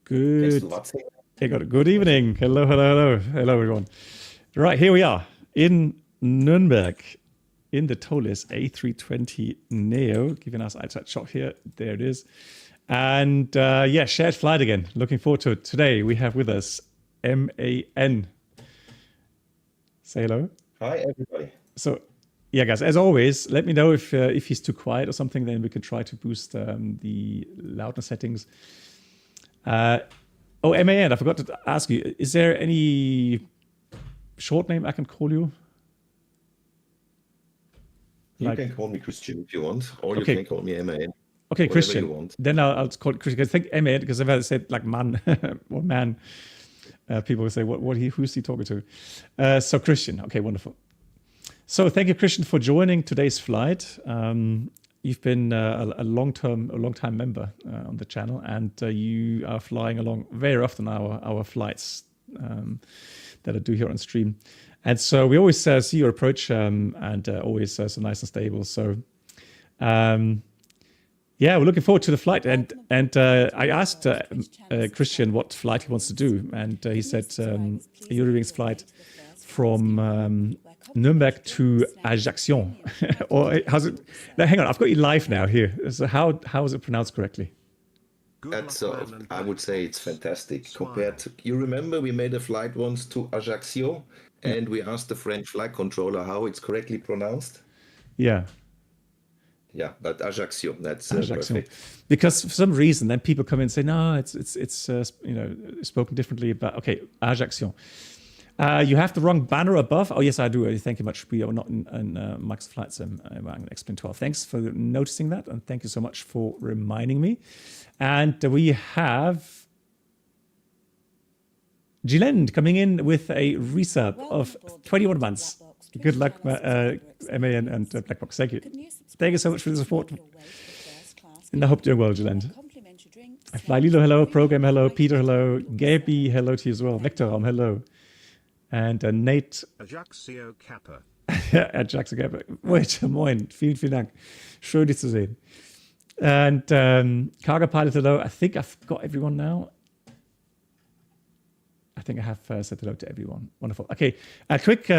Good. Good evening. Hello, everyone. Right, here we are in Nürnberg in the Toliss A320NEO, giving us a shot here. There it is. And yeah, shared flight again. Looking forward to it. Today we have with us MAN. Say hello. Hi, everybody. So, yeah, guys, as always, let me know if he's too quiet or something, then we can try to boost the loudness settings. Oh, MAN, I forgot to ask you, is there any short name I can call you? You can call me Christian if you want, or you can call me MAN. Okay, Christian. Then I'll call it Christian. I think MAN, because if I said like man or man, people will say, who's he talking to? So Christian, okay, wonderful. So thank you, Christian, for joining today's flight. You've been a long time member on the channel, and you are flying along very often our flights that I do here on stream. And so we always see your approach and always so nice and stable. So yeah, we're looking forward to the flight. And I asked Christian what flight he wants to do, and he said Eurowings flight from Nürnberg to Aajccio. Or how's it? Now, hang on, I've got you live now here. So how is it pronounced correctly? That's I would say it's fantastic compared to. You remember we made a flight once to Aajccio, and we asked the French flight controller how it's correctly pronounced. Yeah. Yeah, but Aajccio, that's perfect. Because for some reason, then people come in and say, no, it's you know, spoken differently. But okay, Aajccio. You have the wrong banner above. Oh, yes, I do. Thank you much. We are not in Microsoft Flight Sim, XP12. Thanks for noticing that. And thank you so much for reminding me. And we have Gilend coming in with a resub of 21 months. Good luck, MAN and Blackbox. Thank you. Thank you so much for the support. And I hope you're well, Gilend. Fly Lilo, hello. Program, hello. Peter, hello. Gaby, hello to you as well. Vectoram, hello. And Nate. Aajccio Kappa. Ja, Aajccio Kappa. Moin. Vielen Dank. Schön, dich zu sehen. And Cargo Pilot, hello. I think I've got everyone now. I think I have said hello to everyone. Wonderful. Okay, a quick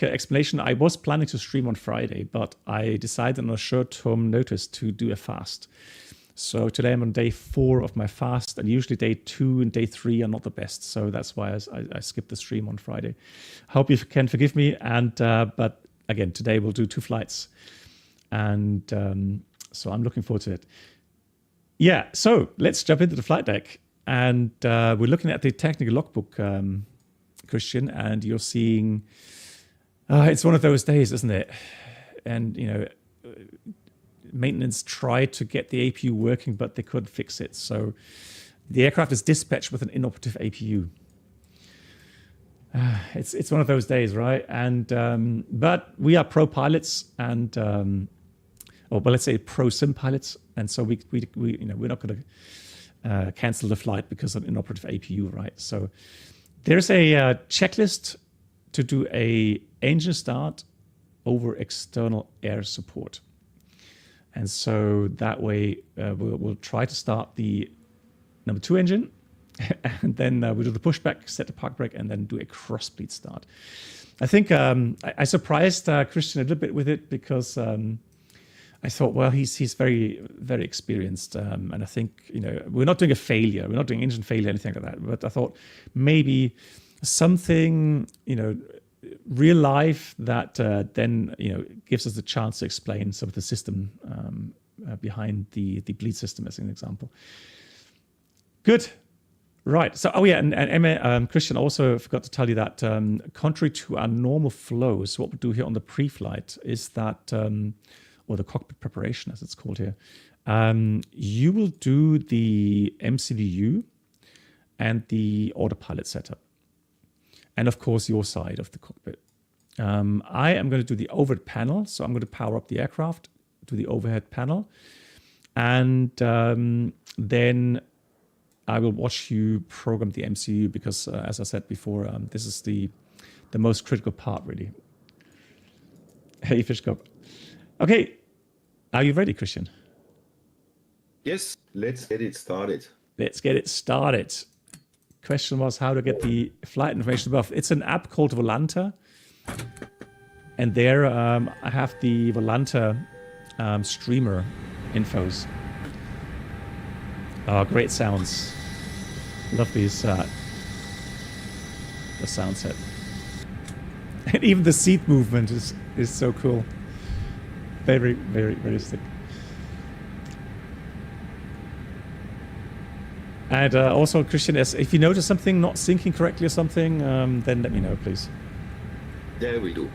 explanation. I was planning to stream on Friday, but I decided on a short-term notice to do a fast. So today I'm on day 4 of my fast, and usually day 2 and day 3 are not the best. So that's why I skipped the stream on Friday. Hope you can forgive me. And but again, today we'll do 2 flights, and so I'm looking forward to it. Yeah. So let's jump into the flight deck, and we're looking at the technical logbook, Christian, and you're seeing. It's one of those days, isn't it? And you know. Maintenance tried to get the APU working, but they couldn't fix it. So the aircraft is dispatched with an inoperative APU. It's one of those days, right? And but we are pro pilots, and or well, let's say pro sim pilots, and so we you know, we're not going to cancel the flight because of an inoperative APU, right? So there's a checklist to do a engine start over external air support. And so that way we'll try to start the number 2 engine, and then we'll do the pushback, set the park brake, and then do a cross bleed start. I think I surprised Christian a little bit with it because I thought, well, he's very, very experienced. And I think, you know, we're not doing a failure. We're not doing engine failure, anything like that. But I thought maybe something, you know, real life that then, you know, gives us the chance to explain some of the system behind the bleed system as an example. Good. Right. So, oh yeah, and Christian, also forgot to tell you that contrary to our normal flows, what we do here on the pre-flight is that, or the cockpit preparation as it's called here, you will do the MCVU and the autopilot setup. And of course, your side of the cockpit. I am going to do the overhead panel. So I'm going to power up the aircraft, do the overhead panel. And then I will watch you program the MCU because, as I said before, this is the most critical part, really. Hey, Fishkop. Okay. Are you ready, Christian? Yes, let's get it started. let's get it started. Question was how to get the flight information above. It's an app called Volanta. And there I have the Volanta streamer infos. Oh, great sounds. Love these, the sound set. And even the seat movement is so cool. Very, very realistic. And also, Christian, if you notice something not syncing correctly or something, then let me know, please. Yeah, we do.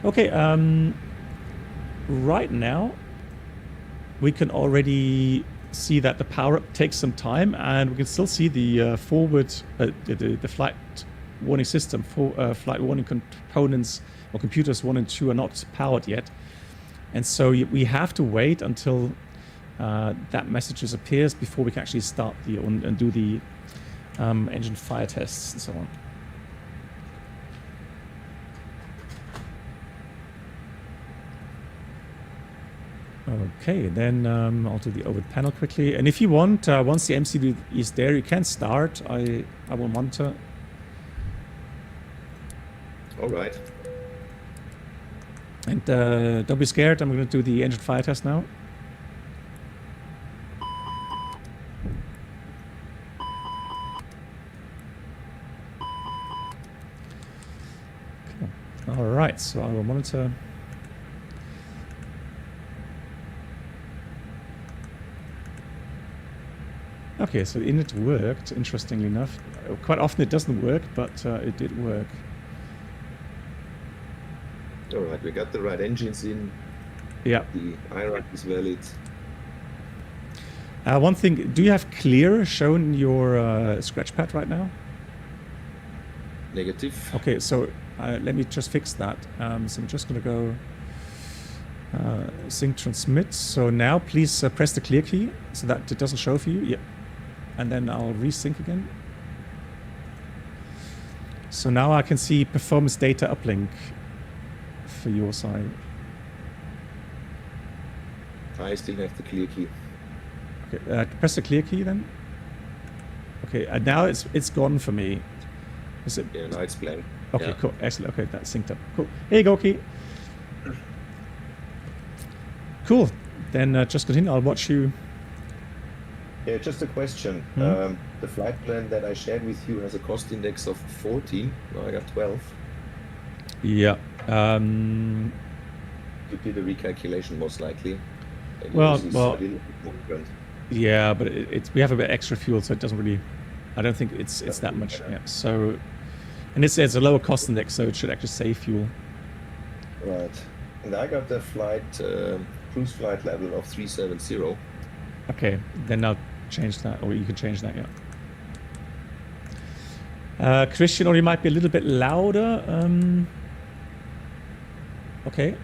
Okay, right now, we can already see that the power-up takes some time, and we can still see the forward, the flight warning system, flight warning components or computers 1 and 2 are not powered yet. And so we have to wait until that message appears before we can actually start and do the engine fire tests and so on. Okay, then I'll do the overhead panel quickly. And if you want, once the MCU is there, you can start. I will monitor. All right. And don't be scared. I'm going to do the engine fire test now. Okay. All right, so I will monitor. Okay, so the init worked, interestingly enough. Quite often it doesn't work, but it did work. All right, we got the right engines in. Yeah. The iron is valid. One thing, do you have clear shown your scratch pad right now? Negative. Okay, so let me just fix that. So I'm just going to go sync transmit. So now please press the clear key so that it doesn't show for you. Yeah. And then I'll resync again. So now I can see performance data uplink for your side. I still have the clear key. Okay, press the clear key then. Okay, and now it's gone for me. Is it? Yeah, now it's blank. Okay, yeah. Cool, excellent. Okay, that's synced up. Cool. Here you go, key. Cool. Then just continue. I'll watch you. Yeah, just a question. The flight plan that I shared with you has a cost index of 14. Now I got 12. Yeah. You did a recalculation most likely. And Well, yeah, but we have a bit extra fuel, so it doesn't really. I don't think it's that much. Yeah. So, and it's a lower cost index, so it should actually save fuel. Right. And I got the cruise flight level of 370. Okay, then I'll change that, or you can change that, yeah. Christian, or you might be a little bit louder. Okay.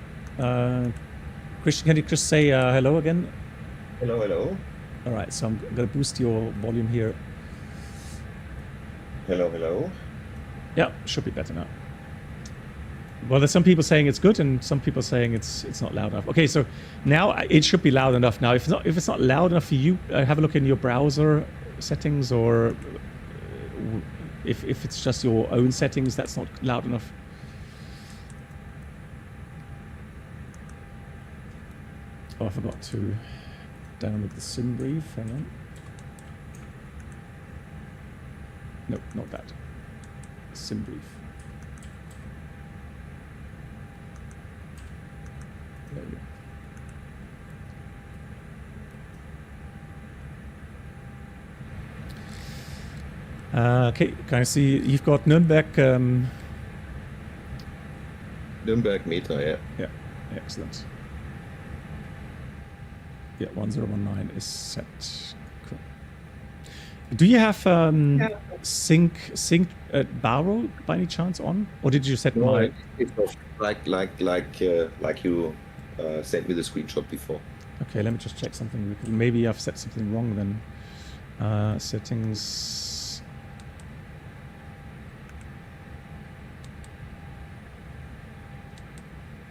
Christian, can you just say hello again? Hello, hello. All right, so I'm going to boost your volume here. Hello, hello. Yeah, should be better now. Well, there's some people saying it's good, and some people saying it's not loud enough. Okay, so now it should be loud enough. Now, if it's not loud enough for you, have a look in your browser settings, or if it's just your own settings, that's not loud enough. Oh, I forgot to download the sim brief. Hang on. No, not that. Sim brief. There we go. Okay, can I see you've got Nürnberg? Nürnberg Meta, yeah. Yeah, excellent. Yeah, 1019 is set. Cool. Do you have sync Barrow by any chance on, or did you set my? It's off, like you sent me the screenshot before. Okay, let me just check something. Maybe I've set something wrong then. Settings.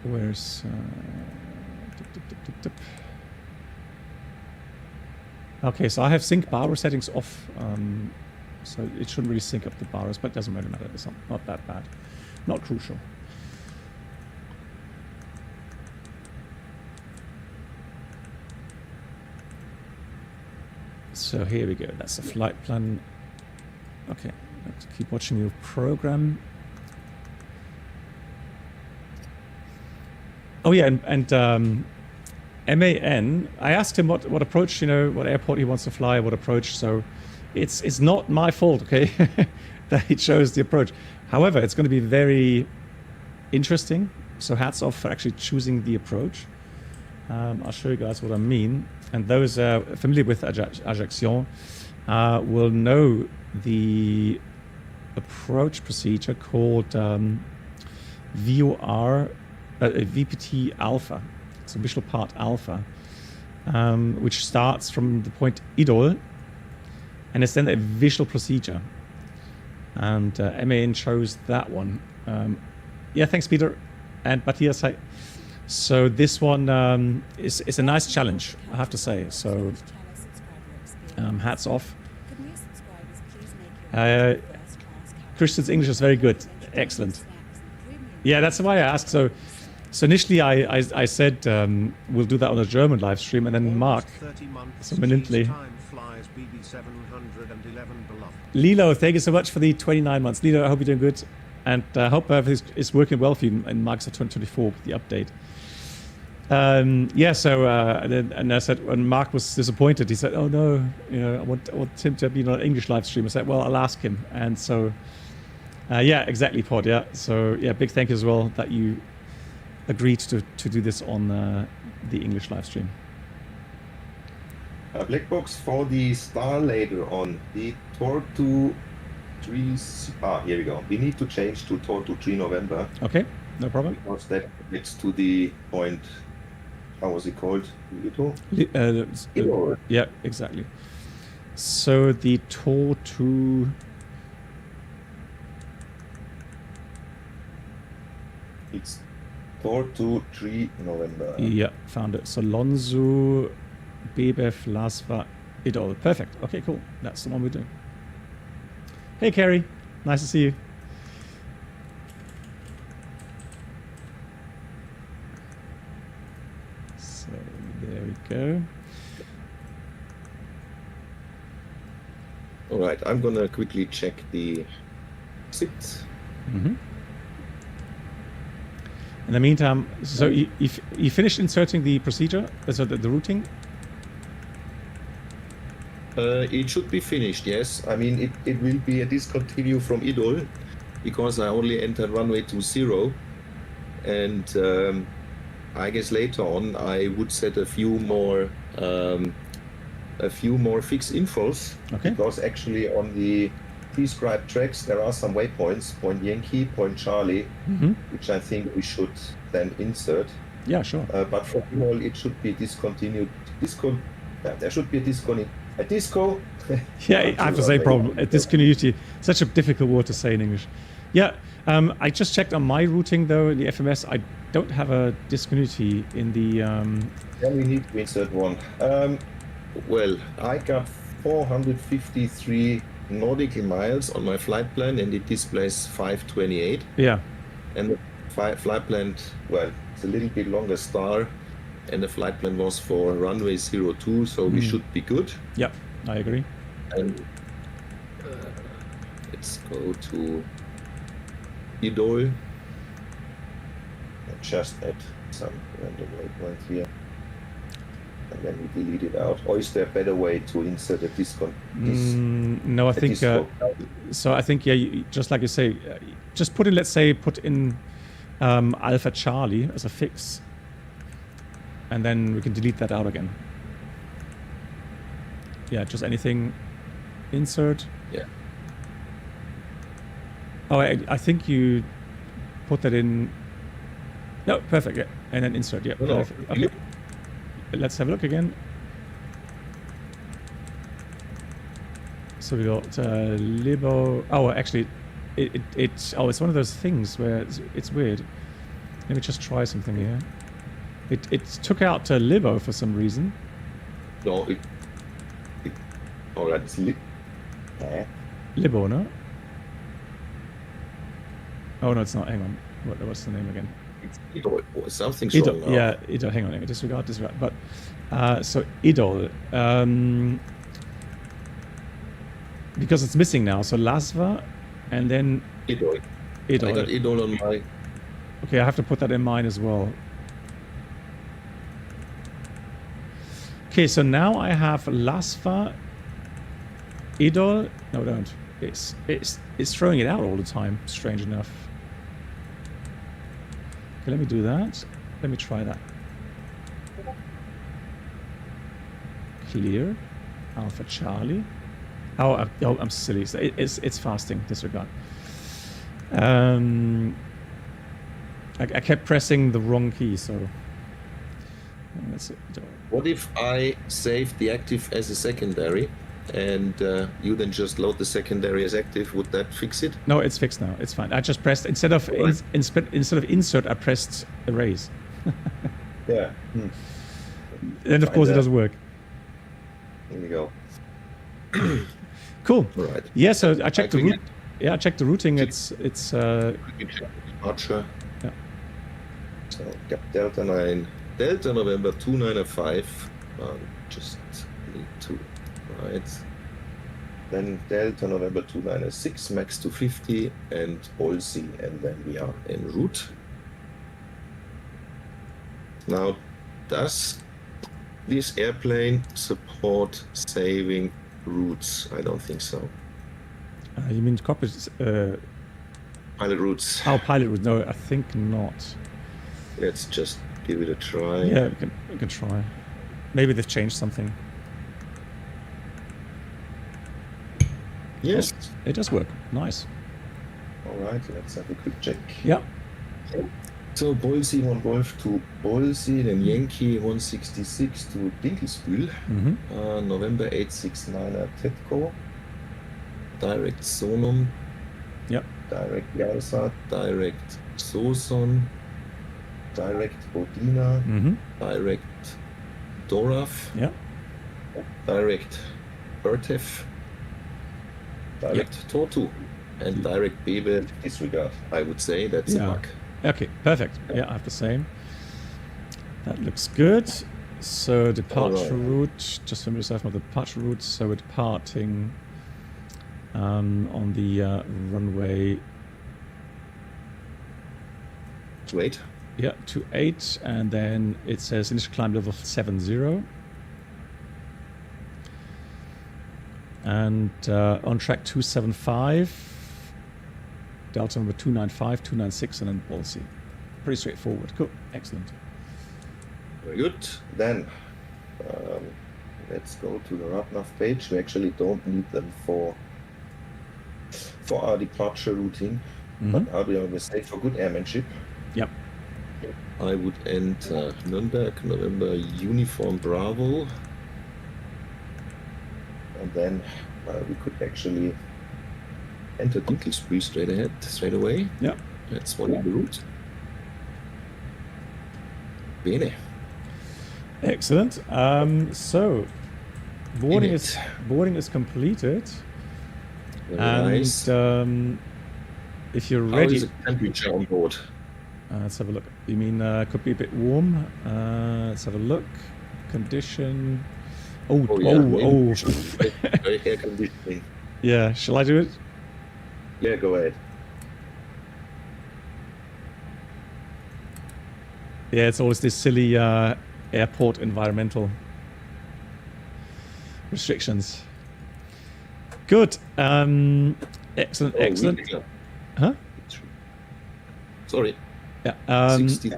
Where's Okay, so I have sync baro settings off, so it shouldn't really sync up the baros, but it doesn't really matter. It's not that bad, not crucial. So here we go. That's the flight plan. Okay, let's keep watching your program. Oh yeah, and MAN, I asked him what approach, you know, what airport he wants to fly, what approach. So it's not my fault, okay, that he chose the approach. However, it's going to be very interesting. So hats off for actually choosing the approach. I'll show you guys what I mean. And those familiar with Aajccio will know the approach procedure called VPT alpha. So visual part alpha, which starts from the point idle, and it's then a visual procedure. And MAN chose that one. Yeah, thanks, Peter. And Matthias, hi. So this one is a nice challenge, I have to say. So hats off. Christian's English is very good. Excellent. Yeah, that's why I asked. So initially I said we'll do that on a German live stream, and then Mark, so eminently. Lilo, thank you so much for the 29 months. Lilo, I hope you're doing good. And I hope everything is working well for you in Microsoft 2024 with the update. Yeah, so and I said when Mark was disappointed, he said, "Oh no, you know, I want Tim to be on an English live stream." I said, "Well, I'll ask him." And so, yeah, exactly, Pod. Yeah, so yeah, big thank you as well that you agreed to do this on the English live stream. Black box for the star later on the Tor2 3. Here we go. We need to change to Tor2 3 November. Okay, no problem. Because that gets to the point. How was it called? Yeah, exactly. So the Tor2. It's Tor2 3 November. Yeah, found it. So Lonzo, Bebef, Lasva, Idol. Perfect. Okay, cool. That's the one we're doing. Hey, Carrie. Nice to see you. So there we go. All right, I'm gonna quickly check the sit. Mm-hmm. In the meantime, so you finished inserting the procedure, so the routing? It should be finished, yes. I mean, it will be a discontinue from Idol because I only entered runway 20, and I guess later on I would set a few more fixed infos. Okay. Because actually on the prescribed tracks there are some waypoints, point Yankee, point Charlie, which I think we should then insert. Yeah, sure. But for all it should be discontinued. There should be a disco. Yeah, I have the same problem. A discontinuity. Such a difficult word to say in English. Yeah, I just checked on my routing though in the FMS. I don't have a discontinuity in the. Then we need to insert one. Well, I got 453 nautical miles on my flight plan, and it displays 528. Yeah. And the flight plan, well, it's a little bit longer star. And the flight plan was for runway 02, so we should be good. Yeah, I agree. And let's go to Idol. Just add some random waypoint here. And then we delete it out. Or is there a better way to insert a disco? No, I think, so I think, yeah, just like you say, just put in Alpha Charlie as a fix. And then we can delete that out again. Yeah, just anything. Insert. Yeah. Oh, I think you put that in. No, perfect. Yeah, and then insert. Yeah. No. Okay. Let's have a look again. So we got Libo. Oh, actually, it's one of those things where it's weird. Let me just try something here. It took out Libo for some reason. No, Oh, that's Libo, no? Oh, no, it's not. Hang on. What's the name again? Something's Idol. wrong now. Yeah, Idol. Hang on. Disregard. But, so Idol. Because it's missing now. So Lasva and then Idol. Idol. I got Idol on my... Okay, I have to put that in mine as well. Okay, so now I have Lasva, Idol. No, don't. It's throwing it out all the time. Strange enough. Okay, let me do that. Let me try that. Clear. Alpha Charlie. Oh, I'm silly. It's fasting. Disregard. I kept pressing the wrong key, so that's it. What if I save the active as a secondary and you then just load the secondary as active? Would that fix it? No, it's fixed now. It's fine. I just pressed instead of insert, I pressed erase. Yeah. And of course it doesn't work. There we go. Cool. All right. Yeah, so I checked the route. Yeah, I checked the routing. It's departure. Yeah. So Delta 9, Delta November 295. Just need to write. Then Delta November 296, max 250, and Bolsi, and then we are en route. Now, does this airplane support saving routes? I don't think so. You mean cockpit? Pilot routes. Oh, pilot route. No, I think not. Let's just give it a try. Yeah, we can try. Maybe they've changed something. Yes. It does work. Nice. All right, let's have a quick check. Yeah. So Bolsi 1 Golf to Bolsi, then Yankee 166 to Dinkelsbühl, November 869 at Tetco, direct Sonum, Yep. direct Yarsa, direct Soson, direct Bodina, direct Doraf, Yeah. direct Bertef, direct Tortu, and direct Bebe disregard. I would say that's a bug. Okay, perfect. Yeah, I have the same. That looks good. So departure route, just for myself, not the departure route. So we're departing on the runway. 28. Yeah, 28, and then it says initial climb level 70. And on track 275. Delta number 295, 296, and then Bolsi. Pretty straightforward. Cool. Excellent. Very good. Then let's go to the RADNAV page. We actually don't need them for our departure routing, but I'll be always safe for good airmanship. Yep. I would enter Nürnberg, November Uniform Bravo, and then we could actually enter Dinkelsbühl straight away. Yeah. That's one of the route. Bene. Excellent. So boarding is completed. Very and nice. If you're How ready, is the temperature on board? let's have a look. You mean could be a bit warm? Let's have a look. Condition. Oh. Air conditioning. Yeah. Shall I do it? Yeah, go ahead. Yeah, it's always this silly airport environmental restrictions. Good. Excellent. Excellent. Really? Huh? Sorry. Yeah. 60.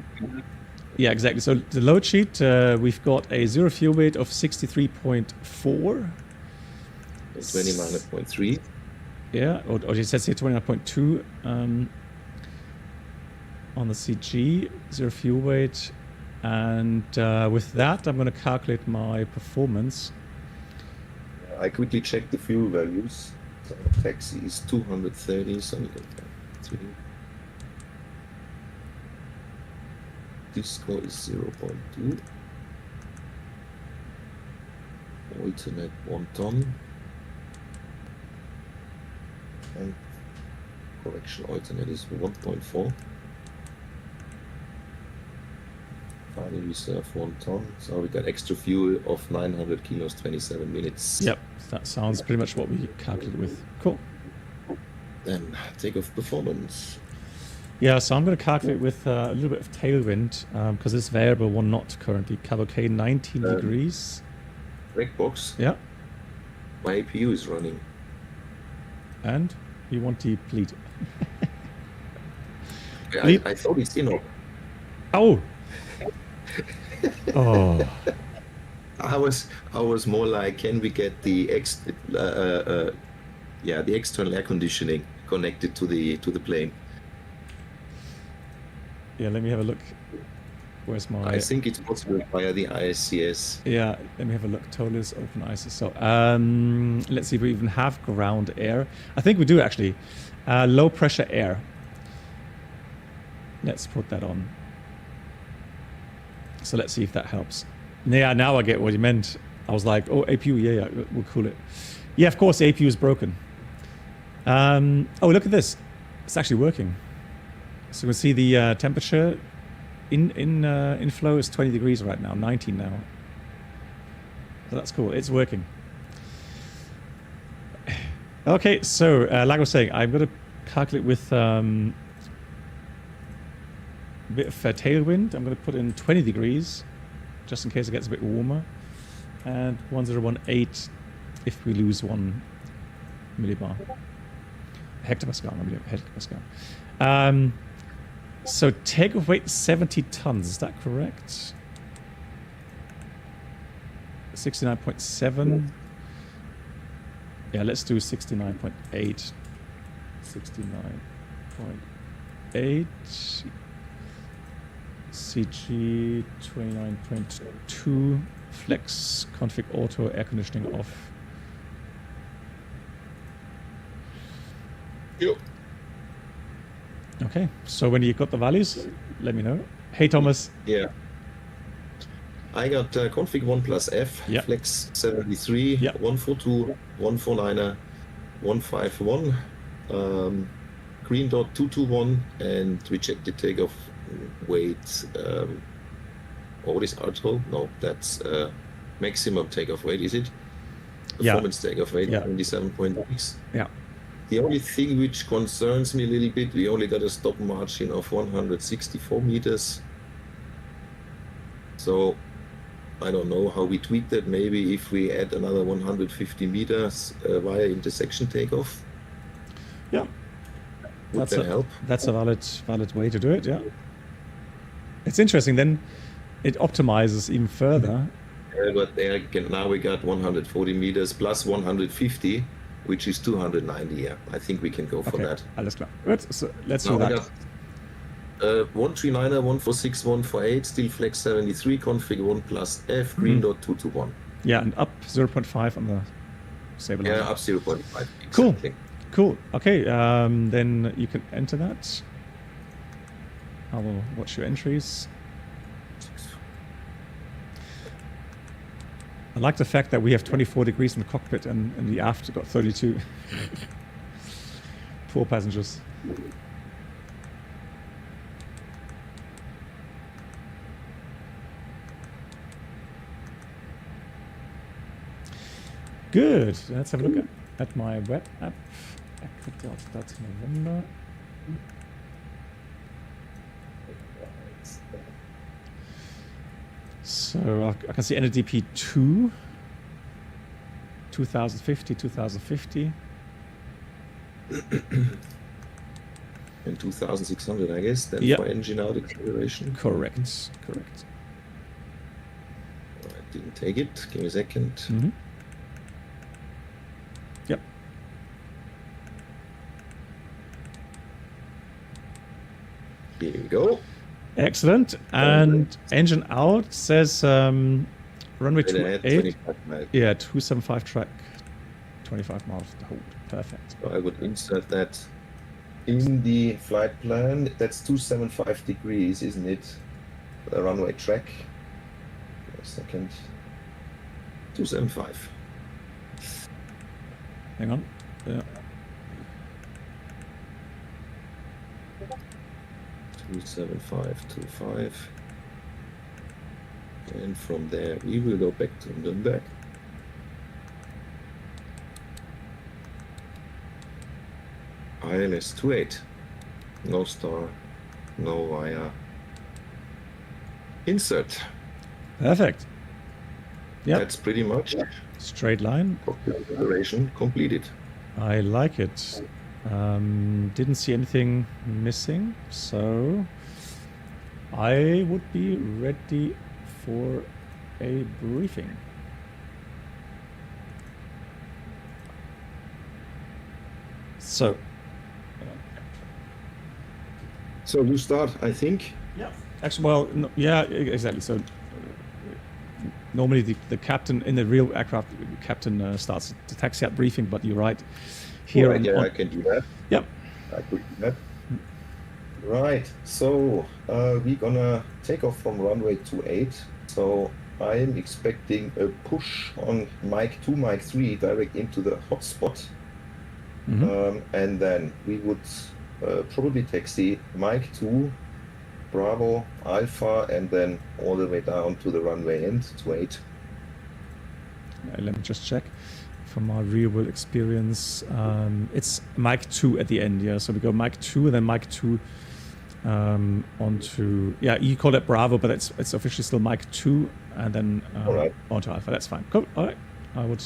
Yeah, exactly. So the load sheet, we've got a zero fuel weight of 63.4. 29.3. Yeah, or it says here 29.2 on the CG, zero fuel weight. And with that, I'm going to calculate my performance. I quickly checked the fuel values. So taxi is 230, so we got 3. Disco is 0.2. Alternate 1 ton. And correction alternate is 1.4. Final reserve 1 ton. So we got extra fuel of 900 kilos, 27 minutes. Yep, that sounds pretty much what we calculated with. Cool. Then takeoff performance. Yeah, so I'm going to calculate with a little bit of tailwind because this variable 1 knot currently. Cavalcade 19 degrees. Red box. Yeah. My APU is running. And you want to deplete. I thought it's in. Oh. Oh. I was more like, can we get the the external air conditioning connected to the plane? Yeah, let me have a look. Where's my... I think it's possible via the ISCS. Yeah, let me have a look. Toliss, open ISS. So let's see if we even have ground air. I think we do actually. Low pressure air. Let's put that on. So let's see if that helps. Yeah, now I get what you meant. I was like, oh, APU, yeah, we'll cool it. Yeah, of course, the APU is broken. Oh, look at this. It's actually working. So we see the temperature inflow is 20 degrees right now, 19 now. So that's cool. It's working. Okay, so like I was saying, I'm going to calculate with a bit of tailwind. I'm going to put in 20 degrees, just in case it gets a bit warmer. And 1018 if we lose 1 millibar. Hectopascal, not hectopascal. So takeoff weight 70 tons, is that correct? 69.7. Yeah, let's do 69.8. 69.8. CG 29.2. Flex config auto, air conditioning off. Yep. Okay, so when you got the values, let me know. Hey, Thomas. Yeah. I got config 1 plus F, yep. flex 73, yep. 142, 149er, 151, green dot 221, and rejected takeoff weight. What is Aajccio? No, that's maximum takeoff weight, is it? Performance takeoff weight, 27.6. Yeah. The only thing which concerns me a little bit, we only got a stop margin of 164 meters. So I don't know how we tweak that. Maybe if we add another 150 meters via intersection takeoff. Yeah. Would that help? That's a valid way to do it, yeah. It's interesting, then it optimizes even further. But there again, now we got 140 meters plus 150. Which is 290, yeah. I think we can go for that. Alles klar. Good. So let's now do that. 139er, 146, 148, still flex 73, config 1 plus F, green dot 221. Yeah, and up 0.5 on the stabilizer. Yeah, up 0.5. Exactly. Cool. Okay, then you can enter that. I will watch your entries. I like the fact that we have 24 degrees in the cockpit and the aft got 32. Poor passengers. Good. Let's have a look at my web app. That's November. So I can see NDP 2, 2050, 2050. And 2600, I guess, then for engine out acceleration. Correct, correct. I didn't take it. Give me a second. Mm-hmm. Yep. Here we go. Excellent. And engine out says runway 28. Yeah, 275 track, 25 miles to hold. Perfect. So I would insert that in the flight plan. That's 275 degrees, isn't it? The runway track. Wait a second. 275. Hang on. Yeah. 27525. And from there we will go back to Nürnberg. ILS 28. No star, no wire. Insert. Perfect. Yeah. That's pretty much Straight line. operation completed. I like it. Didn't see anything missing, so I would be ready for a briefing. So you start, I think. yeah. Actually, well, no, yeah, exactly. So normally the captain in the real aircraft, captain starts the taxi at briefing, but you're right. Here, Right, yeah, I can do that. Yep. I could do that. Right, so we're gonna take off from runway 28. So I am expecting a push on Mike 2, Mike 3 direct into the hotspot. And then we would probably taxi Mike 2, Bravo, Alpha, and then all the way down to the runway end, 28. Let me just check. From our real world experience, it's Mike 2 at the end, yeah. So we go Mike 2 and then Mike 2 onto, yeah, you call it Bravo, but it's officially still Mike 2 and then onto Alpha. That's fine. Cool. All right. I would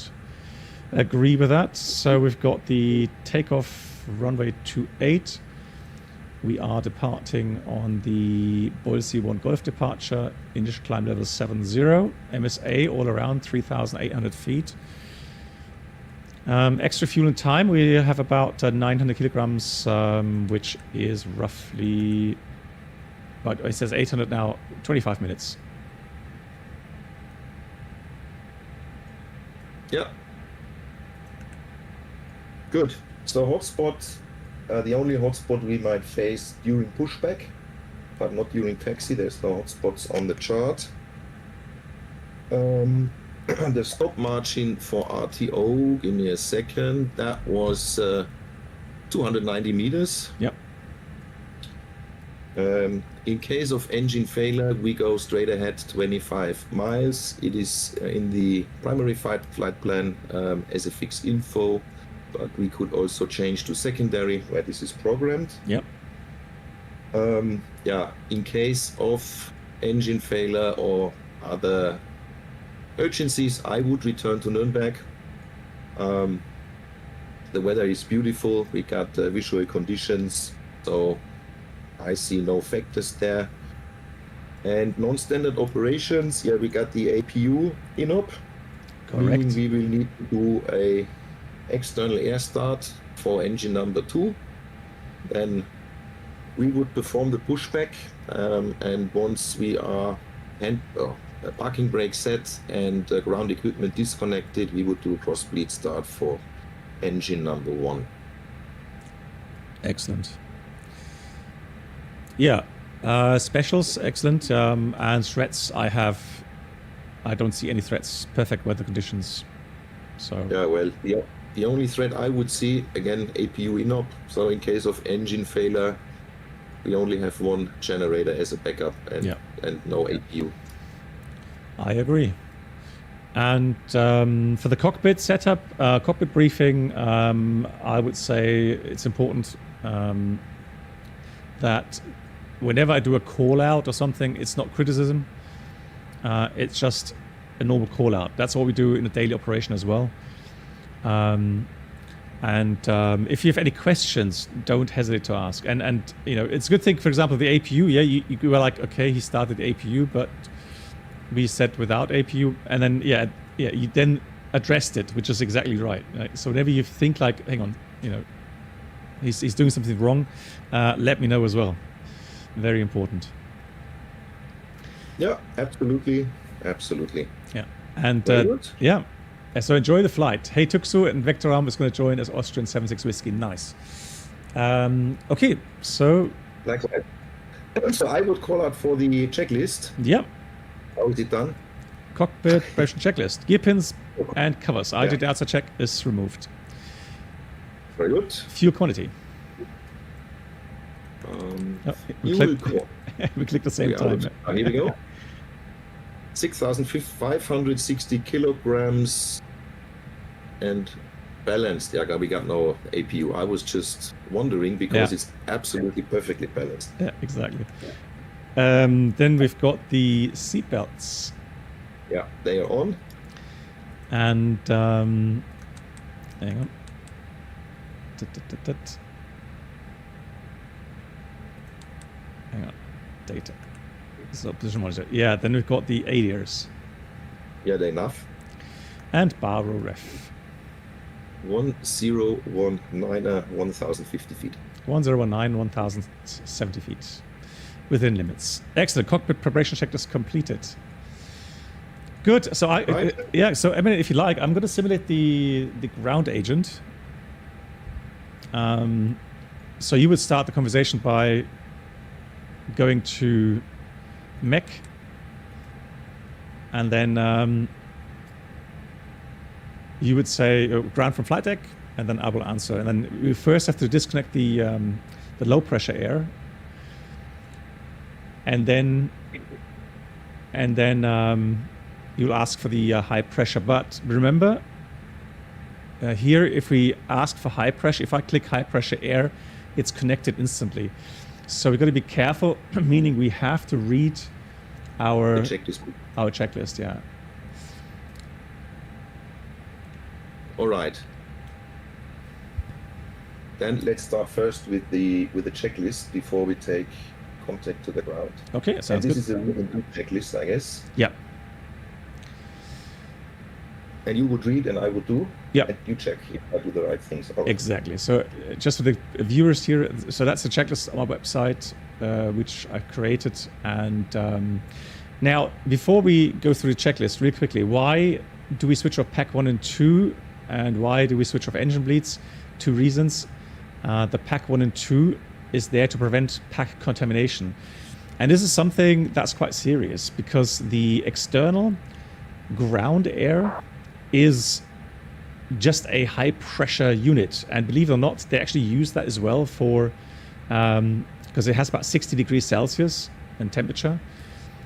agree with that. So we've got the takeoff runway 28. We are departing on the Boise 1 Golf departure, initial climb level 70, MSA all around 3,800 feet. Extra fuel and time, we have about 900 kilograms, which is roughly, but it says 800 now, 25 minutes. Yeah. Good. So hotspot, the only hotspot we might face during pushback, but not during taxi. There's no hotspots on the chart. The stop margin for RTO, give me a second, that was 290 meters. Yep. In case of engine failure, we go straight ahead 25 miles. It is in the primary flight plan as a fixed info, but we could also change to secondary where this is programmed. Yep. Yeah, in case of engine failure or other urgencies, I would return to Nürnberg. The weather is beautiful. We got visual conditions, so I see no factors there. And non-standard operations, yeah, we got the APU INOP. Correct. Meaning we will need to do a external air start for engine number 2. Then we would perform the pushback, and once we are parking brake set and ground equipment disconnected, we would do a cross bleed start for engine number 1. Excellent. Yeah, specials, excellent. And threats, I don't see any threats. Perfect weather conditions. So yeah, well, the only threat I would see, again, APU INOP. So in case of engine failure, we only have one generator as a backup and no APU. I agree. And for the cockpit setup, cockpit briefing, I would say it's important that whenever I do a call out or something, it's not criticism. It's just a normal call out. That's what we do in a daily operation as well. If you have any questions, don't hesitate to ask. And you know, it's a good thing, for example, the APU, yeah, you were like, okay, he started the APU, but we said without APU, and then you then addressed it, which is exactly right. So whenever you think like, hang on, you know, he's doing something wrong, let me know as well. Very important. Yeah, absolutely. Yeah, and so enjoy the flight. Hey, Tuxu and Vectoram is going to join as Austrian 76 Whiskey. Nice. Okay, so Likewise. So I would call out for the checklist. Yeah. How is it done? Cockpit operation checklist. Gear pins and covers. IDDN check is removed. Very good. Fuel quantity. Oh, Fuel core. we clicked the same time. Here we go. 6,560 kilograms and balanced. Yeah, we got no APU. I was just wondering because it's absolutely perfectly balanced. Yeah, exactly. Then we've got the seatbelts. Yeah, they are on. And hang on. Hang on. Data. So position monitor. Yeah, then we've got the ADRs. Yeah, they're enough. And baro ref. 1019, 1050 feet. 1019, 1070 feet. Within limits. Excellent. Cockpit preparation checklist completed. Good. So so I mean, if you like, I'm going to simulate the ground agent. So you would start the conversation by going to mech, and then you would say ground from flight deck, and then I will answer. And then we first have to disconnect the low pressure air, and then you'll ask for the high pressure. But remember, here, if we ask for high pressure, if I click high pressure air, it's connected instantly. So we've got to be careful, meaning we have to read our checklist. Yeah. All right. Then let's start first with the checklist before we take contact to the ground. Okay, sounds good. This is a really good checklist, I guess. Yeah. And you would read and I would do. Yeah. And you check if I do the right things. Right. Exactly. So just for the viewers here, so that's the checklist on my website, which I created. And now, before we go through the checklist, really quickly, why do we switch off pack 1 and 2? And why do we switch off engine bleeds? 2 reasons. The pack 1 and 2 is there to prevent pack contamination. And this is something that's quite serious because the external ground air is just a high pressure unit, and believe it or not, they actually use that as well for because it has about 60 degrees Celsius in temperature,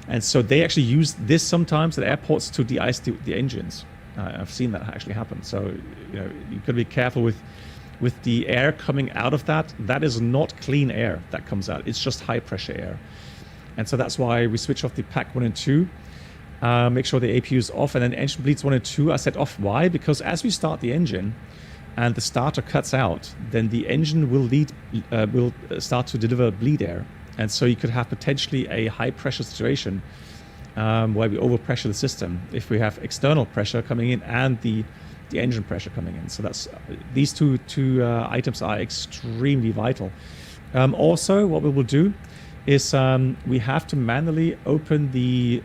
and so they actually use this sometimes at airports to de-ice the engines. I've seen that actually happen. So you've got to be careful with the air coming out of that. That is not clean air that comes out. It's just high pressure air, and so that's why we switch off the pack 1 and 2. Make sure the APU is off, and then engine bleeds 1 and 2 I set off. Why? Because as we start the engine and the starter cuts out, then the engine will start to deliver bleed air, and so you could have potentially a high pressure situation where we overpressure the system if we have external pressure coming in and the engine pressure coming in. So that's these two items are extremely vital. Also, what we will do is we have to manually open the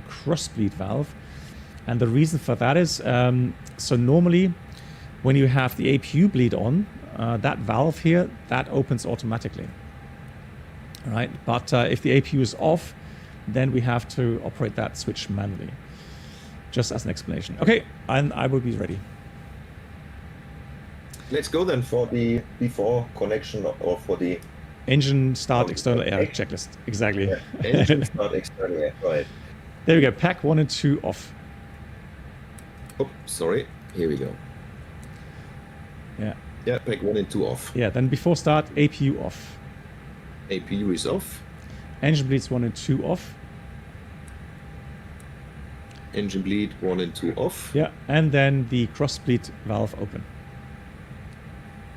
cross bleed valve, and the reason for that is so normally when you have the APU bleed on, that valve here, that opens automatically, right? But if the APU is off, then we have to operate that switch manually, just as an explanation. Okay, and I will be ready. Let's go then for the before connection or for the engine start external air checklist. Exactly. Yeah. Engine start external air. Right. There we go. Pack 1 and 2 off. Oh, sorry. Here we go. Yeah. Yeah, pack 1 and 2 off. Yeah. Then before start, APU off. APU is off. Engine bleeds 1 and 2 off. Engine bleed 1 and 2 off. Yeah. And then the cross bleed valve open.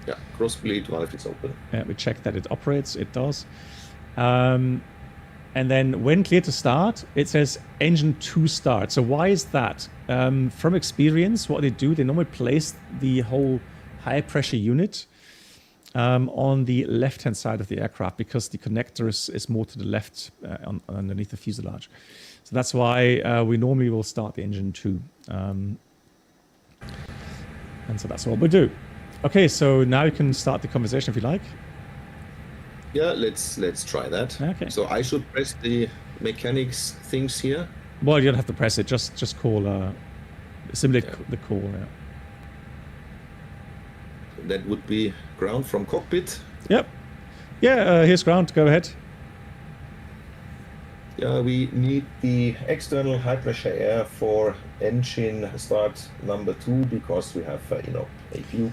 Yeah, cross bleed valve is open. Yeah, we check that it operates. It does. And then when clear to start, it says engine 2 start. So why is that? From experience, what they do, they normally place the whole high pressure unit on the left-hand side of the aircraft because the connector is more to the left underneath the fuselage. So that's why we normally will start the engine 2. And so that's what we do. Okay, so now you can start the conversation if you like. Yeah, let's try that. Okay. So I should press the mechanics things here. Well, you don't have to press it. Just call simulate the call. Yeah. That would be ground from cockpit. Yep. Yeah, here's ground. Go ahead. Yeah, we need the external high pressure air for engine start number 2 because we have, APU.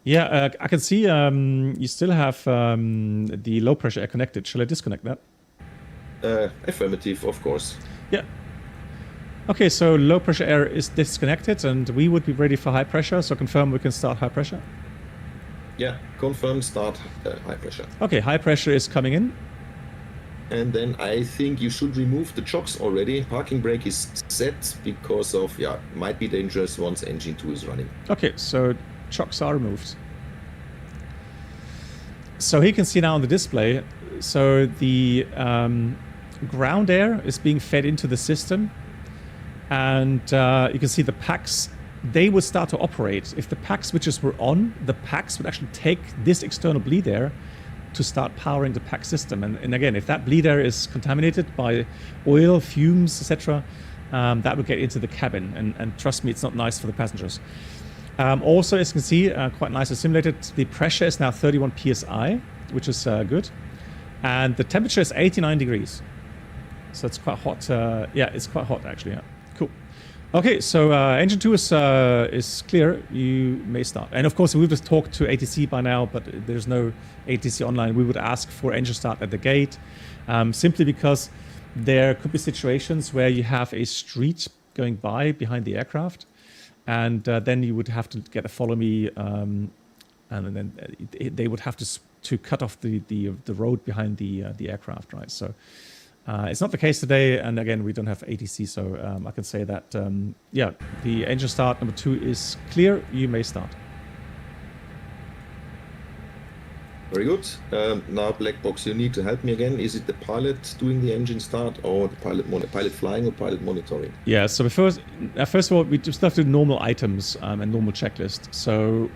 Yeah, I can see you still have the low pressure air connected. Shall I disconnect that? Affirmative, of course. Yeah. Okay, so low pressure air is disconnected and we would be ready for high pressure. So confirm we can start high pressure. Yeah, confirm start high pressure. Okay, high pressure is coming in. And then I think you should remove the chocks already. Parking brake is set because of, might be dangerous once engine 2 is running. Okay, so chocks are removed. So here you can see now on the display, so the ground air is being fed into the system. And you can see the packs, they would start to operate. If the pack switches were on, the packs would actually take this external bleed air to start powering the pack system. And again, if that bleed air is contaminated by oil, fumes, etc., that would get into the cabin. And trust me, it's not nice for the passengers. Also, as you can see, quite nicely simulated, the pressure is now 31 psi, which is good. And the temperature is 89 degrees. So it's quite hot. Yeah, it's quite hot actually. Yeah. Cool. Okay, so engine 2 is clear. You may start. And of course, we've just talked to ATC by now, but there's no ATC online. We would ask for engine start at the gate, simply because there could be situations where you have a street going by behind the aircraft, and then you would have to get a follow me, and then they would have to cut off the road behind the aircraft, right? So. It's not the case today, and again, we don't have ATC, so I can say that, yeah, the engine start number 2 is clear. You may start. Very good. Now, black box, you need to help me again. Is it the pilot doing the engine start, or the pilot flying, or pilot monitoring? Yeah, so first of all, we just have to do normal items and normal checklist. So.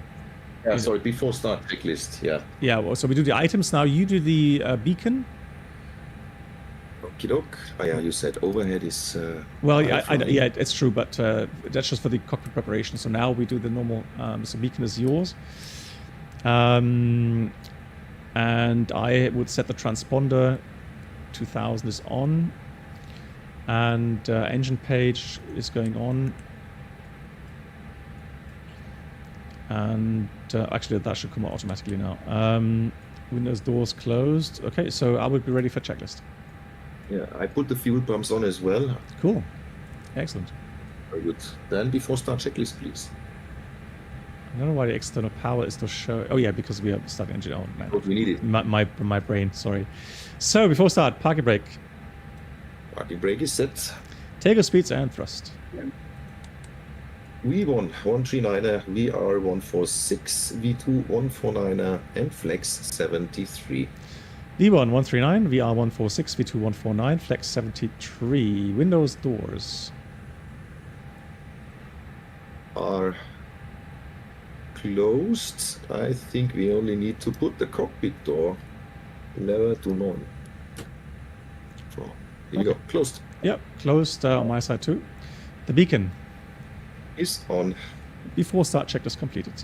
Yeah, sorry, before start checklist, yeah. Yeah, well, so we do the items now. You do the beacon. Oh yeah, you said overhead is... well, yeah, yeah, it's true, but that's just for the cockpit preparation. So now we do the normal, so beacon is yours. And I would set the transponder, 2000 is on. And engine page is going on. And actually that should come out automatically now. Windows doors closed. Okay, so I would be ready for checklist. Yeah, I put the fuel pumps on as well. Cool. Excellent. Very good. Then before start checklist, please. I don't know why the external power is still showing. Oh yeah, because we have starting engine on. Man. What we needed. My brain, sorry. So before start, parking brake. Parking brake is set. Takeoff speeds and thrust. Yeah. V1 139er, VR 146, V2 149er, and Flex 73. V1 139, VR 146, V2 149, Flex 73. Windows doors are closed. I think we only need to put the cockpit door lever to none. So here you go, closed. Yep, closed on my side too. The beacon is on. Before start checklist completed.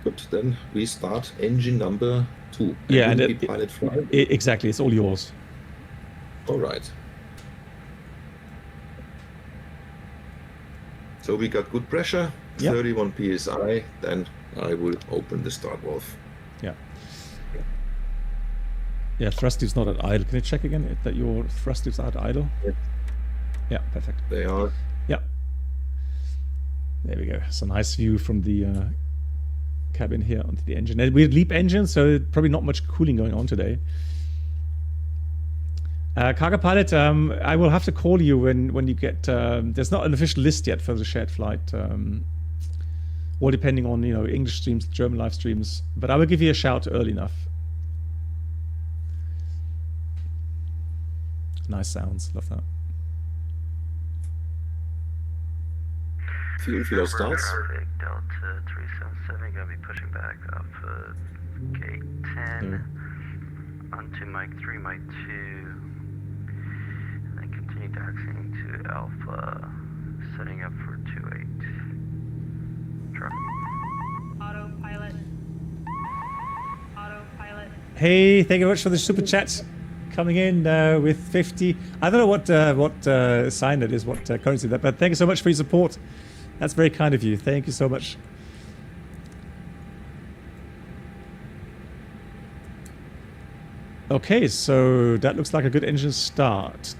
Good, then we start engine number 2. Yeah, and pilot fly. Exactly, it's all yours. All right. So we got good pressure, yep. 31 psi. Then I will open the start valve. Yeah. Yeah, thrust is not at idle. Can you check again that your thrust is at idle? Yes. Yeah, perfect. They are. Yeah. There we go. It's a nice view from the cabin here onto the engine. And we're LEAP engine, so probably not much cooling going on today. Cargo pilot, I will have to call you when you get. There's not an official list yet for the shared flight, or depending on English streams, German live streams. But I will give you a shout early enough. Nice sounds, love that. Fuel starts. Traffic, Delta 377, gonna be pushing back off gate 10 onto Mike 3, Mike 2, and then continue taxiing to Alpha, setting up for 28. Truck. Autopilot. Hey, thank you very much for the super chat coming in with 50. I don't know what sign that is, what currency that, but thank you so much for your support. That's very kind of you. Thank you so much. Okay, so that looks like a good engine start.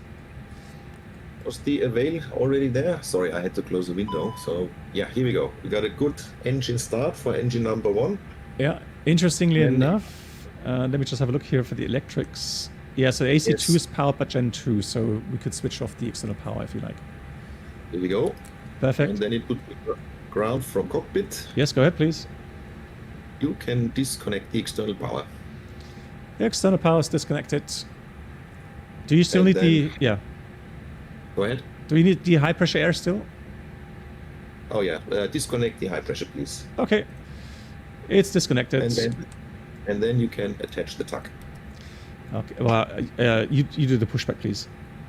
Was the avail already there? Sorry, I had to close the window. So yeah, here we go. We got a good engine start for engine number 1. Yeah, interestingly enough, let me just have a look here for the electrics. Yeah, so AC2 is powered by Gen 2, so we could switch off the external power if you like. Here we go. Perfect. And then it would be ground from cockpit. Yes, go ahead, please. You can disconnect the external power. The external power is disconnected. Do you still need the... Yeah. Go ahead. Do we need the high pressure air still? Oh yeah, disconnect the high pressure, please. Okay. It's disconnected. And then you can attach the tuck. Okay. Well, you do the pushback, please,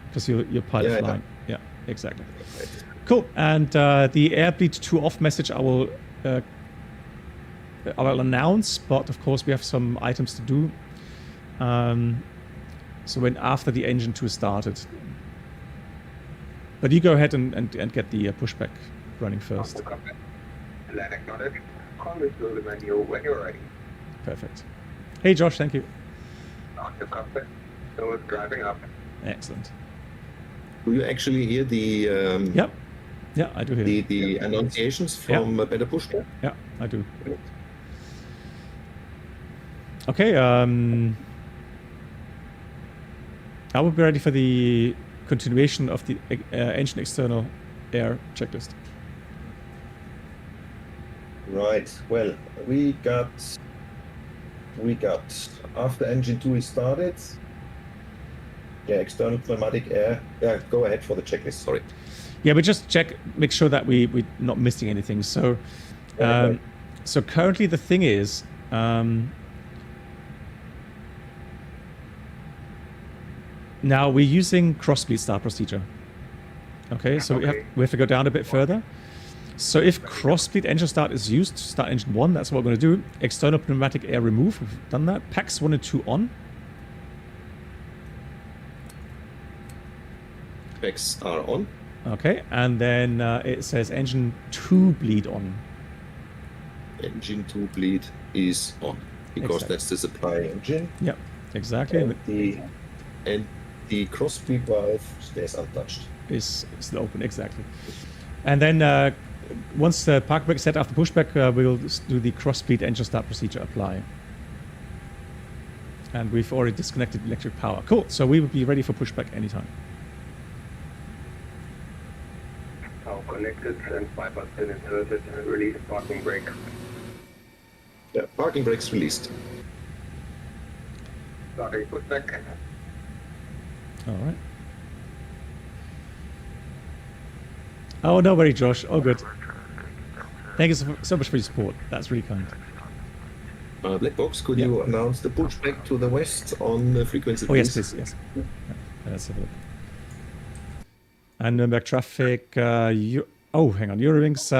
because you're pilot flying. Yeah, exactly. Right. Cool. And the airbleed 2 off message I will announce, but of course we have some items to do. So when after the engine 2 started. But you go ahead and get the pushback running first. When you're ready. Perfect. Hey Josh, thank you. On the cockpit, so it's driving up. Excellent. Do you actually hear the Yep. Yeah, I do hear the annunciations from Better Pushback? Yeah, I do. Okay, I will be ready for the continuation of the engine external air checklist. Right. Well, we got after engine 2 is started. Yeah, external pneumatic air. Yeah, go ahead for the checklist. Sorry. Yeah, we just make sure that we're not missing anything. So, so currently the thing is, now we're using cross-bleed start procedure. Okay, so we have to go down a bit further. So if cross-bleed engine start is used, start engine 1, that's what we're going to do. External pneumatic air remove, we've done that. Packs 1 and 2 on. Packs are on. Okay, and then it says engine 2 bleed on. Engine 2 bleed is on, because that's the supply engine. Yep, exactly. And the cross-bleed valve stays untouched. Is still open, exactly. And then once the park brake is set after pushback, we'll do the cross-bleed engine start procedure apply. And we've already disconnected electric power. Cool, so we will be ready for pushback anytime. All connected and bypass been inserted and release parking brake. Yeah, parking brakes released. Starting pushback. All right. Oh, no worry, Josh. Oh, good. Thank you so much for your support. That's really kind. Black box, could you announce the pushback to the west on the frequency? Oh, yes, please. Yes. Let's have a look. And Nürnberg traffic. Hang on. Eurowings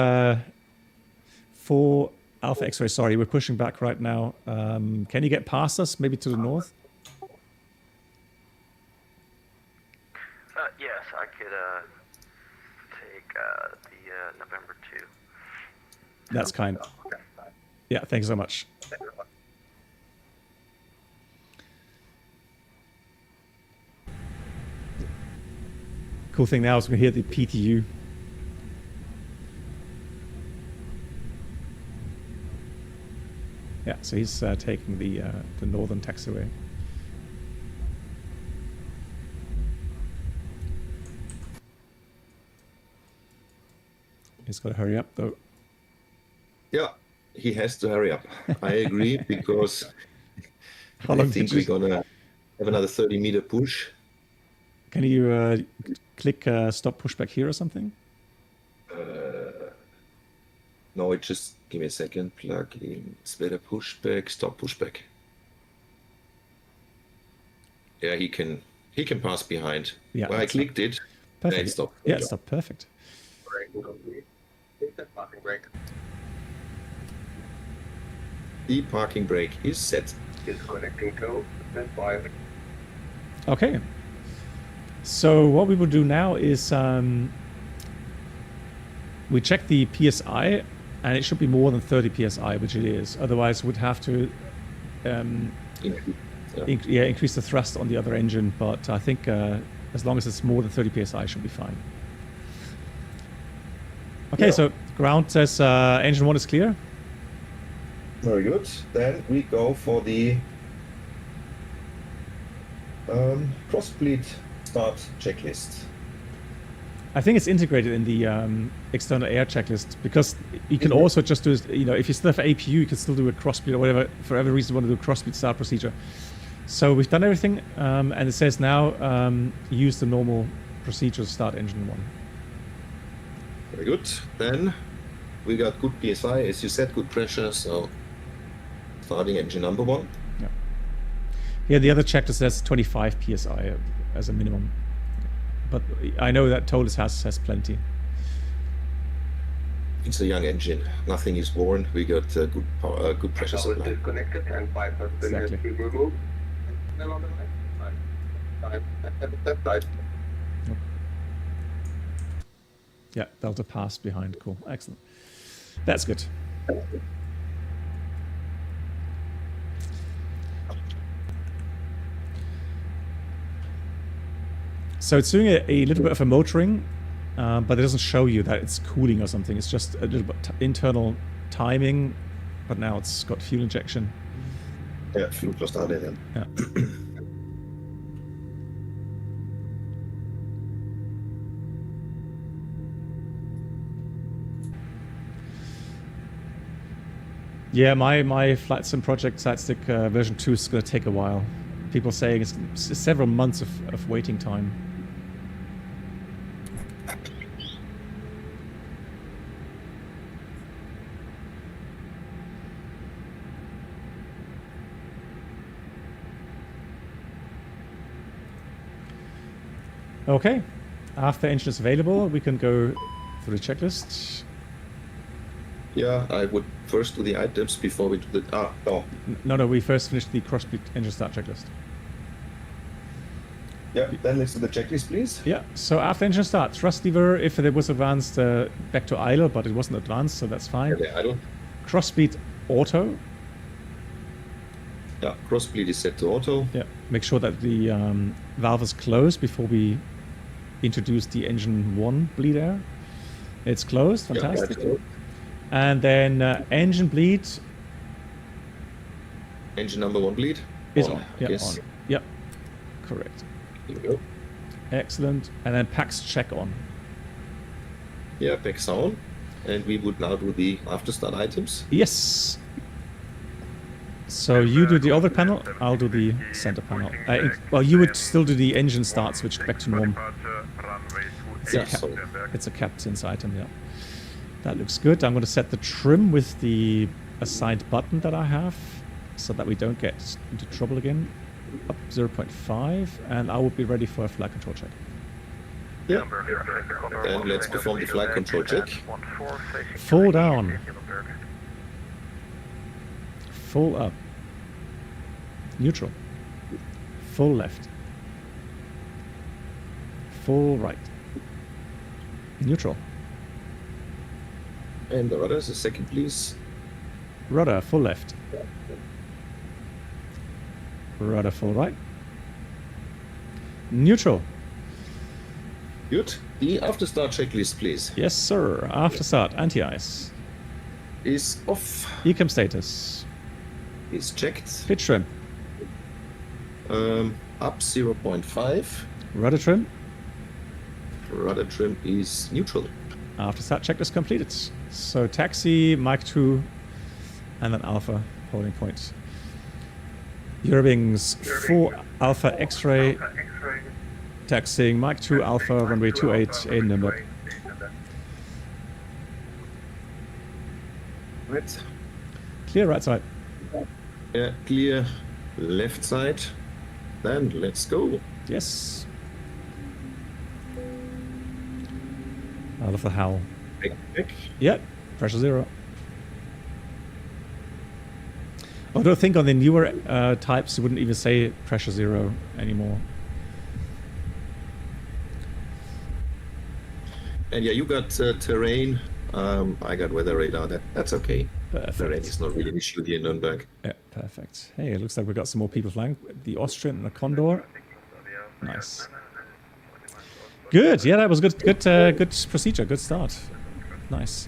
4 Alpha X-ray. Sorry, we're pushing back right now. Can you get past us, maybe to the north? Yes, I could take the November 2. That's kind. Yeah, thank you so much. Cool thing now is we can hear the PTU. Yeah, so he's taking the northern taxiway. He's got to hurry up, though. Yeah, he has to hurry up. I agree, because How long I think we're going to have another 30-meter push. Can you click stop pushback here or something? No, it just give me a second. Plug in better pushback, stop pushback. Yeah, he can pass behind. Yeah, well, I clicked it. Perfect. And stop. Yeah, it's not perfect. Parking brake. The parking brake is set. Disconnecting tow. Stand by. Okay. So what we will do now is we check the PSI, and it should be more than 30 PSI, which it is. Otherwise, we'd have to increase the thrust on the other engine. But I think as long as it's more than 30 PSI, it should be fine. Okay, so ground says engine 1 is clear. Very good. Then we go for the cross-bleed start checklist. I think it's integrated in the external air checklist, because you can also just do, if you still have APU, you can still do a cross-bleed or whatever, for every reason you want to do a cross-bleed start procedure. So we've done everything, and it says now use the normal procedure to start engine 1. Very good. Then we got good PSI, as you said, good pressure, so starting engine number 1. Yeah. Here the other checklist says 25 PSI as a minimum. But I know that Toliss has plenty. It's a young engine. Nothing is worn. We got good power, good pressure Tower supply. disconnected and bypass pin has Exactly. been removed. Then on the right side. Yeah, Delta passed behind. Cool. Excellent. That's good. So it's doing a little bit of a motoring, but it doesn't show you that it's cooling or something. It's just a little bit internal timing, but now it's got fuel injection. Yeah, fuel plus ADDN. Yeah. Yeah, my flight sim project SideStick version 2 is going to take a while. People saying it's several months of waiting time. Okay, after engine is available, we can go through the checklist. Yeah, I would first do the items before we do the... No, we first finished the cross-bleed engine start checklist. Yeah, then let's do the checklist, please. Yeah, so after engine start, thrust lever, if it was advanced, back to idle, but it wasn't advanced, so that's fine. Yeah, idle. Cross-bleed auto. Yeah, cross-bleed is set to auto. Yeah, make sure that the valve is closed before we introduce the engine 1 bleed air. It's closed, fantastic. Yeah, and then engine bleed engine number 1 bleed is on. Yeah, yes. on. Yeah, correct. Here we go. Excellent. And then PAX check on. Yeah, PAX on. And we would now do the after start items. Yes. So you do the other panel, I'll do the center panel. Well, you would still do the engine start switch back to norm. It's a captain's item, yeah. That looks good. I'm going to set the trim with the assigned button that I have, so that we don't get into trouble again. Up 0.5, and I will be ready for a flight control check. Yeah. And let's perform the flight control check. Full down. Full up. Neutral. Full left. Full right. Neutral. And the rudders, a second, please. Rudder, full left. Rudder, full right. Neutral. Good. The after start checklist, please. Yes, sir. After start, anti-ice. Is off. Ecam status. Is checked. Pitch trim. Up 0.5. Rudder trim. Rudder trim is neutral. After start checklist completed. So taxi, Mike 2, and then Alpha holding point. Eurowings 4 Alpha X-ray. Taxiing Mike 2 Alpha runway 28 in Nürnberg. Right. Clear right side. Yeah, clear left side. Then let's go. Yes. Out of the howl. Back. Yep. Pressure 0. Although I think on the newer types, you wouldn't even say pressure 0 anymore. And yeah, you got terrain. I got weather radar. That's okay. Perfect. Terrain is not really an issue here in Nürnberg. Yeah, perfect. Hey, it looks like we've got some more people flying. The Austrian and the Condor. Nice. Good. Yeah, that was good. Good procedure. Good start. Nice.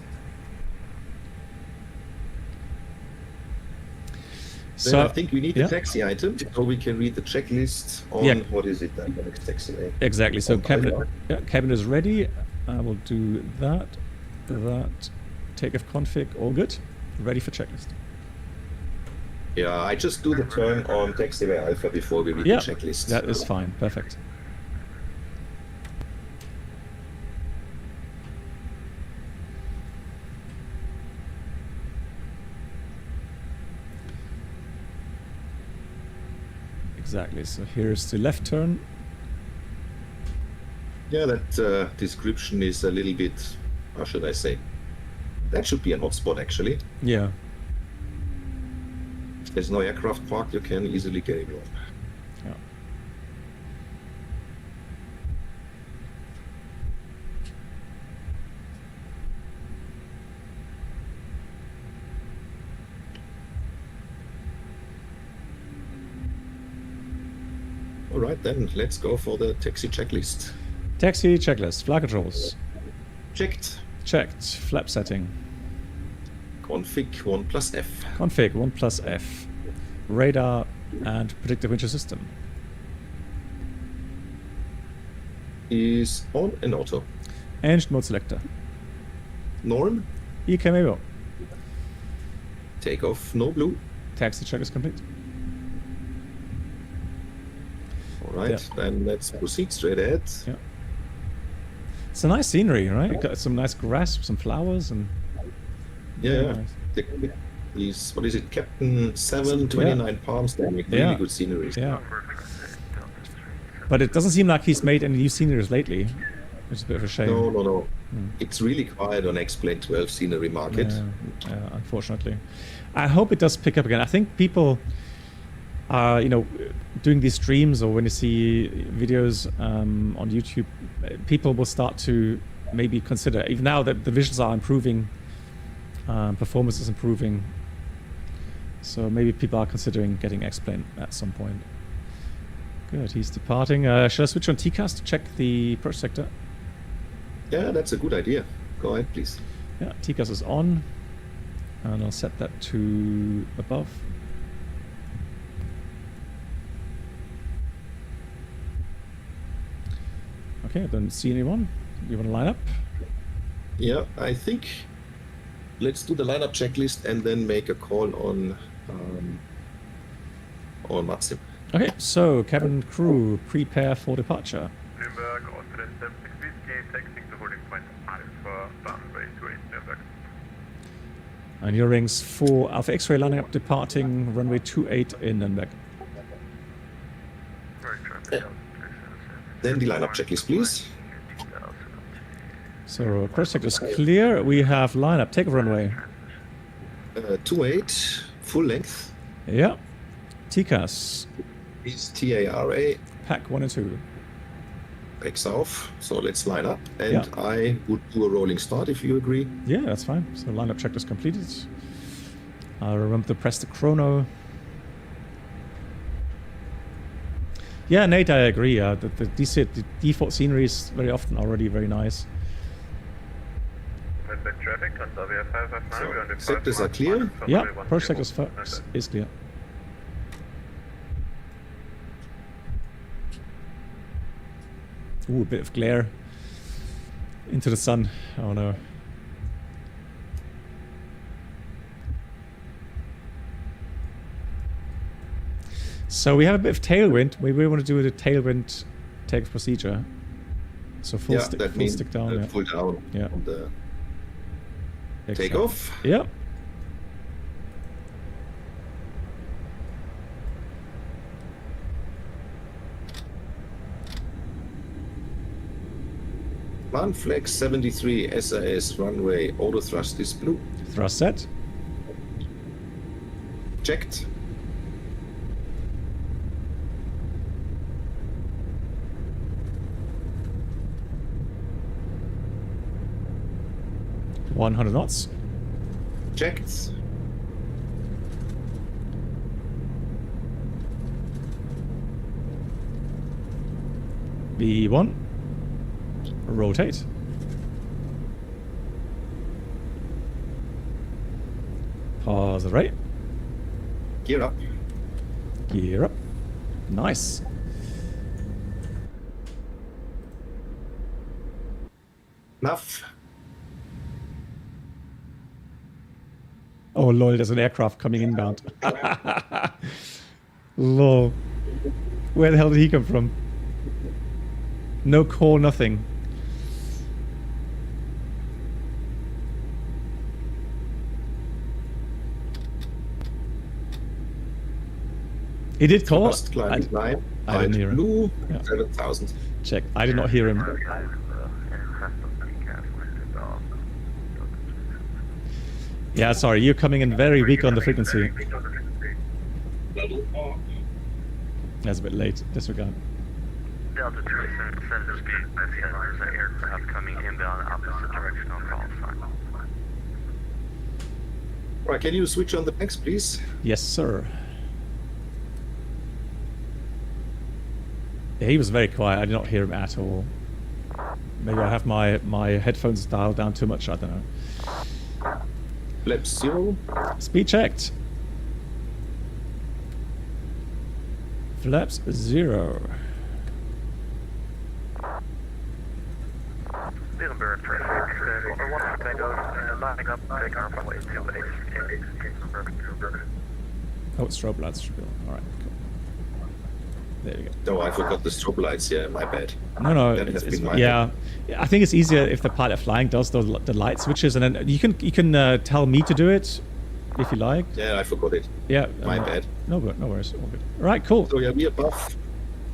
Then I think we need a taxi item, so we can read the checklist on what is it then, the next taxi. Exactly. So cabin is ready. I will do that. Takeoff config, all good. Ready for checklist. Yeah, I just do the turn on taxiway alpha before we read the checklist. That is fine. Perfect. Exactly. So here's the left turn. Yeah, that description is a little bit, how should I say? That should be an hotspot, actually. Yeah. If there's no aircraft parked, you can easily get it wrong. Yeah. All right, then let's go for the taxi checklist. Taxi checklist. Flight controls. Checked. Checked. Flap setting. Config 1+F. Config 1+F. Radar and predictive windshield system. Is on and auto. Engine mode selector. Norm. EKMAO. Takeoff, no blue. Taxi check is complete. All right, then let's proceed straight ahead. Yeah. It's a nice scenery, right? Got some nice grass, some flowers, and yeah. Nice. What is it? Captain 7, 29 palms. They make really good sceneries. Yeah. But it doesn't seem like he's made any new sceneries lately, which is a bit of a shame. No. It's really quiet on XP12 scenery market. Yeah, unfortunately. I hope it does pick up again. I think people are, doing these streams, or when you see videos on YouTube, people will start to maybe consider, even now that the visuals are improving, performance is improving, so maybe people are considering getting X-Plane at some point. Good, he's departing. Should I switch on TCAS to check the approach sector? Yeah, that's a good idea. Go ahead, please. Yeah, TCAS is on, and I'll set that to above. Okay, I don't see anyone. You want to line up? Yeah, I think let's do the lineup checklist and then make a call on VATSIM. Okay, so cabin crew, prepare for departure. Nürnberg, Austrian 76 Whiskey, taxiing to holding point Alpha, runway 28 Nürnberg. And your rings for Alpha X-ray lining up, departing runway 28 in Nürnberg. Then the lineup checklist, please. So approach sector is clear. We have lineup. Take runway. 28, full length. Yeah. TCAS. Is TARA. Pack 1 and 2. Pack south. So let's line up. And I would do a rolling start if you agree. Yeah, that's fine. So lineup check is completed. I'll remember to press the chrono. Yeah, Nate, I agree. The default scenery is very often already very nice. So, sectors are clear? Yeah, approach sector is clear. Ooh, a bit of glare into the sun. Oh no. So we have a bit of tailwind. We want to do the tailwind takeoff procedure. So full stick down. Full down. Yeah. On the takeoff. Yep. Plan flex 73 SAS runway auto thrust is blue. Thrust set. Checked. 100 knots. Checked. B1. Rotate. Pause the right. Gear up. Gear up. Nice. Enough. Oh lol, there's an aircraft coming inbound. Lol. Where the hell did he come from? No call, nothing. He did call. First climb line. I didn't hear him. Blue, Yeah. 7,000. Check. I did not hear him. Yeah, sorry, you're coming in very weak on the frequency. That's a bit late. Disregard. Delta 377 speed. There's an aircraft coming inbound opposite direction on call sign. Right, can you switch on the banks, please? Yes, sir. Yeah, he was very quiet. I did not hear him at all. Maybe I have my headphones dialed down too much. I don't know. Lap 0. Speed checked. Flaps 0. Nürngberg traffic. One Tango lining up takeoff runway 28. Oh, strobe lights should be on. Alright, cool. There you Oh, go. I forgot the strobe lights. Yeah, my bad. No, That has been my yeah. I think it's easier if the pilot flying does the light switches, and then you can tell me to do it if you like. Yeah, I forgot it. Yeah. My bad. No worries. All good. Right, cool. So yeah, we above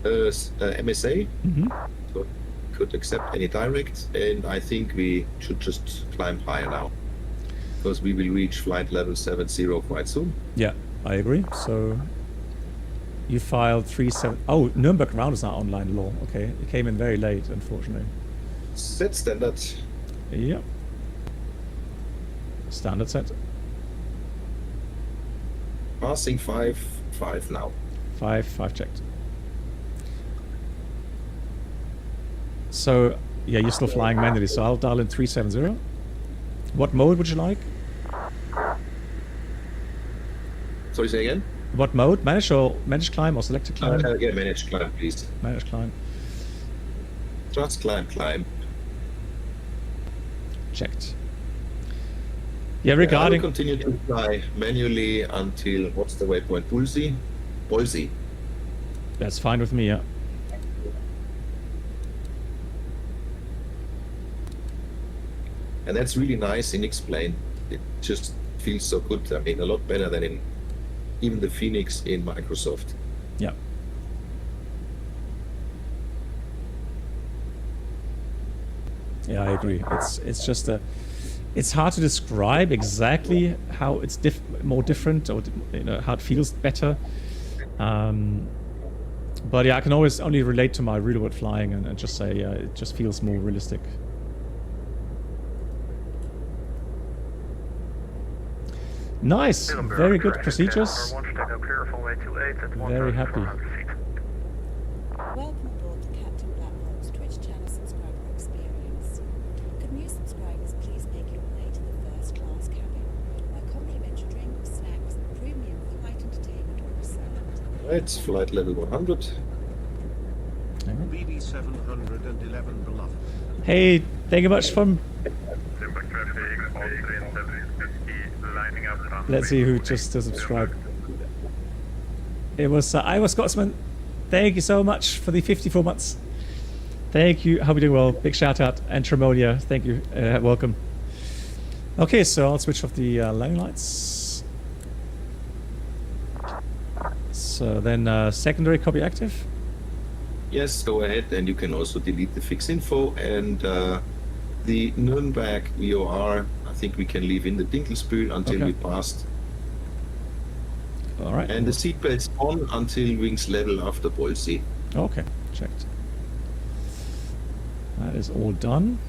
MSA. Mm-hmm. So could accept any direct, and I think we should just climb higher now, because we will reach flight level 70 quite soon. Yeah, I agree. So you filed 37. Oh, Nürnberg round is not online. Law. Okay, it came in very late, unfortunately. Set standard. Yep. Standard set. Passing 5 now. 5 checked. So yeah, you're still flying manually. So I'll dial in 370. What mode would you like? Sorry, say again? What mode? Manage climb or selected climb? Yeah, manage climb, please. Manage climb. Just climb. Checked. Yeah, Yeah, I will regarding... continue to fly manually until, what's the waypoint? Bolsey. That's fine with me, yeah. And that's really nice in X-Plane. It just feels so good. I mean, a lot better than in even the Phoenix in Microsoft. Yeah. Yeah, I agree. It's just it's hard to describe exactly how it's more different, or how it feels better. But yeah, I can always only relate to my real world flying and just say, yeah, it just feels more realistic. Nice, very good procedures. Very happy. Welcome aboard the Captain Blackbox Twitch channel subscriber experience. Could new subscribers please make your way to the first class cabin, where complimentary drinks, snacks, and premium flight entertainment will be served. Right, flight level 100. BB711 beloved. Hey, thank you much from... Let's see who just subscribed. It was I was Scotsman. Thank you so much for the 54 months. Thank you. Hope you're doing well. Big shout out. And Tremolia, thank you. Welcome. Okay, so I'll switch off the landing lights. So then secondary copy active. Yes, go ahead, and you can also delete the fix info. And the Nürnberg VOR, I think we can leave in the Dinkelspiel until we passed. All right. And the seatbelts on until wings level after Bolsey. Okay, checked. That is all done.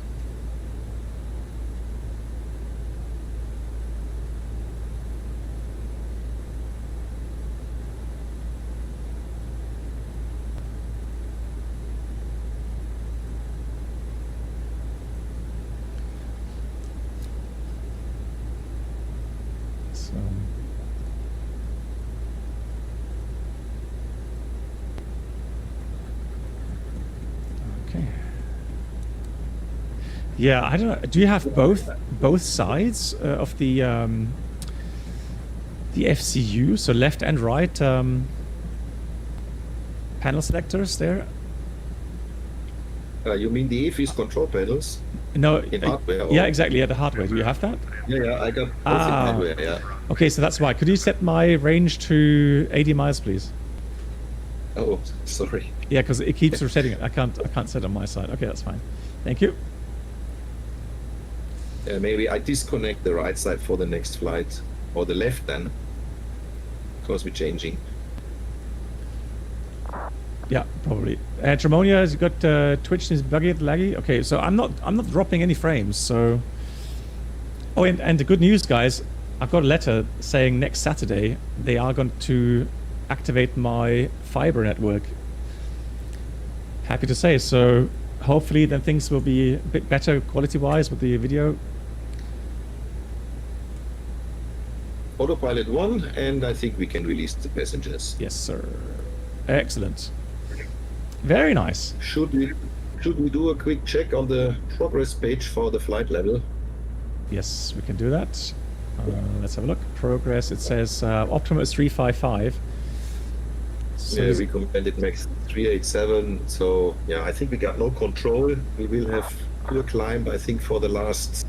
Yeah, I don't know. Do you have both sides of the FCU, so left and right panel selectors there? You mean the EFIS control panels? No. In hardware? Yeah, exactly. Yeah, the hardware. Do you have that? Yeah, I got both in hardware, yeah. Okay, so that's why. Could you set my range to 80 miles, please? Oh, sorry. Yeah, because it keeps resetting it. I can't set it on my side. Okay, that's fine. Thank you. Maybe I disconnect the right side for the next flight, or the left then, because we're changing. Yeah, probably. Tremonia has got Twitch is buggy laggy. Okay, so I'm not dropping any frames. So, oh, and the good news, guys, I've got a letter saying next Saturday they are going to activate my fiber network. Happy to say. So hopefully then things will be a bit better quality-wise with the video. Autopilot 1, and I think we can release the passengers. Yes, sir. Excellent. Very nice. Should we do a quick check on the progress page for the flight level? Yes, we can do that. Let's have a look. Progress, it says optimum is 355. So Yeah, recommended max 387. So yeah, I think we got no control. We will have pure climb, I think, for the last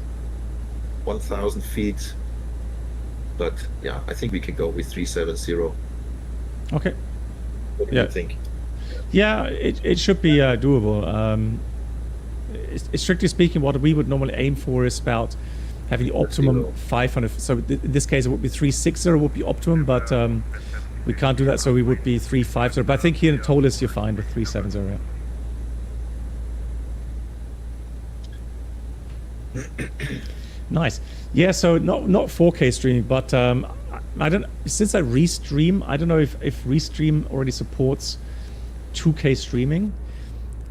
1,000 feet. But yeah, I think we can go with 370. okay. What do Yeah. you think? Yeah, it should be doable. Strictly speaking, what we would normally aim for is about having the optimum 500. So in this case, it would be 360 would be optimum, but we can't do that, so we would be 350. But I think here in Toliss, you're fine with 370. Nice. Yeah, so not 4K streaming, but I don't. Since I restream, I don't know if Restream already supports 2K streaming,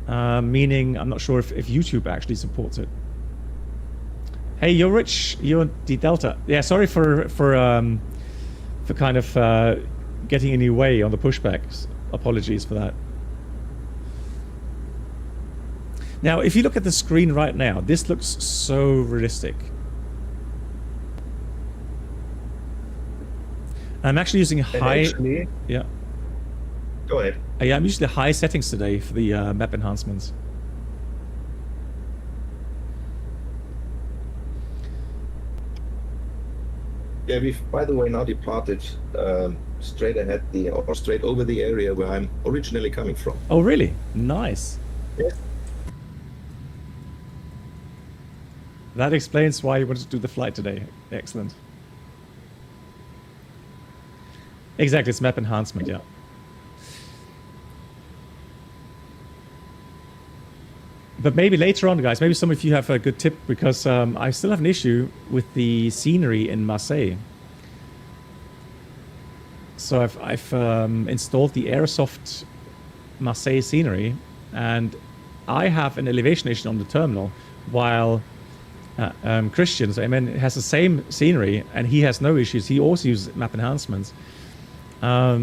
meaning I'm not sure if YouTube actually supports it. Hey, you're Rich, you're the Delta. Yeah, sorry for kind of getting in your way on the pushbacks. Apologies for that. Now, if you look at the screen right now, this looks so realistic. I'm actually using high. Yeah. Go ahead. Yeah, I'm using the high settings today for the map enhancements. Yeah, we've, by the way, now departed straight ahead or straight over the area where I'm originally coming from. Oh, really? Nice. Yes. That explains why you wanted to do the flight today. Excellent. Exactly, it's map enhancement, yeah. But maybe later on, guys, maybe some of you have a good tip, because I still have an issue with the scenery in Marseille. So I've installed the Airsoft Marseille scenery, and I have an elevation issue on the terminal, while Christian, so Amen, has the same scenery, and he has no issues. He also uses map enhancements. I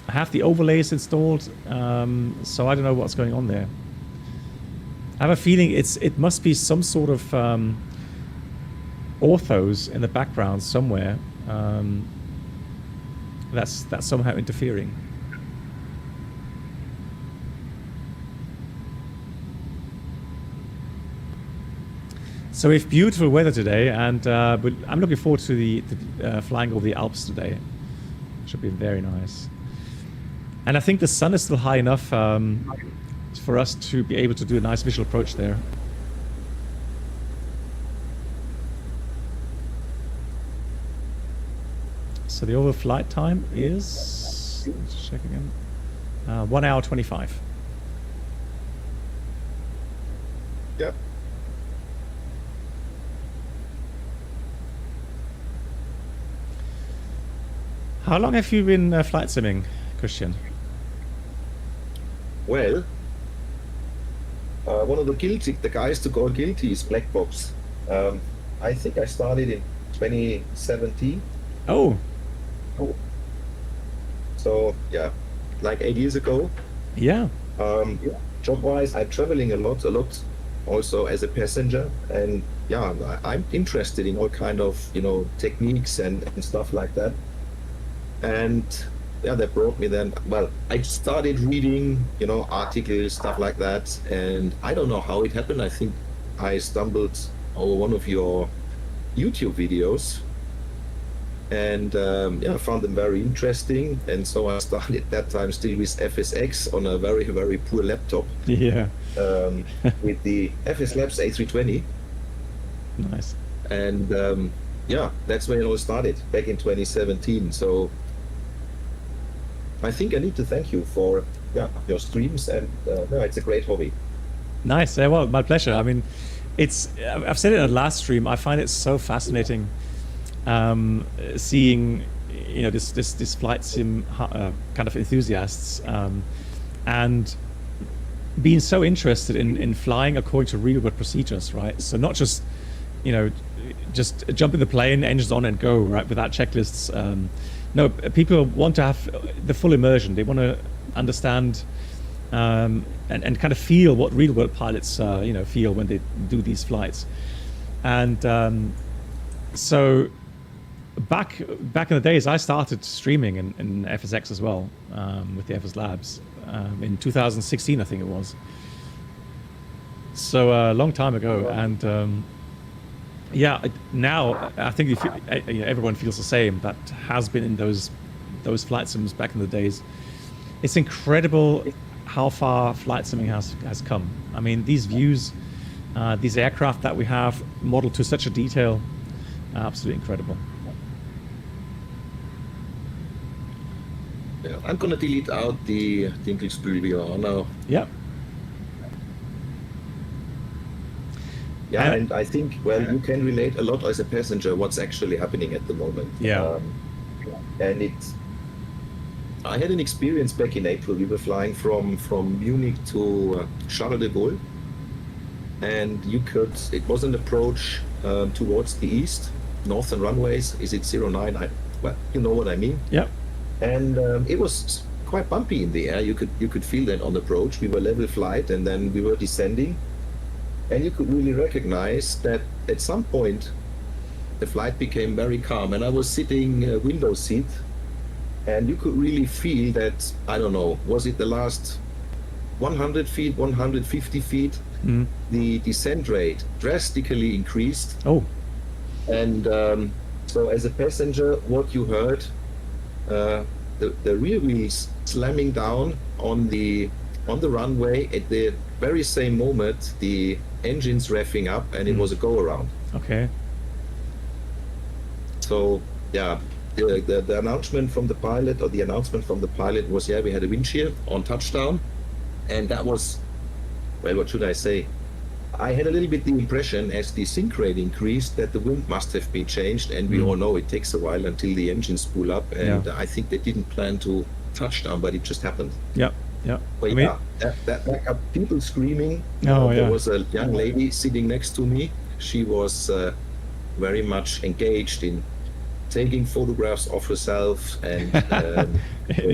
have the overlays installed, so I don't know what's going on there. I have a feeling it must be some sort of orthos in the background somewhere that's somehow interfering. So we have beautiful weather today, and but I'm looking forward to the flying over the Alps today. Should be very nice. And I think the sun is still high enough for us to be able to do a nice visual approach there. So the overall flight time is, let's check again, 1 hour 25. Yep. How long have you been flight simming, Christian? Well, one of the guys to go guilty is Black Box. I think I started in 2017. Oh. So yeah, like 8 years ago. Yeah. Job-wise, I'm traveling a lot. also as a passenger, and yeah, I'm interested in all kind of, you know, techniques and stuff like that. And yeah, that brought me then, well, I started reading, you know, articles, stuff like that, and I don't know how it happened. I think I stumbled over one of your YouTube videos, and yeah, I found them very interesting, and so I started that time still with FSX on a very, very poor laptop. Yeah. With the FS Labs A320. Nice. And yeah, that's when it all started back in 2017. So I think I need to thank you for your streams, and no, it's a great hobby. Nice. Yeah, well, my pleasure. I mean, I've said it in the last stream. I find it so fascinating seeing, you know, this flight sim kind of enthusiasts and being so interested in flying according to real world procedures, right? So not just, you know, just jump in the plane, engines on and go, right, without checklists. No, people want to have the full immersion. They want to understand and kind of feel what real world pilots, you know, feel when they do these flights. And so back in the days, I started streaming in FSX as well, with the FS Labs in 2016, I think it was. So a long time ago, and yeah, now I think you know, everyone feels the same. That has been in those flight sims back in the days. It's incredible how far flight simming has come. I mean, these views, these aircraft that we have modeled to such a detail, absolutely incredible. Yeah, I'm gonna delete out the Dinkelspiel now. Yeah. Yeah, and I think, well, you can relate a lot as a passenger what's actually happening at the moment. Yeah. And I had an experience back in April. We were flying from Munich to Charles de Gaulle, and it was an approach towards the east, northern runways. Is it 09? Well, you know what I mean. Yeah. And it was quite bumpy in the air. You could feel that on approach. We were level flight, and then we were descending. And you could really recognize that at some point the flight became very calm, and I was sitting window seat, and you could really feel that, I don't know, was it the last 100 feet, 150 feet, the descent rate drastically increased. Oh. And so as a passenger, what you heard, the rear wheels slamming down on the runway at the very same moment, the engines revving up, and it was a go around. Okay. So yeah, the announcement from the pilot, or the announcement from the pilot was, yeah, we had a wind shear on touchdown, and that was, well, what should I say? I had a little bit the impression, as the sink rate increased, that the wind must have been changed, and we all know it takes a while until the engines spool up, and I think they didn't plan to touchdown, but it just happened. Yeah. Yeah. But yeah, that backup, people screaming. There was a young lady sitting next to me. She was very much engaged in taking photographs of herself, and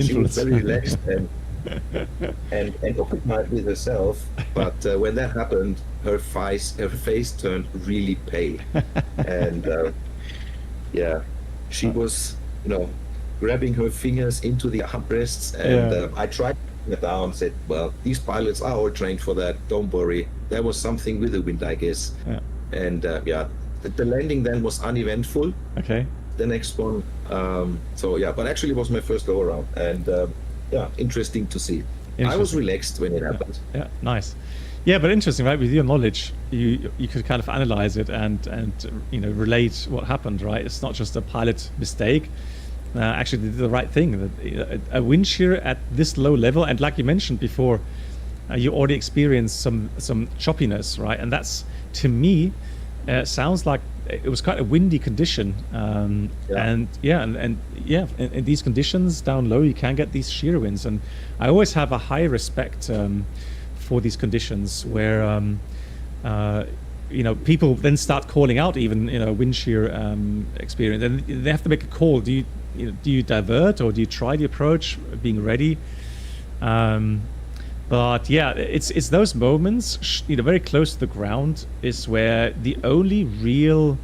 she was very relaxed and occupied with herself. But when that happened, her face turned really pale, and yeah, she was, you know, grabbing her fingers into the armrests, and I tried it down, said, well, these pilots are all trained for that, don't worry. There was something with the wind, I guess. Yeah. And yeah, the landing then was uneventful. Okay. The next one, so yeah, but actually it was my first go around, and yeah, interesting to see. I was relaxed when it happened. Yeah, nice. Yeah, but interesting, right? With your knowledge, you could kind of analyze it and you know, relate what happened, right? It's not just a pilot mistake. Actually, they did the right thing. A wind shear at this low level, and like you mentioned before, you already experienced some choppiness, right? And that's, to me, sounds like it was quite a windy condition. And in these conditions down low, you can get these shear winds. And I always have a high respect for these conditions where you know, people then start calling out even, you know, wind shear experience, and they have to make a call. Do you divert, or do you try the approach, being ready? But But yeah, it's those moments, you know, very close to the ground is where the only real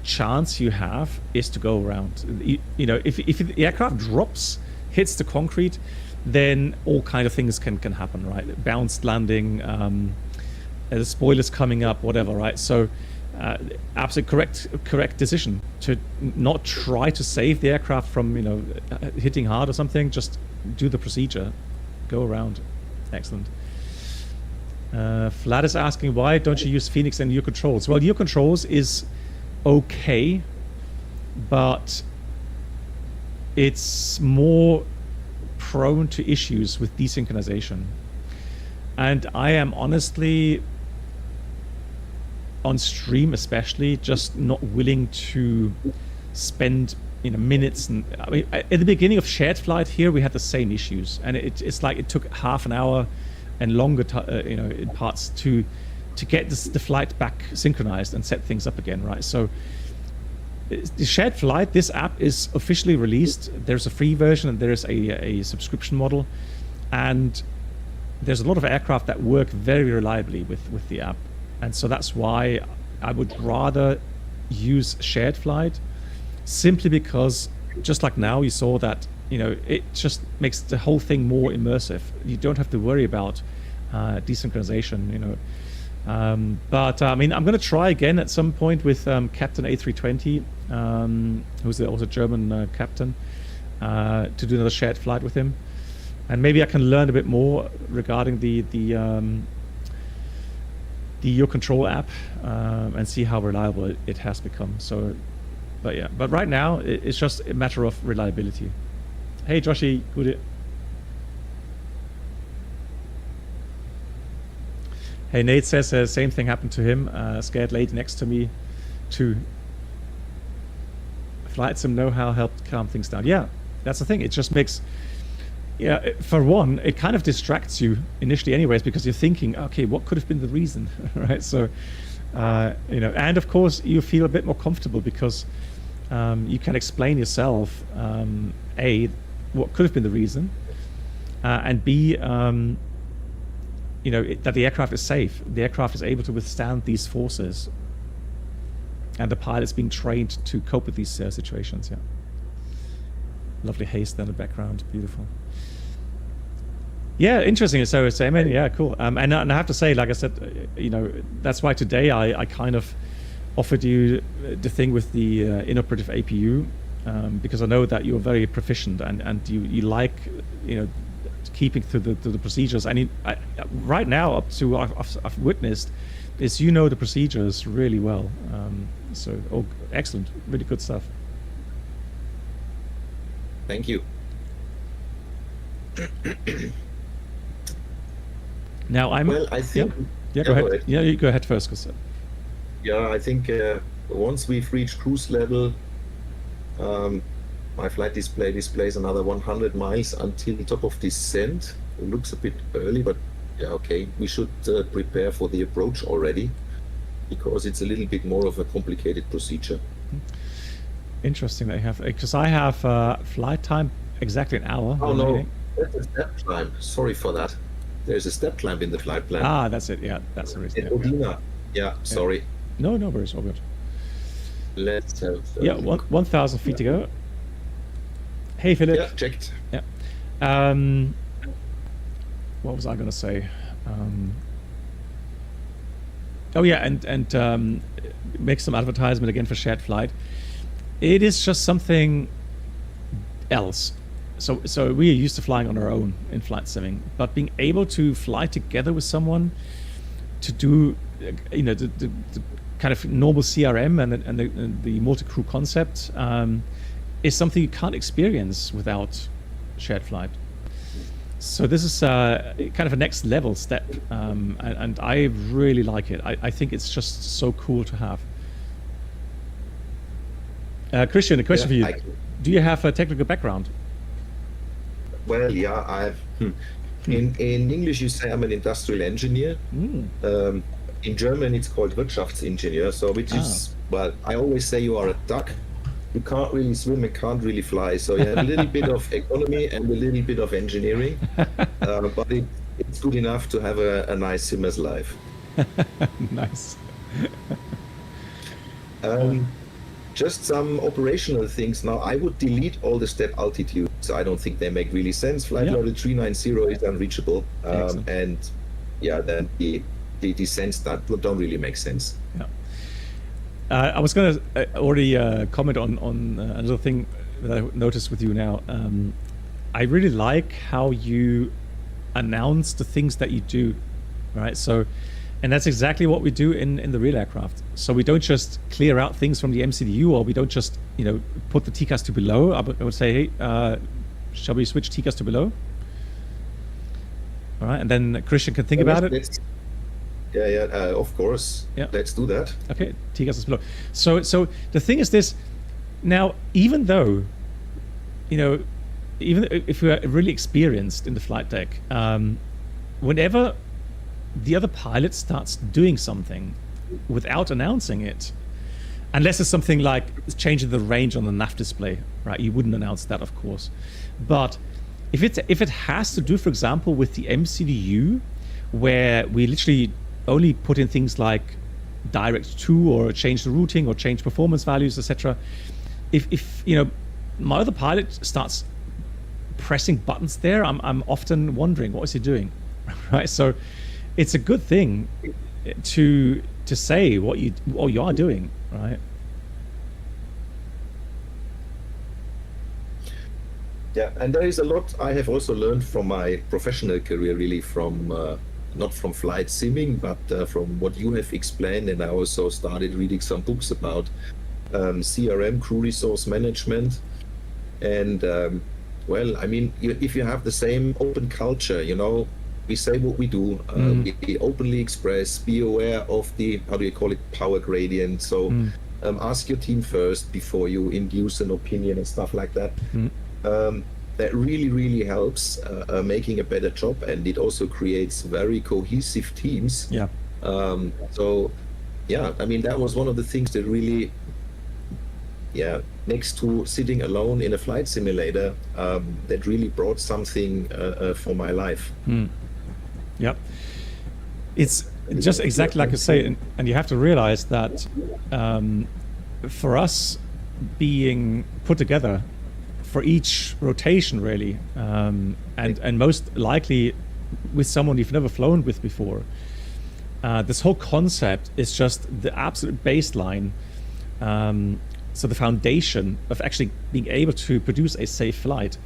chance you have is to go around. You know, if the aircraft drops, hits the concrete, then all kind of things can happen, right? Bounced landing, the spoilers coming up, whatever, right? So absolutely correct decision to not try to save the aircraft from, you know, hitting hard or something. Just do the procedure, go around. Excellent. Vlad is asking, why don't you use Phoenix and your controls? Well, your controls is okay, but it's more prone to issues with desynchronization. And I am honestly, on stream especially, just not willing to spend, you know, minutes. And I mean, at the beginning of shared flight here, we had the same issues, and it's like it took half an hour and longer, you know, in parts to get the flight back synchronized and set things up again, right? So the shared flight, this app is officially released. There's a free version and there's a subscription model, and there's a lot of aircraft that work very reliably with the app. And so that's why I would rather use shared flight, simply because, just like now, you saw that, you know, it just makes the whole thing more immersive. You don't have to worry about desynchronization, you know. But I mean, I'm going to try again at some point with Captain A320, who's also a German captain, to do another shared flight with him, and maybe I can learn a bit more regarding the Your Control app, and see how reliable it has become. So, but yeah, but right now it's just a matter of reliability. Hey, Joshi, good. Hey, Nate says the same thing happened to him. Scared lady next to me too. Flight sim know-how helped calm things down. Yeah, that's the thing. It just makes, yeah, for one, it kind of distracts you initially anyways, because you're thinking, okay, what could have been the reason, right? So, you know, and of course you feel a bit more comfortable because you can explain yourself, A, what could have been the reason, and B, you know, that the aircraft is safe. The aircraft is able to withstand these forces, and the pilot's being trained to cope with these situations. Yeah. Lovely haze there in the background. Beautiful. Yeah, interesting. So it's, I mean, yeah, cool. And I have to say, like I said, you know, that's why today I kind of offered you the thing with the inoperative APU, because I know that you're very proficient and you like, you know, keeping to the procedures. I mean, right now, up to what I've witnessed, is you know the procedures really well. So, oh, excellent, really good stuff. Thank you. Now I'm. Well, I think. Yeah, go ahead. Yeah, you go ahead first, Chris. Yeah, I think once we've reached cruise level, my flight display displays another 100 miles until top of descent. It looks a bit early, but yeah, okay. We should prepare for the approach already, because it's a little bit more of a complicated procedure. Interesting that you have, because I have flight time exactly an hour. Oh no, that's a step climb. Sorry for that. There's a step climb in the flight plan. Ah, that's it. Yeah, that's the reason. Yeah, sorry. No worries, all good. Let's have. 1,000 feet to go. Hey, Philip. Yeah, checked. Yeah. What was I going to say? Oh yeah, and make some advertisement again for shared flight. It is just something else. So we are used to flying on our own in flight simming, but being able to fly together with someone to do, you know, the kind of normal CRM and the multi-crew concept is something you can't experience without shared flight. So this is kind of a next level step, and I really like it. I think it's just so cool to have. Christian, a question for you. Do you have a technical background? Well, yeah, I've. In English, you say I'm an industrial engineer. In German, it's called Wirtschaftsingenieur. So, which is, well, I always say you are a duck you can't really swim and can't really fly. So you have a little bit of economy and a little bit of engineering, but it's good enough to have a nice swimmer's life. Nice. Just some operational things. Now, I would delete all the step altitudes. I don't think they make really sense. Flight level 390 is unreachable. And yeah, then the descents that don't really make sense. Yeah. I was going to already comment on another thing that I noticed with you now. I really like how you announce the things that you do, right? So, and that's exactly what we do in the real aircraft. So we don't just clear out things from the MCDU, or we don't just, you know, put the TCAS to below. I would say, hey, shall we switch TCAS to below? All right, and then Christian can think about it. Of course. Yeah. Let's do that. Okay, TCAS is below. So the thing is this. Now, even though, you know, even if we are really experienced in the flight deck, whenever the other pilot starts doing something without announcing it, unless it's something like changing the range on the nav display, right? You wouldn't announce that, of course. But if it has to do, for example, with the MCDU, where we literally only put in things like direct to, or change the routing, or change performance values, etc. If you know, my other pilot starts pressing buttons there, I'm often wondering, what is he doing, right? So it's a good thing to say what you are doing, right? Yeah, and there is a lot I have also learned from my professional career, really, from not from flight simming, but from what you have explained. And I also started reading some books about CRM, crew resource management. And well, I mean, if you have the same open culture, you know, we say what we do, we openly express, be aware of the, how do you call it, power gradient. So ask your team first before you induce an opinion and stuff like that. That really, really helps making a better job, and it also creates very cohesive teams. Yeah. So, yeah, I mean, that was one of the things that really, next to sitting alone in a flight simulator, that really brought something for my life. Yep. It's just exactly like you say, and you have to realize that for us being put together for each rotation, really, and most likely with someone you've never flown with before, this whole concept is just the absolute baseline. So the foundation of actually being able to produce a safe flight.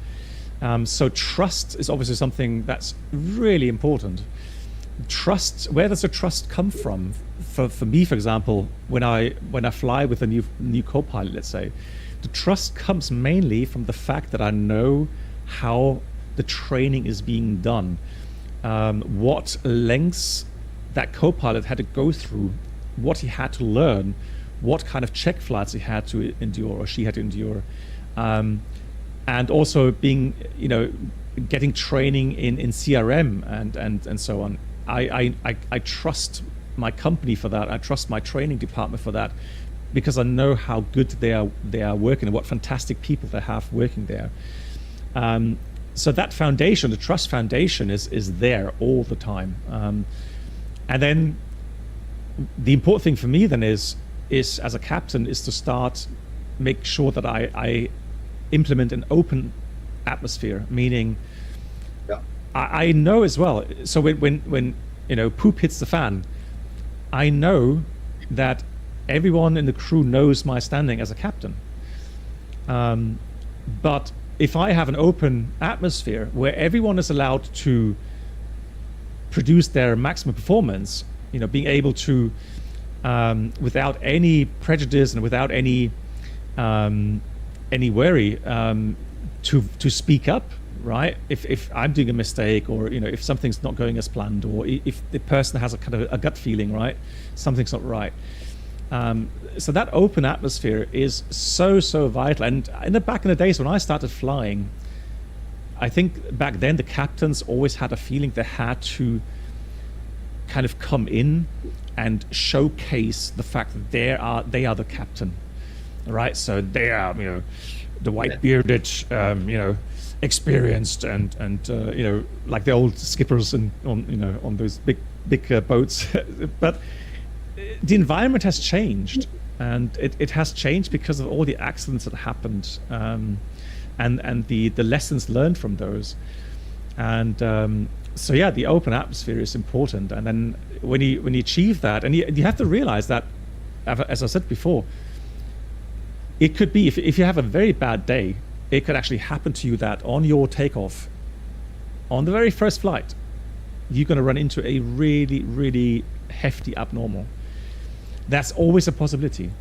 So trust is obviously something that's really important. Trust, where does the trust come from? For me, for example, when I fly with a new co-pilot, let's say, the trust comes mainly from the fact that I know how the training is being done, what lengths that co-pilot had to go through, what he had to learn, what kind of check flights he had to endure, or she had to endure, and also being, you know, getting training in CRM and so on. I trust my company for that. I trust my training department for that, because I know how good they are working and what fantastic people they have working there. So that foundation, the trust foundation, is there all the time. And then the important thing for me then is as a captain is to make sure that I implement an open atmosphere, meaning I know as well. So when you know, poop hits the fan, I know that everyone in the crew knows my standing as a captain. But if I have an open atmosphere where everyone is allowed to produce their maximum performance, you know, being able to, without any prejudice and without any worry, to speak up, right? If I'm doing a mistake, or, you know, if something's not going as planned, or if the person has a kind of a gut feeling, right, something's not right. So that open atmosphere is so vital. And back in the days when I started flying, I think back then the captains always had a feeling they had to kind of come in and showcase the fact that they are the captain. right? So they are, the white bearded, experienced and like the old skippers on those big boats. But the environment has changed, and it has changed because of all the accidents that happened, and the lessons learned from those. And so yeah, the open atmosphere is important. And then when you achieve that, and you have to realize that, as I said before, it could be, if you have a very bad day, it could actually happen to you that on your takeoff, on the very first flight, you're going to run into a really, really hefty abnormal. That's always a possibility.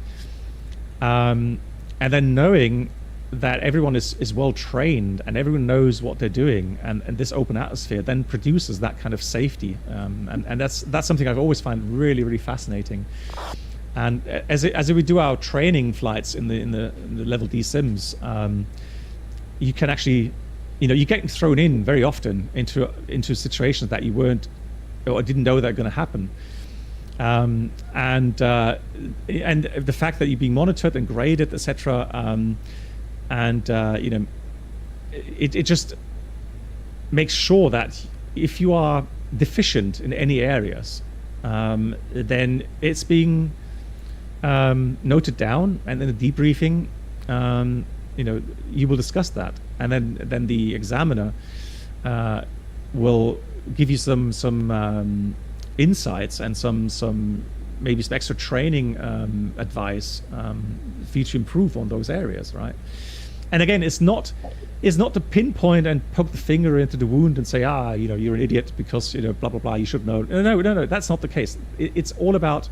And then knowing that everyone is well trained and everyone knows what they're doing, and this open atmosphere then produces that kind of safety. And that's something I've always found really, really fascinating. And as we do our training flights in the level D sims, you can actually, you're getting thrown in very often into situations that you weren't or didn't know that were going to happen. And the fact that you're being monitored and graded, etc. It just makes sure that if you are deficient in any areas, then it's being noted down, and then the debriefing, you will discuss that, and then the examiner will give you some insights and some maybe some extra training advice for you to improve on those areas, right? And again, it's not to pinpoint and poke the finger into the wound and say, you're an idiot because blah blah blah, you should know. No, that's not the case. It's all about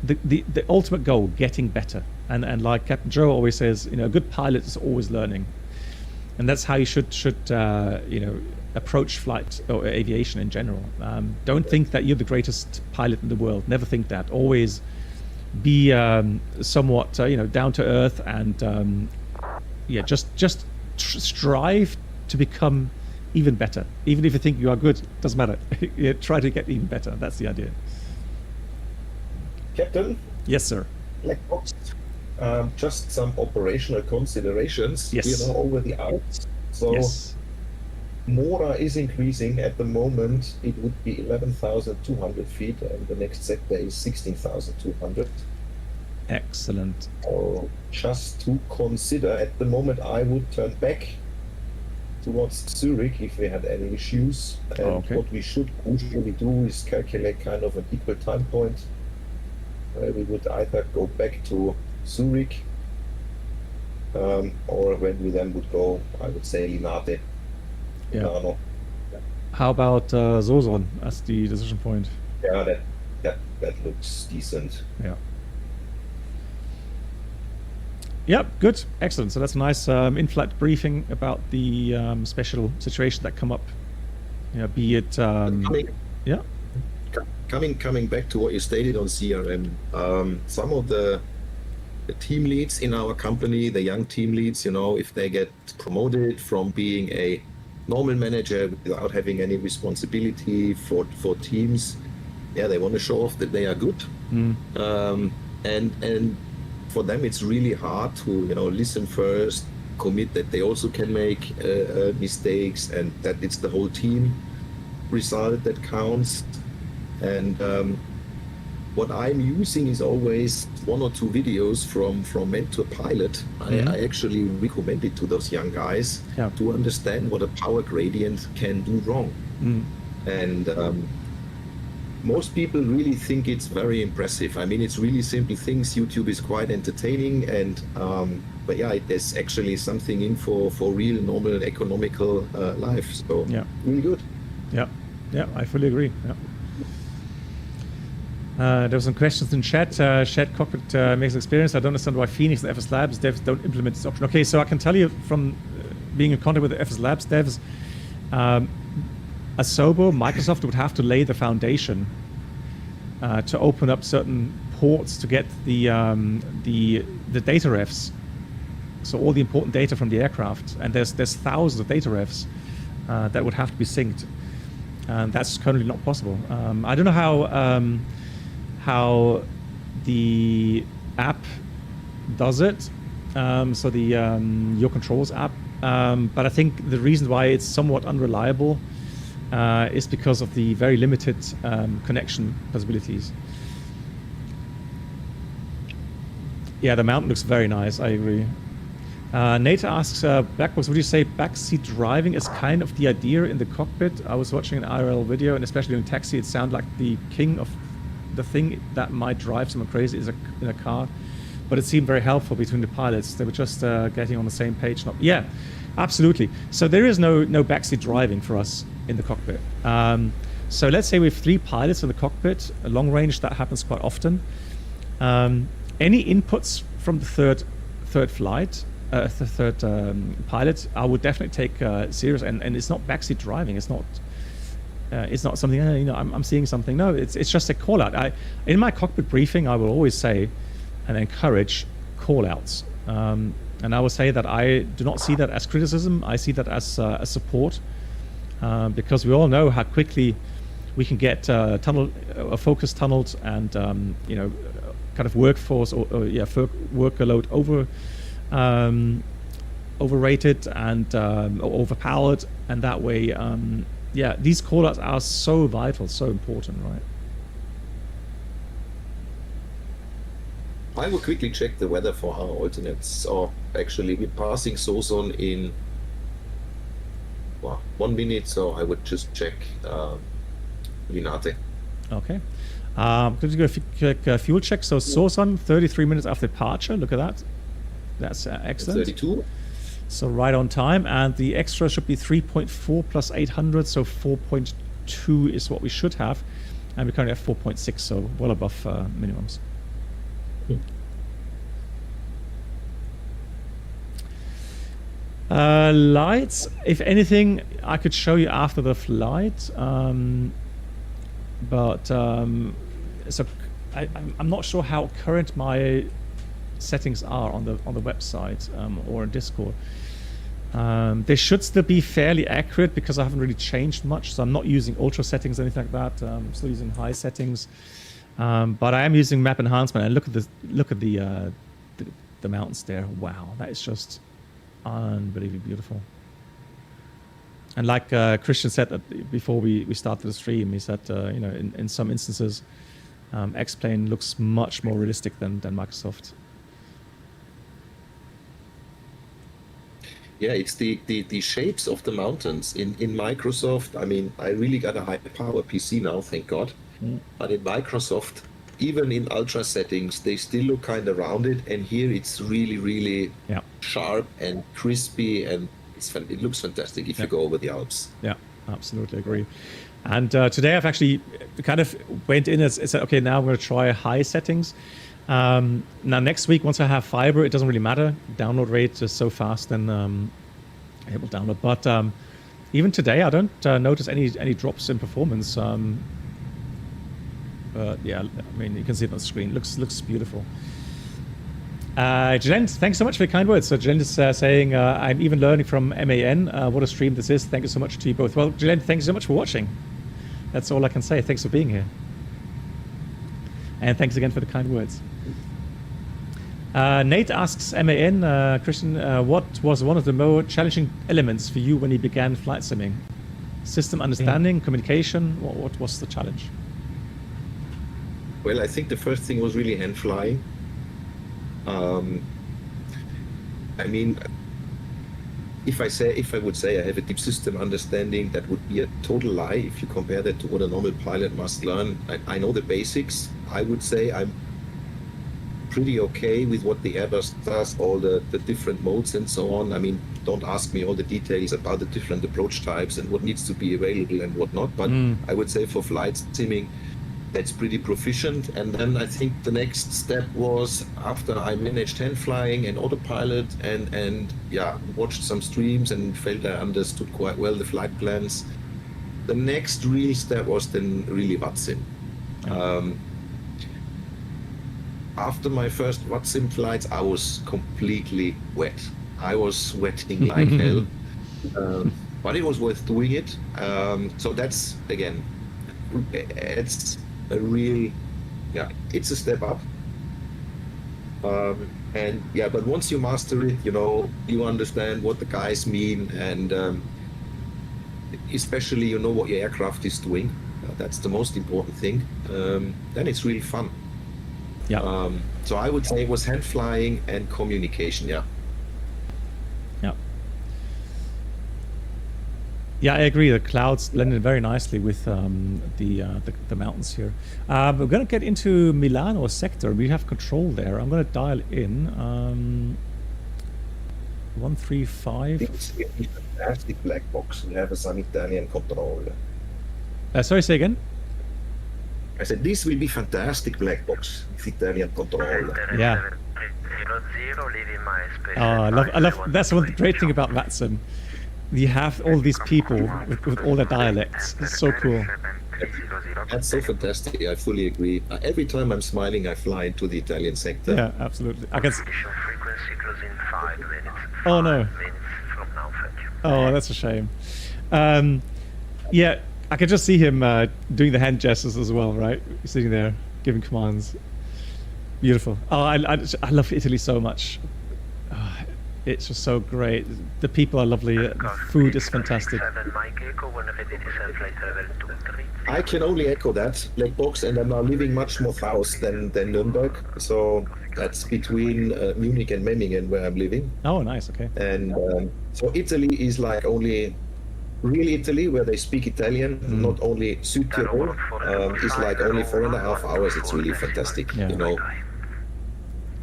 the ultimate goal, getting better. And like Captain Joe always says, a good pilot is always learning, and that's how you should approach flight or aviation in general. Don't think that you're the greatest pilot in the world. Never think that. Always be somewhat down to earth, and just strive to become even better. Even if you think you are good, doesn't matter. Try to get even better. That's the idea. Captain? Yes, sir. Black box. Just some operational considerations. Yes. Over the Alps. So yes. Mora is increasing. At the moment, it would be 11,200 feet, and the next sector is 16,200. Excellent. So just to consider, at the moment, I would turn back towards Zurich if we had any issues. And what we should usually do is calculate kind of an equal time point, where we would either go back to Zurich, or when we then would go, I would say, Linate. Yeah. How about Sozon as the decision point? Yeah, that looks decent. Yeah. Yeah, good, excellent. So that's a nice in-flight briefing about the special situations that come up. Be it Coming back to what you stated on CRM, some of the team leads in our company, the young team leads, if they get promoted from being a normal manager without having any responsibility for teams, they want to show off that they are good. And for them, it's really hard to listen first, commit that they also can make mistakes, and that it's the whole team result that counts. And what I'm using is always 1 or 2 videos from Mentor Pilot. I actually recommend it to those young guys to understand what a power gradient can do wrong. And most people really think it's very impressive. I mean, it's really simple things. YouTube is quite entertaining, and but there's actually something in for real, normal, economical life. So really good. Yeah, I fully agree. Yeah. There were some questions in chat. Shared cockpit makes experience. I don't understand why Phoenix and FS Labs devs don't implement this option. Okay, so I can tell you from being in contact with the FS Labs devs, Asobo, Microsoft would have to lay the foundation to open up certain ports to get the data refs. So all the important data from the aircraft, and there's thousands of data refs that would have to be synced, and that's currently not possible. I don't know how the app does it. So the Your Controls app. But I think the reason why it's somewhat unreliable is because of the very limited connection possibilities. Yeah, the mountain looks very nice. I agree. Nate asks, Blackbox, would you say backseat driving is kind of the idea in the cockpit? I was watching an IRL video, and especially in taxi, it sounded like the king of the thing that might drive someone crazy is in a car. But it seemed very helpful between the pilots. They were just getting on the same page. Yeah, absolutely. So there is no backseat driving for us in the cockpit. So let's say we have 3 pilots in the cockpit. A long range, that happens quite often. Any inputs from the third flight, the third pilot, I would definitely take serious. And it's not backseat driving. It's not something, I'm seeing something. No, it's just a call out. In my cockpit briefing, I will always say and encourage call outs. And I will say that I do not see that as criticism. I see that as a support, because we all know how quickly we can get focus tunneled and kind of workforce workload overrated and overpowered, and that way these call outs are so vital, so important, right? I will quickly check the weather for our alternates. Or actually, we're passing Soson in 1 minute, so I would just check Linate. Okay. Could you go quick fuel check? So Soson, 33 minutes after departure. Look at that. That's excellent. 32. So right on time. And the extra should be 3.4 plus 800, so 4.2 is what we should have. And we currently have 4.6, so well above minimums. Lights, if anything, I could show you after the flight, so I'm not sure how current my settings are on the website or in Discord. They should still be fairly accurate because I haven't really changed much, so I'm not using ultra settings or anything like that. I'm still using high settings. But I am using map enhancement, and look at the mountains there. Wow, that is just unbelievably beautiful. And like Christian said before we started the stream, he said in some instances X-Plane looks much more realistic than Microsoft. Yeah, it's the shapes of the mountains in Microsoft. I mean, I really got a high power PC now, thank God. But in Microsoft, even in ultra settings, they still look kind of rounded, and here it's really sharp and crispy, and it looks fantastic if you go over the Alps. Yeah, absolutely agree. And today I've actually kind of went in and said, okay, now I'm going to try high settings. Now next week, once I have fiber, it doesn't really matter. Download rate is so fast, and it will download. But even today, I don't notice any drops in performance. Yeah, I mean, you can see it on the screen. Looks beautiful. Jelent, thanks so much for the kind words. So Jelent is saying, I'm even learning from MAN. What a stream this is. Thank you so much to you both. Well, Jelent, thank you so much for watching. That's all I can say. Thanks for being here. And thanks again for the kind words. Nate asks MAN, Christian, what was one of the more challenging elements for you when you began flight simming? System understanding, communication, what was the challenge? Well, I think the first thing was really hand flying. I mean, if I would say I have a deep system understanding, that would be a total lie if you compare that to what a normal pilot must learn. I know the basics. I would say I'm pretty okay with what the Airbus does, all the different modes and so on. I mean, don't ask me all the details about the different approach types and what needs to be available and whatnot, but I would say for flight simming, that's pretty proficient. And then I think the next step was, after I managed hand flying and autopilot and watched some streams and felt I understood quite well the flight plans, the next real step was then really VATSIM. After my first VATSIM flights, I was completely wet. I was sweating like hell, but it was worth doing it. So that's, again, it's a real, it's a step up. And yeah, but once you master it, you know, you understand what the guys mean, and especially you know what your aircraft is doing. That's the most important thing. Then it's really fun. Yeah. So I would say it was hand flying and communication. Yeah. Yeah. Yeah, I agree. The clouds blended very nicely with the mountains here. We're going to get into Milano sector. We have control there. I'm going to dial in 135. It's a fantastic black box. We have some Italian control. Sorry, say again? I said this will be fantastic black box with Italian control. Yeah. I love. That's one great thing about VATSIM. You have all these people with all their dialects. It's so cool. That's so fantastic. I fully agree. Every time I'm smiling, I fly into the Italian sector. Yeah, absolutely. I can. Frequency closing 5 minutes. Oh no. 5 minutes from now, thank you. Oh, that's a shame. Yeah, I can just see him doing the hand gestures as well, right? Sitting there, giving commands. Beautiful. Oh, I love Italy so much. It's just so great. The people are lovely. The food is fantastic. I can only echo that, black box, and I'm now living much more south than Nürnberg. So that's between Munich and Memmingen where I'm living. Oh, nice. Okay. And so Italy is like only real Italy where they speak Italian, not only Südtirol. It's like only 4.5 hours. It's really fantastic. Yeah. You know.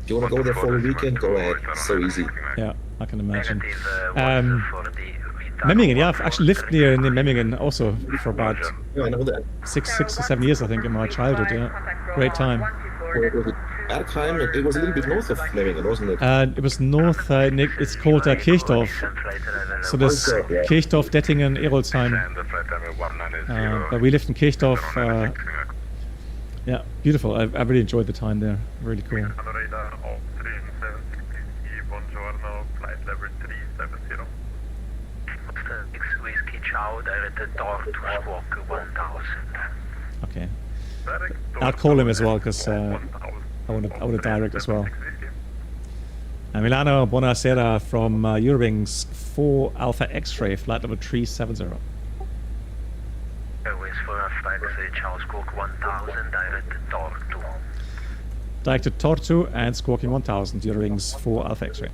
If you want to go there for a weekend, go ahead. It's so easy. Yeah, I can imagine. Memmingen, yeah, I've actually lived near Memmingen also for about Yeah, I know that. 6 or 7 years, I think, in my childhood. Yeah, great time. Where was it? Bergheim, it was a little bit north of Memmingen, wasn't it? It was north. It's called Kirchdorf. So there's Kirchdorf, Dettingen, Erolsheim. But we lived in Kirchdorf. Yeah, beautiful. I really enjoyed the time there. Really cool. Okay. I'll call him as well because I want to direct as well. Milano, buonasera from Eurowings 4 Alpha X-ray, flight number 370. Direct to Tortu and squawking 1000, Eurowings 4 Alpha X-ray.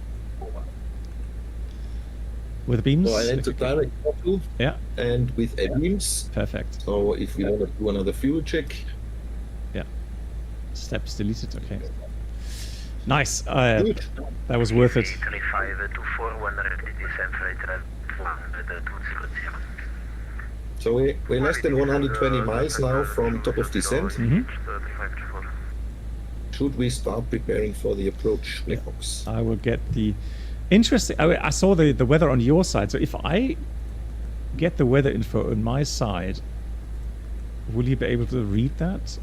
With the beams? So I enter direct Tortu, Yeah, and with a beams. perfect. So if we want to do another fuel check, Yeah. Steps deleted, okay. Nice. good. That was worth it. So we're less than 120 miles now from top of descent. Should we start preparing for the approach, black box? I will get the... Interesting. I saw the weather on your side. So if I get the weather info on my side, will you be able to read that?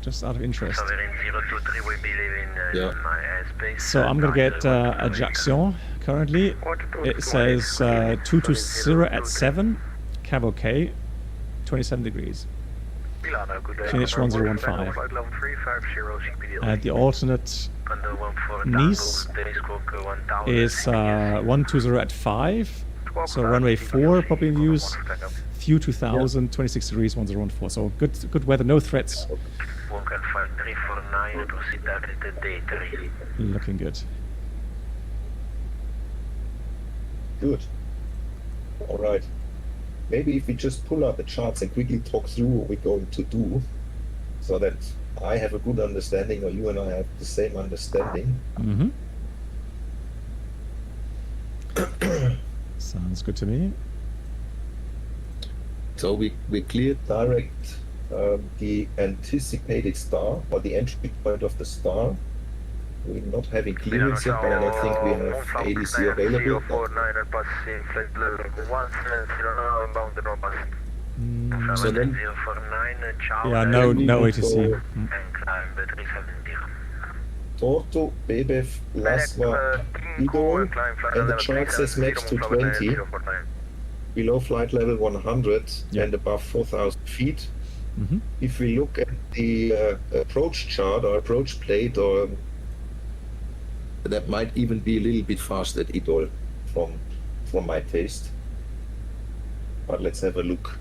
Just out of interest. Yeah. So I'm going to get Aajccio currently. It says 220 at 7, cab okay, 27 degrees. Finish 1015. The alternate Nice is 120 at 5, so runway 4 probably in use. Few 2000, 26 degrees, 1014. So good weather, no threats. Looking good. Good. All right. Maybe if we just pull out the charts and quickly talk through what we're going to do, so that I have a good understanding, or you and I have the same understanding. Sounds good to me. So we cleared direct the anticipated star, or the entry point of the star. We're not having clearance yet, but I don't think we have ADC available. So then, Yeah, no ATC. Tortu, BBF, Laswa, Idol, and the chart says max to 20, below flight level 100 and above 4,000 feet. If we look at the approach chart or approach plate or That might even be a little bit fast at Idol from my taste. But let's have a look.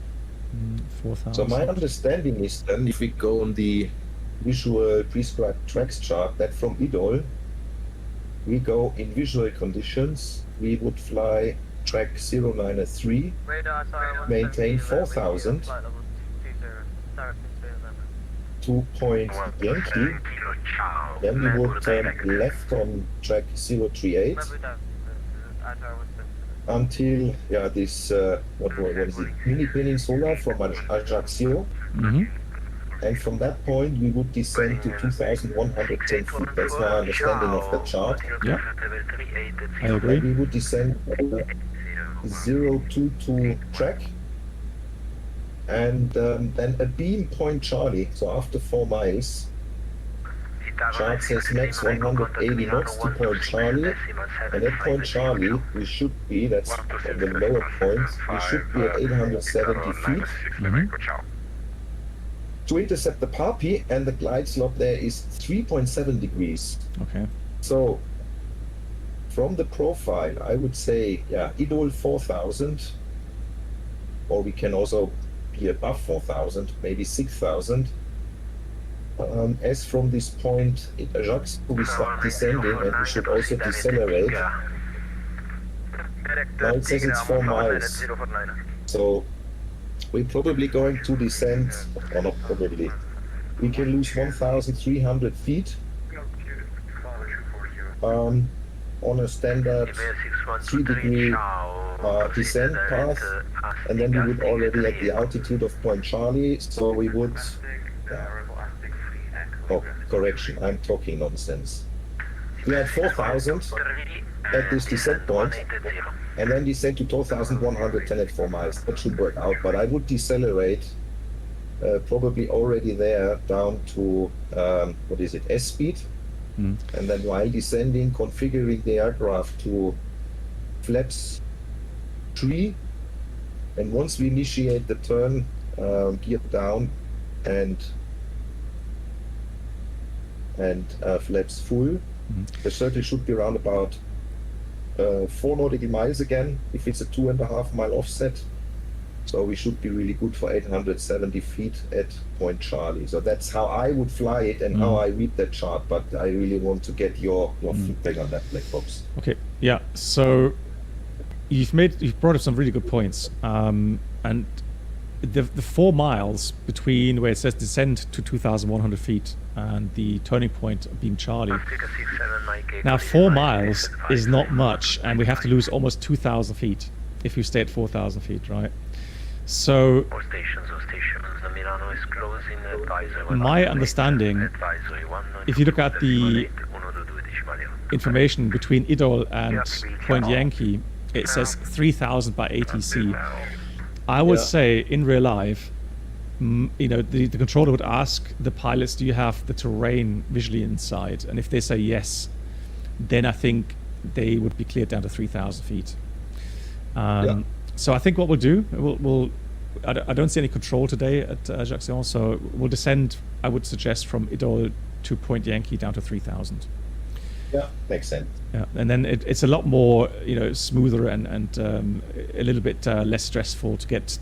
4,000. So my understanding is then, if we go on the visual prescribed tracks chart, that from Idol, we go in visual conditions, we would fly track 093, maintain 4,000, 2 point Yankee, then we would turn left on track 038 until this what is it, mini peninsula from Aajccio, and from that point we would descend to 2,110 feet. That's my understanding of the chart. Yeah, I agree. And we would descend 022 track, and then a beam Point Charlie. So after 4 miles, chart says max 180 knots to Point Charlie, and at Point Charlie we should be, that's on the lower point, we should be at 870 feet to intercept the Papi, and the glide slope there is 3.7 degrees. Okay. So from the profile, I would say, Idol 4,000, or we can also be above 4,000, maybe 6,000. As from this point in Aajccio, we start descending, and we should also decelerate. Now it says it's 4 miles, so we're probably going to descend, or not probably, we can lose 1,300 feet on a standard 3-degree descent path, and then we would already at the altitude of Point Charlie, so we would... Oh, correction, I'm talking nonsense. We had 4,000 at this descent point, and then descend to 2,110 at 4 miles. That should work out, but I would decelerate probably already there down to, what is it, S speed, and then while descending, configuring the aircraft to flaps 3, and once we initiate the turn, gear down and flaps full. The circle should be around about 4 nautical miles again, if it's a 2.5 mile offset. So we should be really good for 870 feet at Point Charlie. So that's how I would fly it and how I read that chart, but I really want to get your feedback on that, Black Box. Okay, yeah, so you've brought up some really good points. And the 4 miles between where it says descend to 2,100 feet and the turning point of Beam Charlie. Now 4 miles is not much, and we have to lose almost 2,000 feet if you stay at 4,000 feet, right? So my understanding, if you look at the information between Idol and Point Yankee, it says 3,000 by ATC. I would say in real life, the controller would ask the pilots, do you have the terrain visually inside? And if they say yes, then I think they would be cleared down to 3,000 feet. So I think what we'll do, I don't see any control today at Aajccio, so we'll descend, I would suggest, from Idol to Point Yankee down to 3,000. Yeah, makes sense. Yeah, and then it's a lot more, smoother and a little bit less stressful to get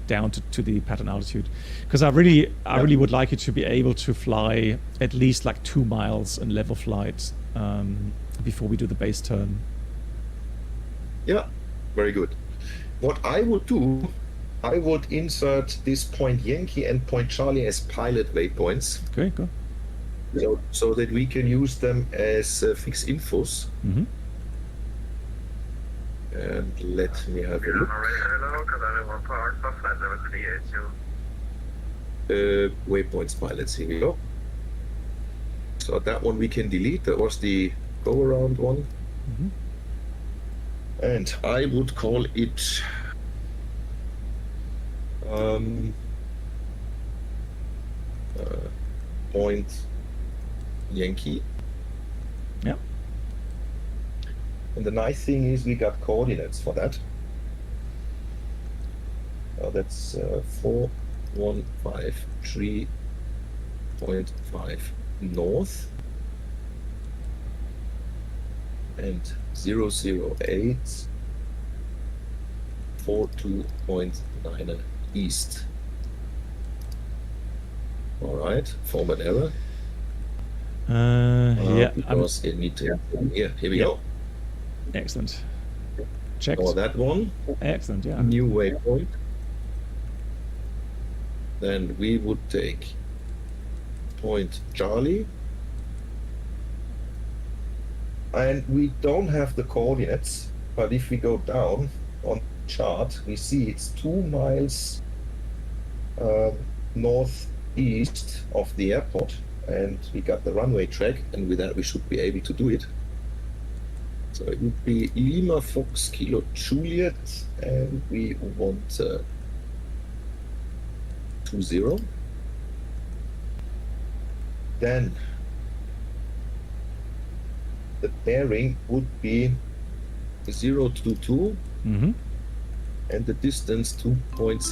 down to the pattern altitude, because I really would like you to be able to fly at least like 2 miles in level flight before we do the base turn. Yeah, very good. What I would do, I would insert this Point Yankee and Point Charlie as pilot waypoints. Okay, go. So that we can use them as fixed infos. And let me have a look. Waypoints pilots, here we go. So that one we can delete. That was the go around one. And I would call it Point Yankee. Yeah. And the nice thing is we got coordinates for that. That's 4153.5 north. and 008 42.9 east. All right, format error. Yeah, because it need to. Here we go. excellent. Checked. For that one, Excellent, yeah. new waypoint. Then we would take point Charlie. And we don't have the coordinates, but if we go down on the chart, we see it's 2 miles northeast of the airport, and we got the runway track, and with that we should be able to do it. So it would be Lima Fox Kilo Juliet, and we want 20. Then the bearing would be 022, Mm-hmm. and the distance 2.0.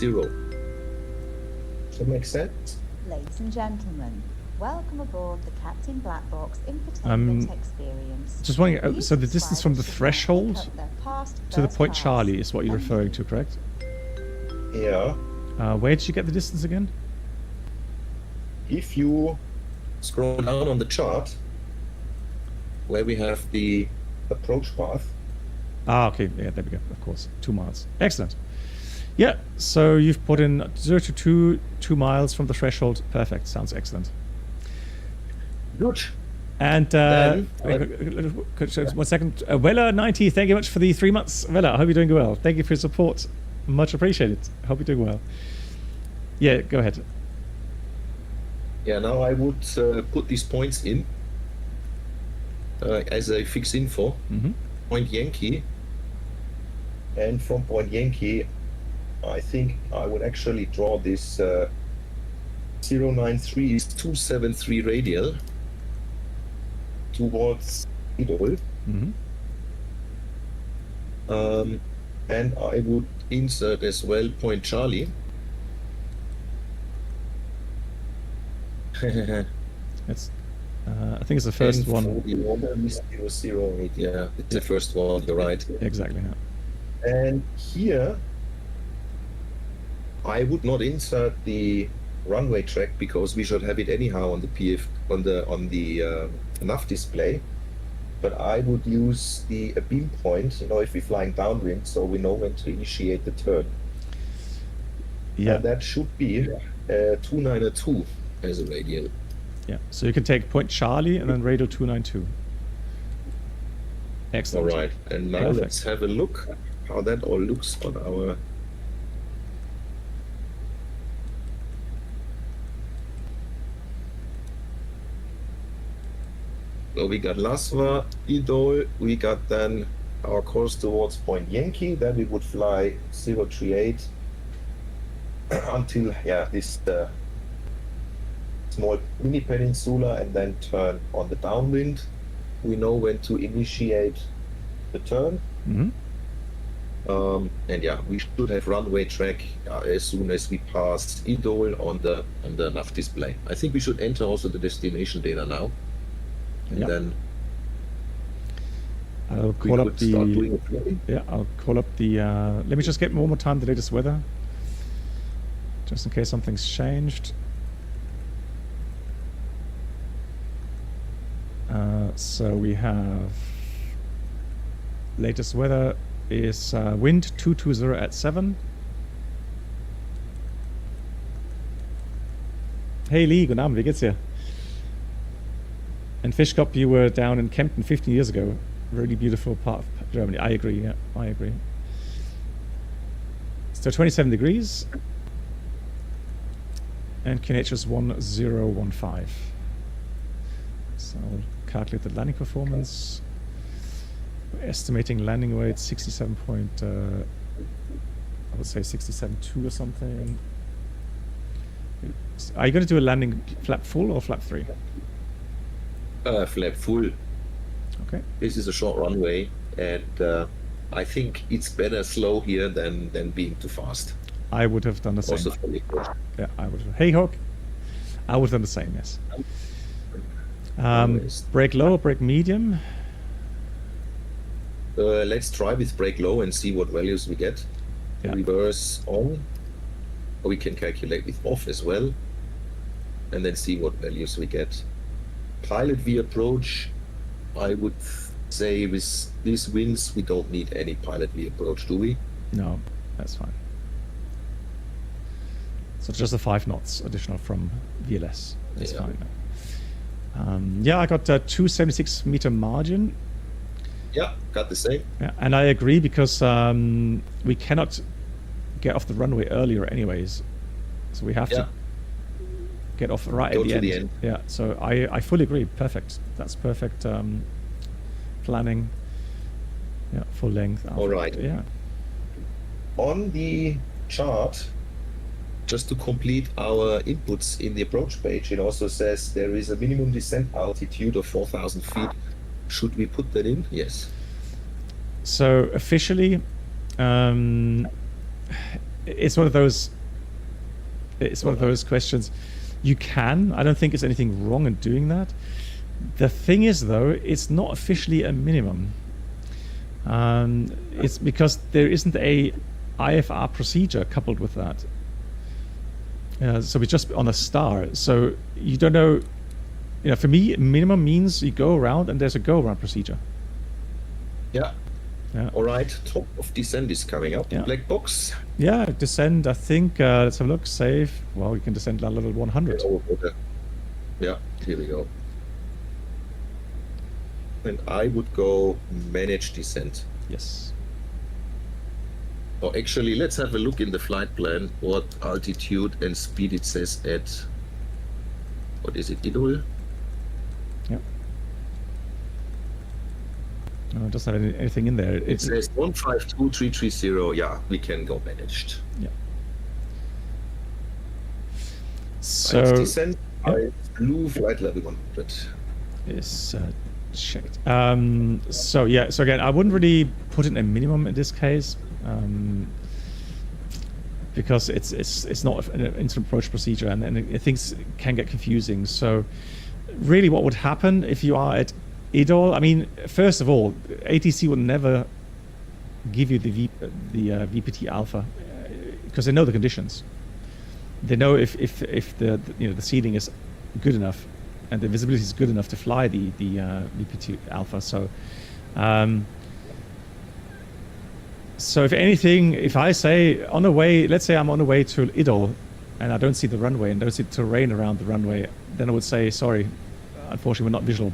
Does that make sense? Ladies and gentlemen, welcome aboard the Captain Black Box infotainment experience. Just wondering, Please so the distance from the subscribers should now threshold pick up their past to the first point class. Charlie is what you're Thank referring you. to, correct? Yeah. Where did you get the distance again? If you scroll down on the chart, where we have the approach path, Ah, okay, yeah, there we go, of course, 2 miles. Excellent. Yeah, so you've put in 0 to 2 miles from the threshold. Perfect, sounds excellent. good. And Then, one second, Weller90, thank you much for the 3 months. Weller, I hope you're doing well. Thank you for your support. Much appreciated. Hope you're doing well. Yeah, go ahead. Yeah, now I would put these points in as a fixed info. Mm-hmm. Point Yankee, and from Point Yankee, I think I would actually draw this 093 is 273 radial towards Idol. Mm-hmm. And I would insert as well Point Charlie. It's, I think it's the first one. 008, yeah, it's the first one, you're right. Exactly, yeah. And here, I would not insert the runway track because we should have it anyhow on the PF on the nav display. But I would use the beam point, you know, if we're flying downwind, so we know when to initiate the turn. Yeah. And that should be 292 as a radial. Yeah, so you can take point Charlie and then radio 292. All Excellent. right, and now Perfect. let's have a look how that all looks on our. So we got Laswa, Idol, we got then our course towards Point Yankee, then we would fly 038 until, yeah, this small mini peninsula and then turn on the downwind. We know when to initiate the turn. Mm-hmm. And yeah, we should have runway track as soon as we pass Idol on the nav display. I think we should enter also the destination data now. And Yeah. then I'll we call up could start doing the. the flying. Yeah, I'll call up the. Let me just get one more time the latest weather, just in case something's changed. So we have latest weather is wind 220 at 7. Hey Lee, guten Abend, wie geht's dir? And Fischkopf, you were down in Kempten 15 years ago. Really beautiful part of Germany. I agree, yeah, I agree. So 27 degrees. And QNH is 1015. So I'll calculate the landing performance. We're estimating landing weight 67 point, I would say 67.2 or something. Are you going to do a landing flap full or flap 3? Flap full. Okay. This is a short runway, and I think it's better slow here than being too fast. I would have done the same. Also for me. Yeah, I would have. Hey Hawk, I would have done the same. Yes. Always. Brake low, brake medium. let's try with brake low and see what values we get. Yeah. Reverse on, or we can calculate with off as well, and then see what values we get. Pilot V approach, I would say with these winds we don't need any pilot V approach, do we? No, that's fine. So just the 5 knots additional from VLS. That's Yeah. fine. Yeah, I got a 276 meter margin. Yeah, got the same. Yeah, and I agree because we cannot get off the runway earlier anyways. So we have to get off right Go at to the the end. end. Yeah, so I fully agree. Perfect. That's perfect planning. Yeah, full length. All right. Yeah. On the chart, just to complete our inputs in the approach page, it also says there is a minimum descent altitude of 4,000 feet. Should we put that in? Yes. So officially, it's one of those. It's one of those questions. You can. I don't think there's anything wrong in doing that. The thing is, though, it's not officially a minimum. It's because there isn't a IFR procedure coupled with that. So we're just on a star. So you don't know. You know, for me, minimum means you go around and there's a go around procedure. Yeah. Yeah. All right. Top of descent is coming up. Yeah. Black box. Yeah, descend. I think. Let's have a look. Save. Well, we can descend a level 100. Yeah. Here we go. And I would go manage descent. Yes. Or actually, let's have a look in the flight plan what altitude and speed it says at. What is it, Idol? Yeah. No, it doesn't have anything in there. It says 152330. Yeah, we can go managed. Yeah. So So descent, I blue flight level 100. is checked. So yeah. So again, I wouldn't really put in a minimum in this case. Because it's not an instant approach procedure, and things can get confusing. So really what would happen if you are at IDOL? I mean, first of all, ATC will never give you the VPT alpha because they know the conditions. They know if the the seating is good enough and the visibility is good enough to fly the VPT alpha. So so if anything, if I say on the way, let's say I'm on the way to IDOL and I don't see the runway and don't see the terrain around the runway, then I would say, sorry, unfortunately we're not visual.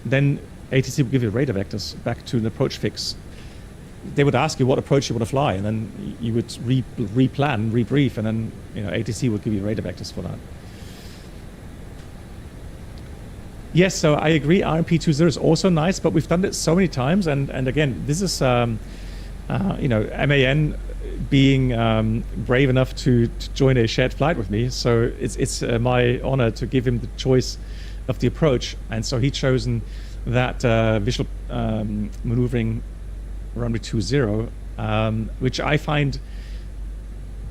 Then ATC will give you radar vectors back to an approach fix. They would ask you what approach you want to fly, and then you would replan, rebrief, and then ATC will give you radar vectors for that. Yes, so I agree, RMP20 is also nice, but we've done it so many times, and again, this is MAN being brave enough to join a shared flight with me. So it's my honor to give him the choice of the approach. And so he chosen that visual maneuvering runway 20, which I find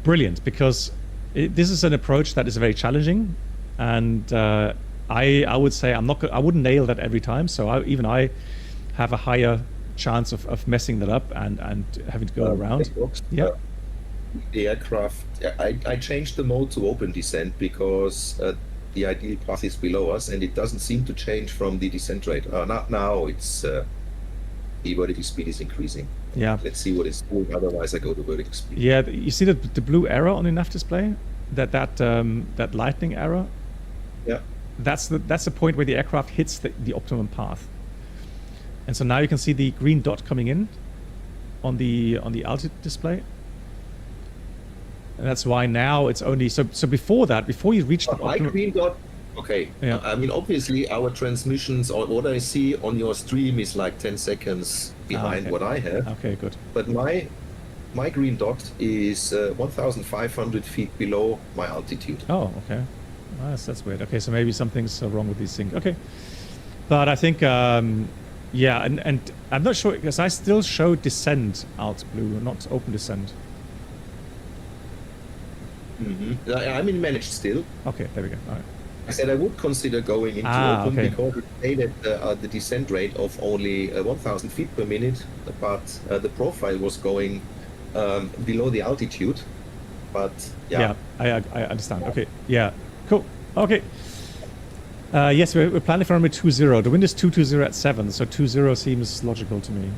brilliant because this is an approach that is very challenging. And I would say I wouldn't nail that every time. So I have a higher chance of messing that up and having to go around. Yeah. The aircraft, I changed the mode to open descent because the ideal path is below us and it doesn't seem to change from the descent rate. Not now, it's the vertical speed is increasing. Yeah. Let's see what it's doing, otherwise I go to vertical speed. Yeah, you see the blue arrow on the nav display? That lightning arrow? Yeah. That's the point where the aircraft hits the optimum path. And so now you can see the green dot coming in on the altitude display. And that's why now it's only so before that, before you reach the my optimum, green dot. Okay. Yeah. I mean, obviously, our transmissions or what I see on your stream is like 10 seconds behind what I have. Okay, good. But my green dot is 1,500 feet below my altitude. Oh, okay. That's weird. Okay, so maybe something's wrong with these things. Okay, but I think yeah, and I'm not sure because I still show descent alt blue, not open descent. I'm in managed still. Okay, there we go. All right. I said I would consider going into open because it stated the descent rate of only 1,000 feet per minute, but the profile was going below the altitude. But I understand. Okay, yeah, cool. Okay. Yes, we're planning for runway 20. The wind is 220 at 7, so 20 seems logical to me.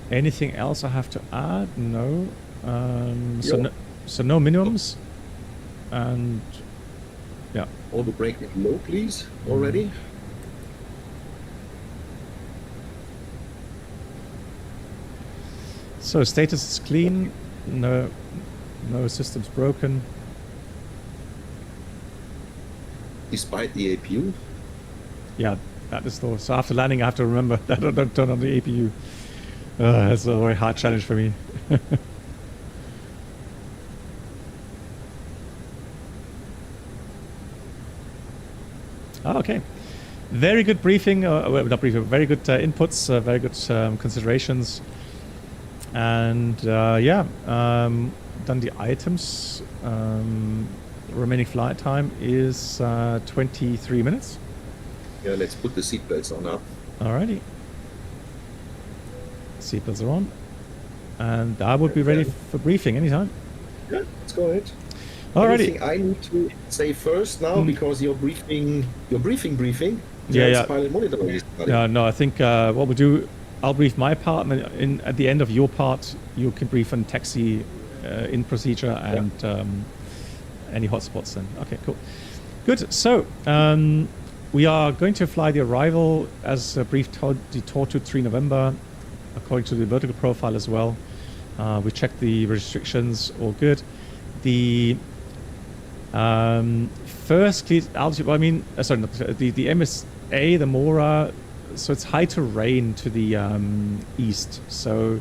Anything else I have to add? No. So no minimums. And yeah. Auto brake low, please, already. So status is clean. No systems broken. Despite the APU. Yeah, that is though. So after landing, I have to remember that I don't turn on the APU. That's a very hard challenge for me. Okay, very good briefing. Well, not briefing, very good inputs, very good considerations, and done the items. Remaining flight time is 23 minutes. Yeah, let's put the seatbelts on now. Alrighty. Seatbelts are on, and I would be ready for briefing anytime. Yeah, let's go ahead. Alrighty. Anything I need to say first now because your briefing. Yeah. Pilot monitoring is starting. No. I think what we'll do, I'll brief my part, and at the end of your part, you can brief on taxi in procedure and any hotspots. Then, okay, cool, good. So we are going to fly the arrival as briefed the Tortude 3 November, according to the vertical profile as well. We checked the restrictions, all good. The first cleared altitude, the MSA, the Mora, so it's high terrain to the east. So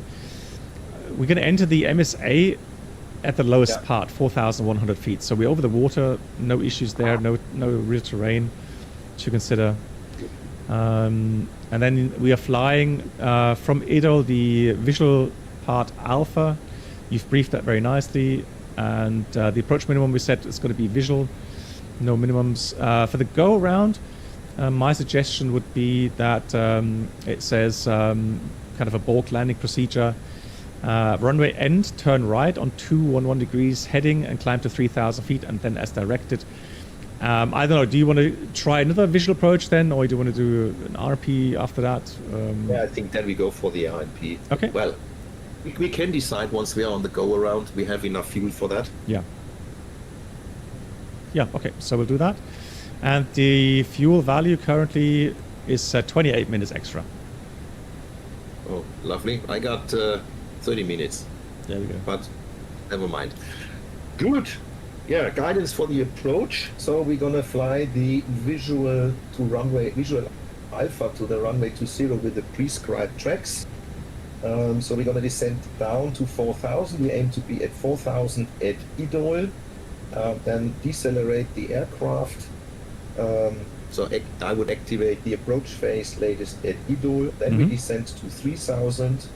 we're going to enter the MSA at the lowest part, 4,100 feet. So we're over the water, no issues there, no real terrain to consider. And then we are flying from Idol, the visual part Alpha. You've briefed that very nicely. And the approach minimum we said is going to be visual, no minimums. For the go around, my suggestion would be that it says kind of a bulk landing procedure. Runway end, turn right on 211 degrees heading and climb to 3,000 feet and then as directed. I don't know, do you want to try another visual approach then, or do you want to do an RP after that? Yeah, I think then we go for the RP. Okay. Well, we can decide once we are on the go around. We have enough fuel for that. Yeah, okay, so we'll do that. And the fuel value currently is 28 minutes extra. Oh, lovely. I got 30 minutes. There we go. But never mind. Good. Yeah, guidance for the approach. So we're gonna fly the visual alpha to the runway 20 with the prescribed tracks. So we're gonna descend down to 4,000. We aim to be at 4,000 at Idol. Then decelerate the aircraft. So I would activate the approach phase latest at Idol. Then we descend to 3,000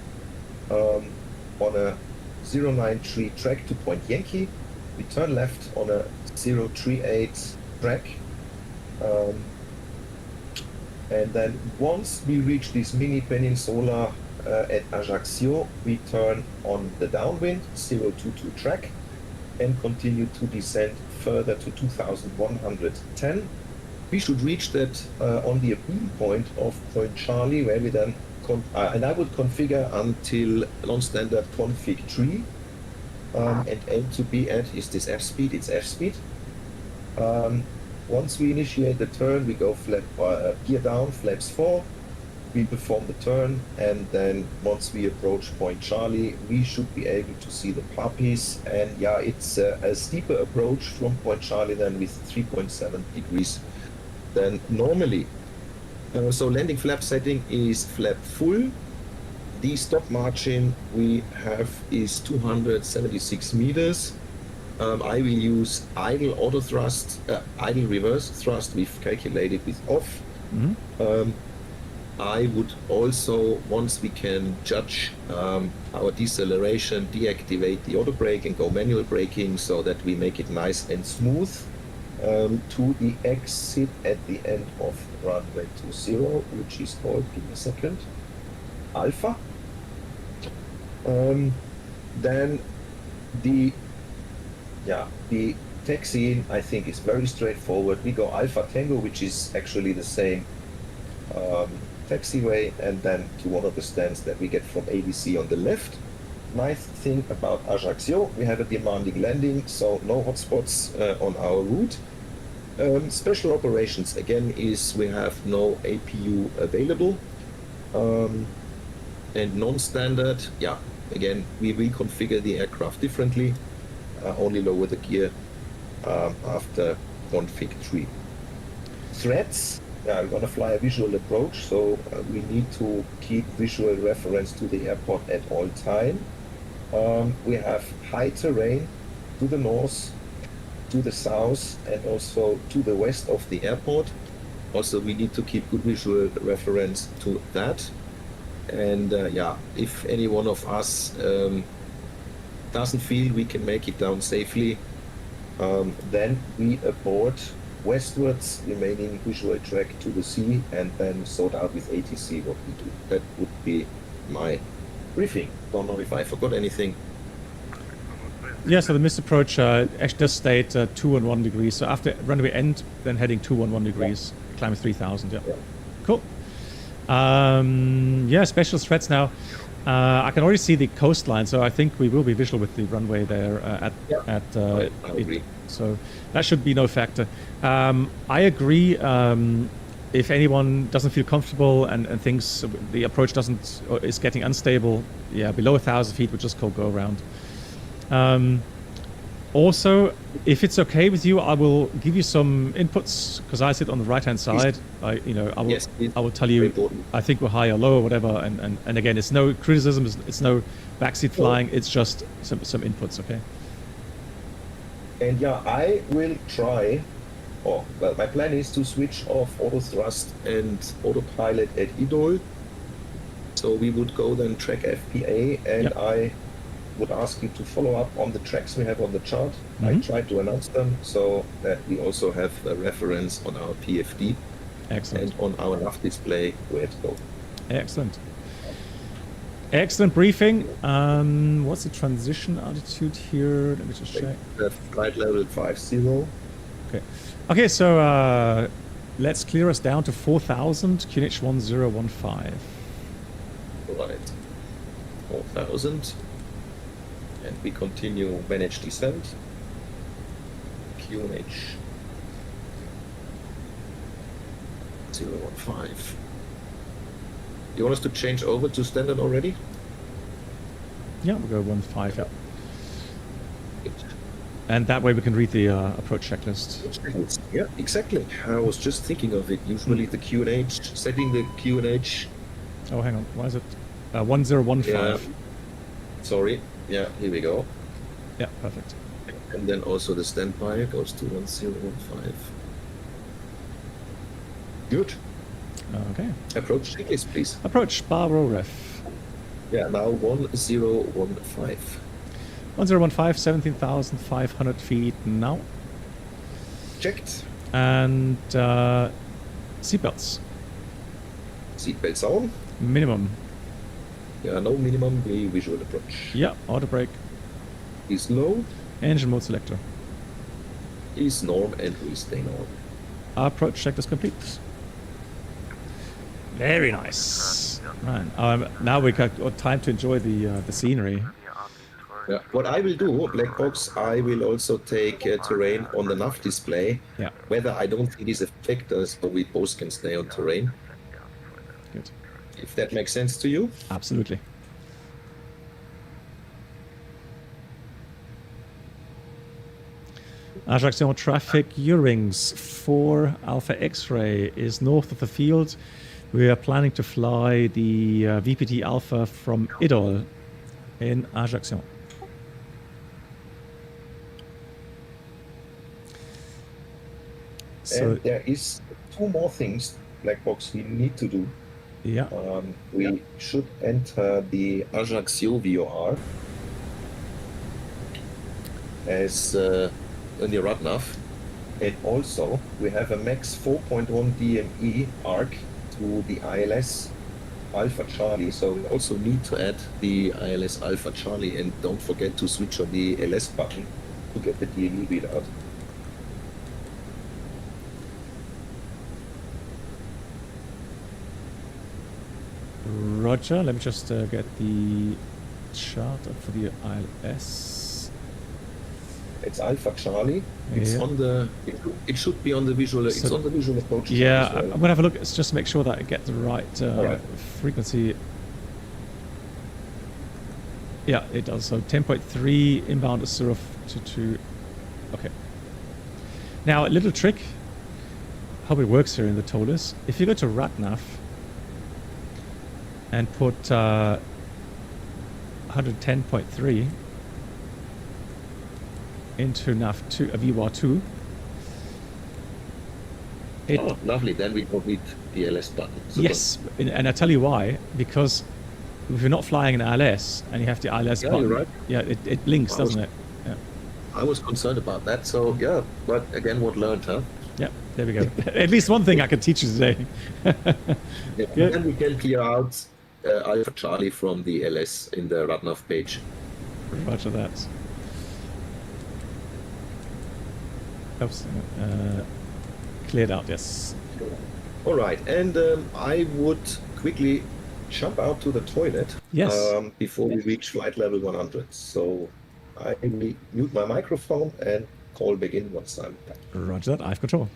on a 093 track to Point Yankee. We turn left on a 038 track. And then once we reach this mini peninsula at Aajccio, we turn on the downwind 022 track and continue to descend further to 2,110. We should reach that on the beam point of Point Charlie, where we then and I would configure until non-standard config 3 and aim to be at, is this F speed? It's F speed. Once we initiate the turn, we go gear down, flaps 4. We perform the turn, and then once we approach Point Charlie, we should be able to see the puppies. And yeah, it's a steeper approach from Point Charlie than with 3.7 degrees than normally. So landing flap setting is flap full. The stop margin we have is 276 meters. I will use idle auto thrust, idle reverse thrust we've calculated with off. I would also, once we can judge our deceleration, deactivate the auto brake and go manual braking so that we make it nice and smooth to the exit at the end of runway 20, which is called, give me a second, Alpha. Then the taxiing, I think, is very straightforward. We go Alpha Tango, which is actually the same taxiway, and then to one of the stands that we get from ABC on the left. Nice thing about Aajccio, we have a demanding landing, so no hotspots on our route. Special operations, again, is we have no APU available. And non-standard, again, we reconfigure the aircraft differently, only lower the gear after config 3. Threats, we're going to fly a visual approach, so we need to keep visual reference to the airport at all time. We have high terrain to the north, to the south, and also to the west of the airport. Also, we need to keep good visual reference to that. And if any one of us doesn't feel we can make it down safely, then we abort westwards, remaining visual track to the sea, and then sort out with ATC what we do. That would be my briefing. Don't know if I forgot anything. Yeah, so the missed approach actually does state 211 degrees. So after runway end, then heading 211 degrees, climb 3000. Yeah. Cool. Special threats now. I can already see the coastline, so I think we will be visual with the runway there I agree. So that should be no factor. I agree. If anyone doesn't feel comfortable and thinks the approach is getting unstable, below 1,000 feet, we'll just go around. Also, if it's okay with you, I will give you some inputs because I sit on the right-hand side. I will tell you. I think we're high or low or whatever. And again, it's no criticism. It's no backseat flying. It's just some inputs. Okay. And I will try. My plan is to switch off auto thrust and autopilot at IDOL. So we would go then track FPA, and I would ask you to follow up on the tracks we have on the chart. I try to announce them so that we also have a reference on our PFD. Excellent. And on our nav display where to go. Excellent. Excellent briefing. What's the transition altitude here? Let me just check. Flight level 50. Okay, so let's clear us down to 4,000, QNH 1015. Right. 4,000. And we continue manage descent. QNH 015. You want us to change over to standard already? Yeah, we'll go 15. And that way we can read the approach checklist. Yeah, exactly. I was just thinking of it. Usually the QNH, setting the QNH. Oh, hang on. Why is it 1015? Yeah. Sorry. Yeah, here we go. Yeah, perfect. And then also the standby goes to 1015. Good. Okay. Approach checklist, please. Approach Barbaro Ref. Yeah, now 1015. 1015, 17,500 feet now. Checked. And seatbelts. Seatbelts on. Minimum. Yeah, no minimum, we visual approach. Yeah, auto brake. Is low. Engine mode selector. Is norm, and we stay norm. Approach check is complete. Very nice. Right. Now we got time to enjoy the scenery. Yeah. What I will do, black box, I will also take terrain on the nav display. Yeah. Whether I don't think is a factor, so we both can stay on terrain. Good. If that makes sense to you. Absolutely. Aajccio traffic Eurings 4 Alpha X-ray is north of the field. We are planning to fly the VPT Alpha from IDOL in Aajccio. So And there is two more things, black box, we need to do. Yeah. We should enter the Aajccio VOR as in the RADNAV. And also, we have a max 4.1 DME arc to the ILS Alpha Charlie. So we also need to add the ILS Alpha Charlie, and don't forget to switch on the LS button to get the DME readout. Roger. Let me just get the chart up for the ILS. It's Alpha Charlie. It's Yeah. on the. It should be on the visual. It's So- on the visual approach. Yeah, as well. I'm gonna have a look. It's just to make sure that I get the right Alright. frequency. Yeah, it does. So 10.3 inbound is 022. Okay. Now a little trick. Hope it works here in the Toliss. If you go to RADNAV and put 110.3 into nav2, VOR2. Oh, lovely. Then we don't need the LS button. Super. Yes, and I tell you why. Because if you're not flying an ILS and you have the ILS Yeah, button, you're right. yeah, it blinks, I was- doesn't it? Yeah, I was concerned about that. So yeah, but again, what learned, huh? yeah. There we go. At least one thing I can teach you today. Yeah. Good. And we can clear out Alpha Charlie from the LS in the RADNAV page. Roger that. Oops. Cleared out. Yes. All right, and I would quickly jump out to the toilet. Yes. Before we reach flight level 100. So I will mute my microphone and call begin once I'm back. Roger that. I have control.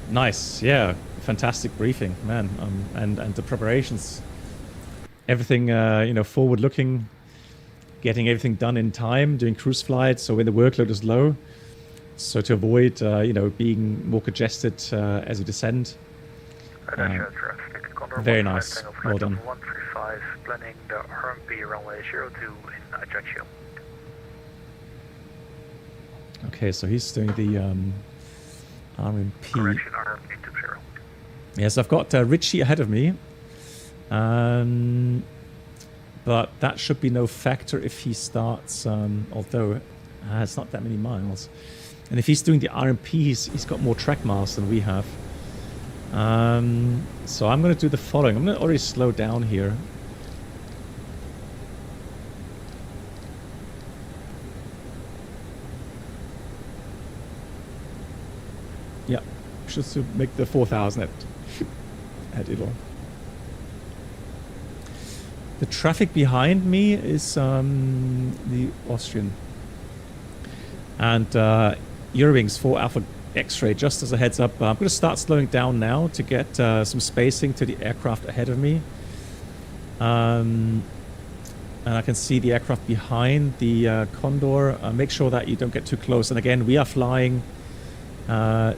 Nice. Yeah. Fantastic briefing, man. And the preparations. Everything, forward looking, getting everything done in time, doing cruise flights. So when the workload is low, so to avoid, being more congested as you descend. Very nice. Well done. 135, planning the RMP runway 02 in Aajccio. Okay, so he's doing the RMP. Correction, RMP 20. Yes, I've got Richie ahead of me. But that should be no factor if he starts, although it's not that many miles. And if he's doing the RMP, he's got more track miles than we have. So I'm going to do the following. I'm going to already slow down here. Yeah, just to make the 4,000 at Idle. The traffic behind me is the Austrian. And Eurowings 4 Alpha X-ray, just as a heads up. I'm going to start slowing down now to get some spacing to the aircraft ahead of me. And I can see the aircraft behind the Condor. Make sure that you don't get too close. And again, we are flying the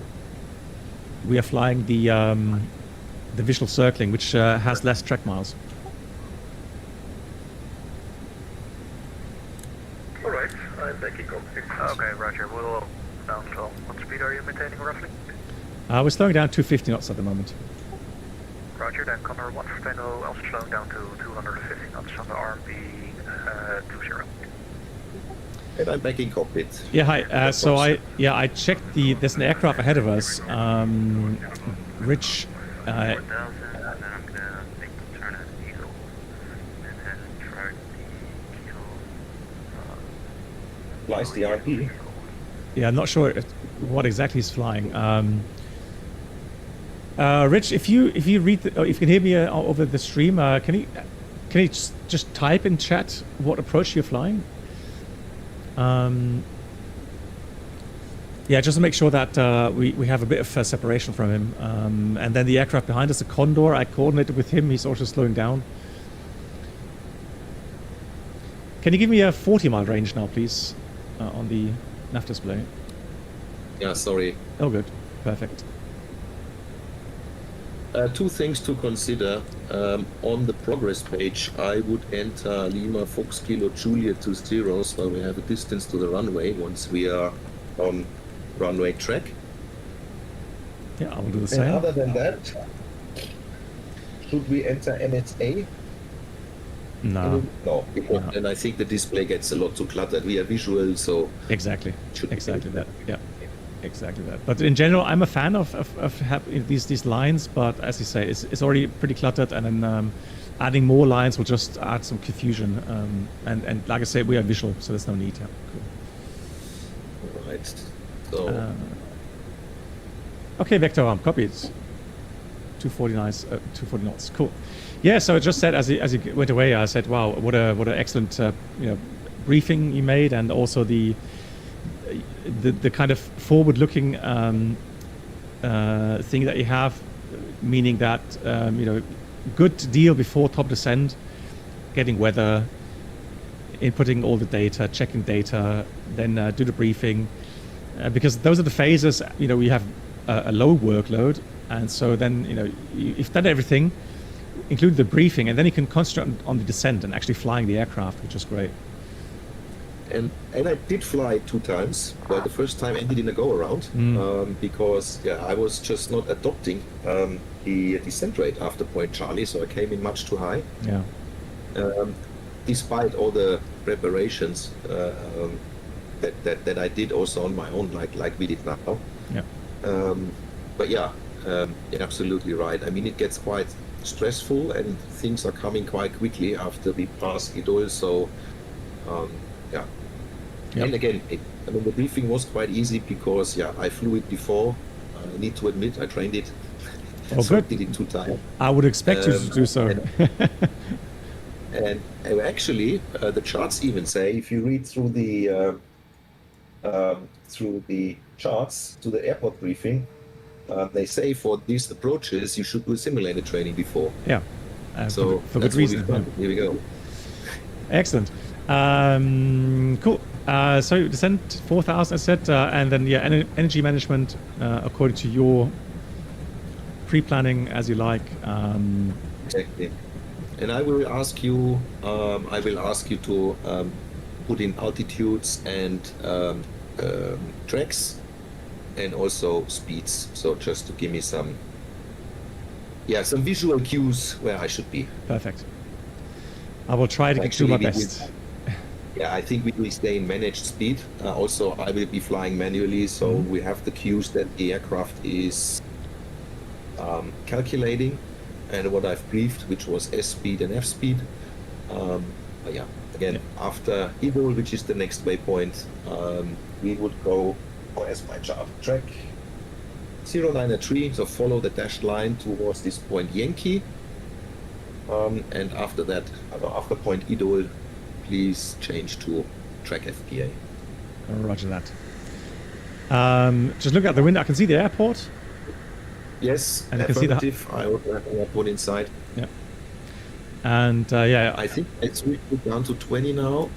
visual circling, which has less track miles. Alright, I'm taking Cockpit. Okay, Roger. We'll down to what speed are you maintaining roughly? We're slowing down 250 knots at the moment. Roger, then Connor 120, also slowing down to 250 knots on the RMP 20. And I'm back in cockpit. Yeah, hi. So I checked there's an aircraft ahead of us. Rich. 1000, and then I'm gonna make the turn at Eagle, and then try the keel. Flies the RP. Yeah, I'm not sure what exactly he's flying. Rich, if you read, if you can hear me over the stream, can you just type in chat what approach you're flying? Yeah, just to make sure that we have a bit of separation from him. And then the aircraft behind us, the Condor, I coordinated with him. He's also slowing down. Can you give me a 40-mile range now, please, on the nav display? Yeah, sorry. Oh, good. Perfect. Two things to consider. On the progress page, I would enter Lima Fox Kilo Juliet to 0, so we have a distance to the runway once we are on runway track. Yeah, I will do the And same. other than that, should we enter NSA? No, No, because No. then I think the display gets a lot too cluttered. We are visual, so exactly. should be Exactly good. that. Yeah. Exactly that. But in general, I'm a fan of these lines. But as you say, it's already pretty cluttered, and then adding more lines will just add some confusion. And like I said, we are visual, so there's no need. Yeah. Cool. Right. So Okay, vector arm, copied. 240 knots. Cool. Yeah. So I just said as you went away, I said, wow, what an excellent briefing you made, and also the kind of forward-looking thing that you have, meaning that good deal before top descent, getting weather, inputting all the data, checking data, then do the briefing, because those are the phases. We have a low workload, and so then you've done everything, including the briefing, and then you can concentrate on the descent and actually flying the aircraft, which is great. and I did fly 2 times, but the first time ended in a go-around because I was just not adopting the descent rate after Point Charlie, so I came in much too high. Yeah. Despite all the preparations that I did also on my own, like we did now. Yeah. But yeah, you're absolutely right. I mean, it gets quite stressful, and things are coming quite quickly after we pass Idol. So, yeah. Yep. And again, the briefing was quite easy because I flew it before. I need to admit, I trained it. Oh, so good. I did it 2 times. I would expect you to do so. And actually, the charts even say, if you read through the charts to the airport briefing, they say for these approaches you should do simulator training before. Yeah. So for good that's what reason. we've done. Yeah. Here we go. Excellent. Cool. So descent 4,000, I said, and then energy management according to your pre-planning as you like. Exactly. And I will ask you to put in altitudes and tracks and also speeds. So just to give me some visual cues where I should be. Perfect. I will try to do my best. I think we stay in managed speed. Also, I will be flying manually, so we have the cues that the aircraft is calculating, and what I've briefed, which was S speed and F speed. After Idol, which is the next waypoint, we would go, as my chart track 093, so follow the dashed line towards this point Yankee, and after that, after point Idol, please change to track FPA. Roger that. Just look out the window. I can see the airport. Yes, and I can see the. I also have an airport inside. Yeah. And I think it's down to 20 now,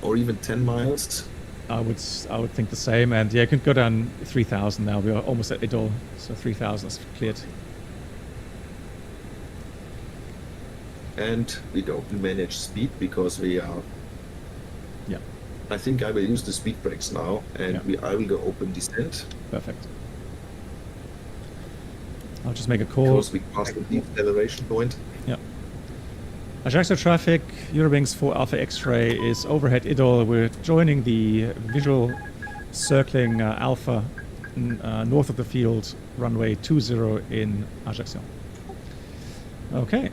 or even 10 miles. I would think the same. And you can go down 3,000 now. We are almost at Idol, so 3,000 is cleared. And we don't manage speed because we are. Yeah. I think I will use the speed brakes now, and I will go open descent. Perfect. I'll just make a call. Because we passed the deceleration point. Yeah. Aajccio traffic, Eurowings 4 Alpha X-ray is overhead Idol. We're joining the visual circling Alpha north of the field, runway 20 in Aajccio. Okay.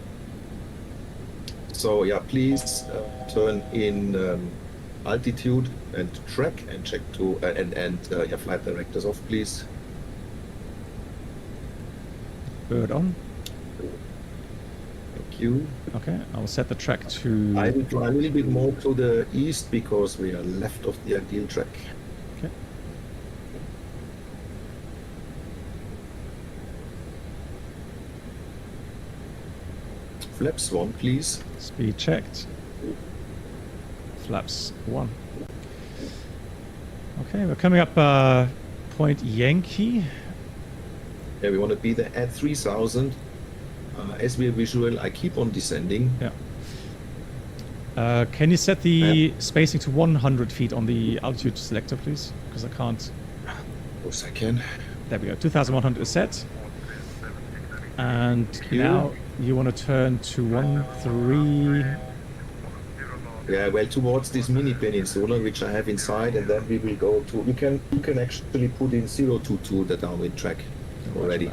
So please turn in altitude and track and check to your flight directors off, please. Bird on. Thank you. Okay, I'll set the track to. I will fly a little bit more to the east because we are left of the ideal track. Okay. Flaps 1, please. Speed checked. Flaps 1. Okay, we're coming up Point Yankee. Yeah, we want to be there at 3,000. As we are visual, I keep on descending. Yeah. Can you set the spacing to 100 feet on the altitude selector, please? Because I can't. Of course I can. There we go. 2,100 is set. And now you want to turn to 13. Yeah, well, towards this mini peninsula, which I have inside, and then we will go to. You can actually put in 022 the downwind track already.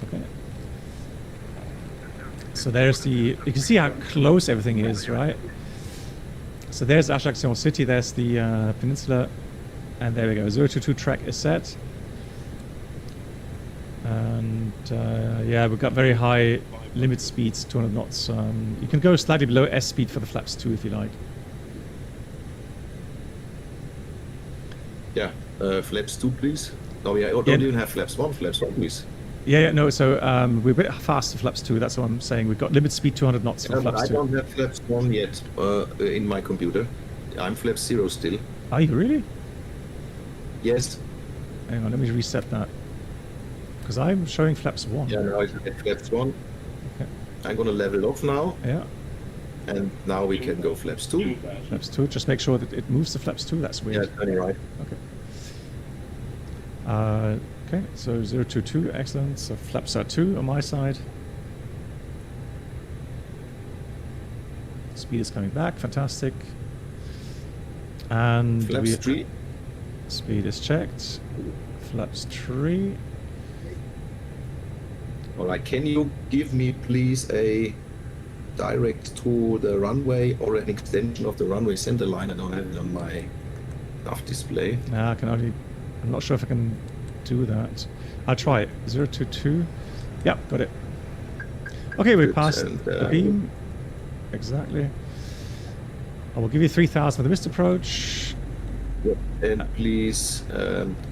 Okay. So there's the. You can see how close everything is, right? So there's Aajccio city. There's the peninsula, and there we go. 022 track is set. And yeah, we've got very high limit speeds, 200 knots. You can go slightly below S speed for the flaps too, if you like. Yeah, flaps 2, please. No, we don't even have flaps 1, flaps 1, please. Yeah, no, so we're a bit fast for flaps 2, that's what I'm saying. We've got limit speed 200 knots for flaps 2. I don't have flaps 1 yet in my computer. I'm flaps 0 still. Are you really? Yes. Hang on, let me reset that. Because I'm showing flaps 1. Yeah, now I have flaps 1. Okay. I'm going to level off now. Yeah. And now we can go flaps 2. Flaps 2, just make sure that it moves to flaps 2, that's weird. Yeah, turning right. Okay. Okay, so 022, excellent. So flaps are 2 on my side. Speed is coming back, fantastic. And flaps 3. Speed is checked. Flaps 3. Alright, can you give me please a direct to the runway or an extension of the runway center line? I don't have it on my nav display. Nah, I can only. I'm not sure if I can do that. I'll try it. 022. Yeah, got it. Okay, we passed the beam. Exactly. I will give you 3,000 for the missed approach. Yep. And please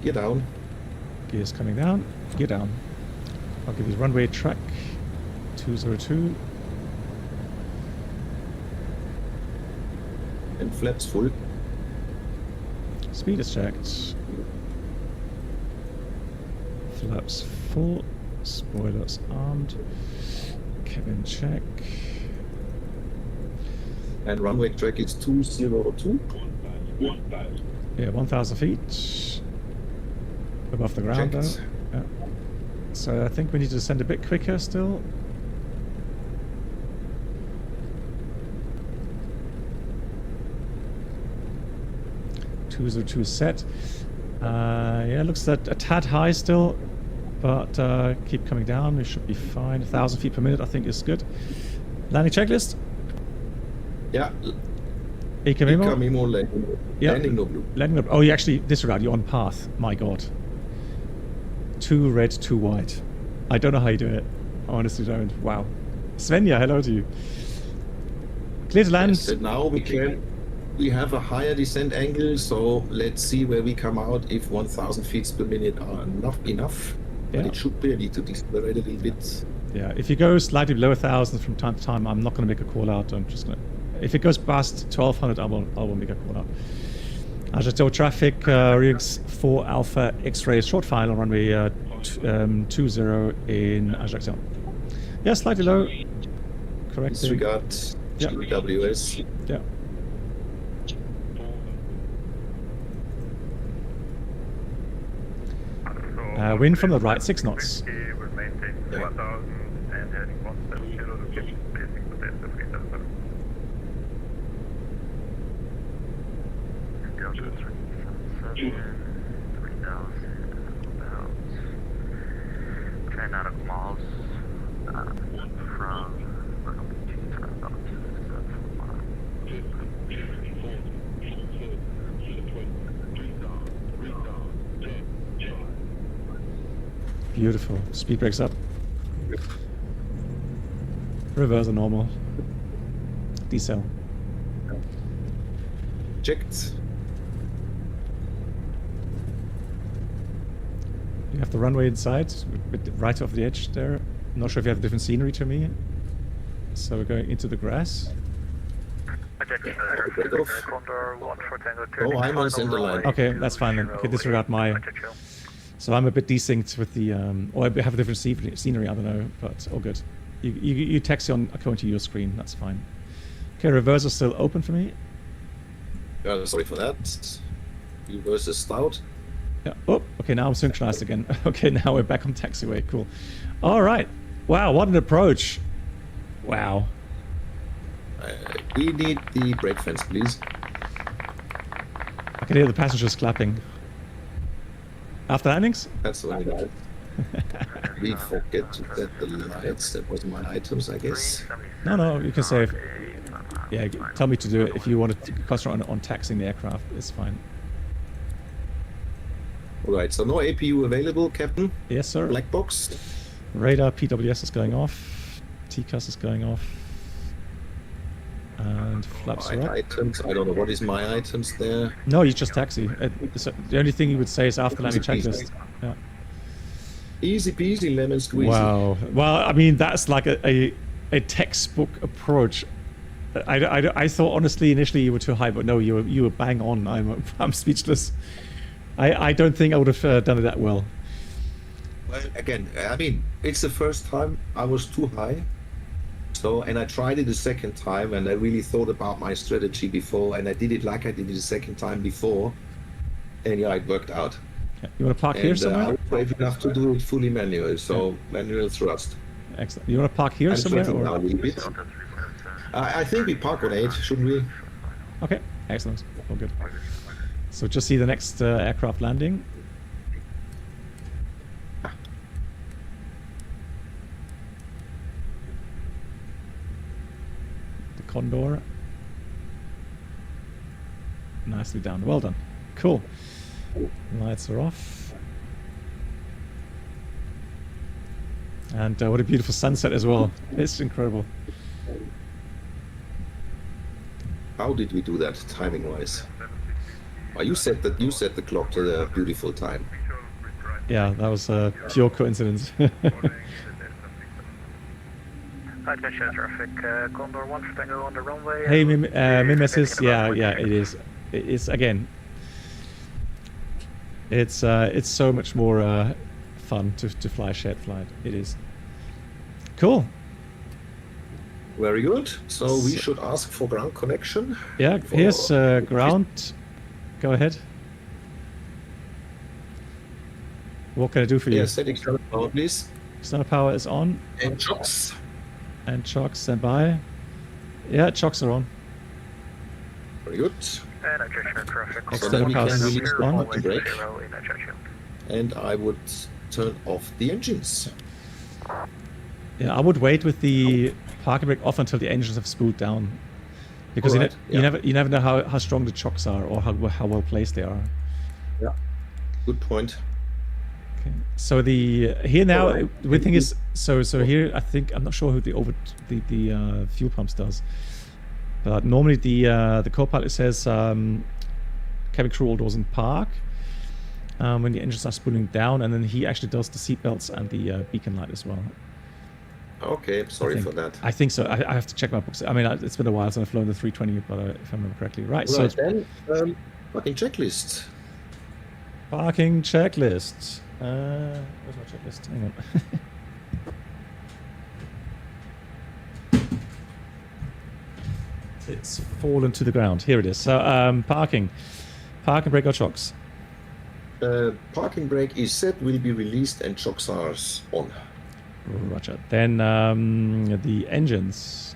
gear down. Gear's coming down. Gear down. I'll give you runway track 202. And flaps full. Speed is checked. Flaps full. Spoilers armed. Cabin check. And runway track is 202. Yeah, 1,000 feet above the ground though. Yeah. So I think we need to descend a bit quicker still. .202 set. Yeah, looks a tad high still, but keep coming down. We should be fine. 1,000 feet per minute, I think, is good. Landing checklist. Yeah. Memo. Landing no blue. Landing no blue. Oh, you actually disregard. You're on path. My God. 2 red, 2 white. I don't know how you do it. I honestly don't. Wow. Svenja, hello to you. Clear to land. Yes, and now we have a higher descent angle, so let's see where we come out if 1,000 feet per minute are enough. Yeah. But it should be. I need to decelerate a little bit. Yeah, if you go slightly below 1,000 from time to time, I'm not going to make a call out. I'm just going to. If it goes past 1,200, I will make a call out. Aajccio traffic, rigs 4 Alpha X-ray short file on runway 20 in Aajccio. Yeah, slightly low. Correct. Disregard GWS. Yeah. Wind from the right, 6 knots. Nautical miles from Beautiful. Speed breaks up. Reverse are normal. Decel. Checked. You have the runway inside, right off the edge there. I'm not sure if you have different scenery to me. So we're going into the grass. Oh, I'm on center line. Okay, that's fine then. Okay, disregard my... So I'm a bit desynced with the... or I have a different scenery, I don't know, but all good. You text on according to your screen, that's fine. Okay, reverse is still open for me. Sorry for that. Reverse is stout. Yeah. Oh, okay, now I'm synchronized again. Okay, now we're back on taxiway. Cool. All right. Wow, what an approach. Wow. We need the brake fence, please. I can hear the passengers clapping. After landings? That's what I got. We forget to set the lights. That was my items, I guess. No, you can say, yeah, tell me to do it. If you want to concentrate on taxiing the aircraft, it's fine. Alright, so no APU available, Captain. Yes, sir. Black box. Radar PWS is going off. TCAS is going off. And flaps My are up. items. I don't know what is my items there. No, you just taxi. The only thing you would say is after landing checklist. Yeah. Easy peasy, lemon squeezy. Wow. Well, I mean, that's like a textbook approach. I thought honestly initially you were too high, but no, you were bang on. I'm speechless. I don't think I would have done it that well. Well, again, I mean, it's the first time I was too high. So, and I tried it the second time, and I really thought about my strategy before, and I did it like I did it the second time before, and yeah, it worked out. Yeah. You want to park here somewhere? I was brave enough to do it fully manual, so manual thrust. Excellent. You want to park here I'm somewhere? sweating now a little bit. I think we park on 8, shouldn't we? Okay, excellent. All good. So just see the next aircraft landing. The Condor. Nicely down. Well done. Cool. Lights are off. And what a beautiful sunset as well. It's incredible. How did we do that timing-wise? Oh, you set the clock to the beautiful time. Yeah, that was a pure coincidence. Aajccio traffic, Condor 1 Tango on the runway. Hey, Mimesis, yeah, it is. It's again. It's so much more fun to fly a shared flight. It is. Cool. Very good. So we should ask for ground connection. Yeah, here's ground. Go ahead. What can I do for you? Yeah, setting external power, please. External power is on. And chocks. And chocks stand by. Yeah, chocks are on. Very good. And Aajccio traffic. External we power can is release on. the brake. 0 in Aajccio. And I would turn off the engines. Yeah, I would wait with the parking brake off until the engines have spooled down, because Alright, you never know how strong the chocks are or how well placed they are. Yeah. Good point. Okay. So here now Alright. the weird thing is so here I think I'm not sure who the fuel pumps does, but normally the co-pilot says cabin crew all doors in park when the engines are spooling down, and then he actually does the seat belts and the beacon light as well. Okay, sorry for that. I think so. I have to check my books. I mean, it's been a while since I've flown the 320, but if I remember correctly. Right, so Right, then, parking checklist. parking checklist. Where's my checklist? Hang on. It's fallen to the ground. Here it is. So parking brake or chocks. Parking brake is set, will be released, and chocks are on. Roger. Then the engines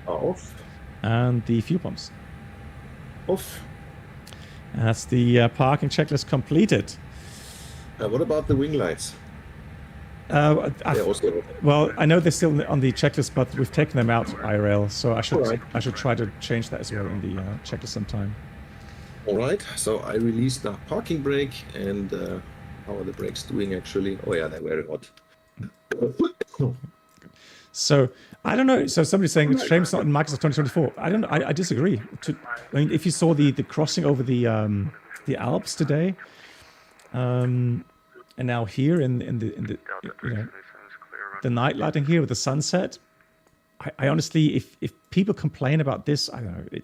Are off. and the fuel pumps. Off. And that's the parking checklist completed. What about the wing lights? I've- They're also off. Well, I know they're still on the checklist, but we've taken them out IRL, so I should Alright. try to change that as well in the checklist sometime. All right, so I released the parking brake, and how are the brakes doing actually? Oh yeah, they're very hot. So I don't know. So somebody's saying it's a shame it's not in Microsoft 2024. I don't know. I disagree. I mean, if you saw the crossing over the Alps today, and now here in the the night lighting here with the sunset, I honestly, if people complain about this, I don't know.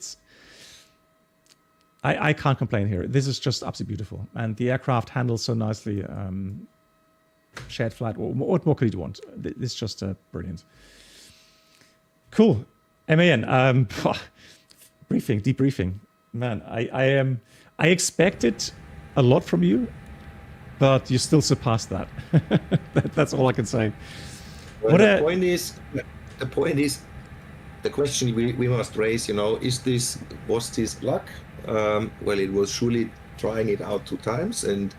I can't complain here. This is just absolutely beautiful, and the aircraft handles so nicely. Shared flight. What more could you want? It's just brilliant. Cool. MAN. Debriefing. Man, I expected a lot from you, but you still surpassed that. That's all I can say. Well, the point is, the question we must raise, was this luck? Well, it was surely trying it out 2 times, and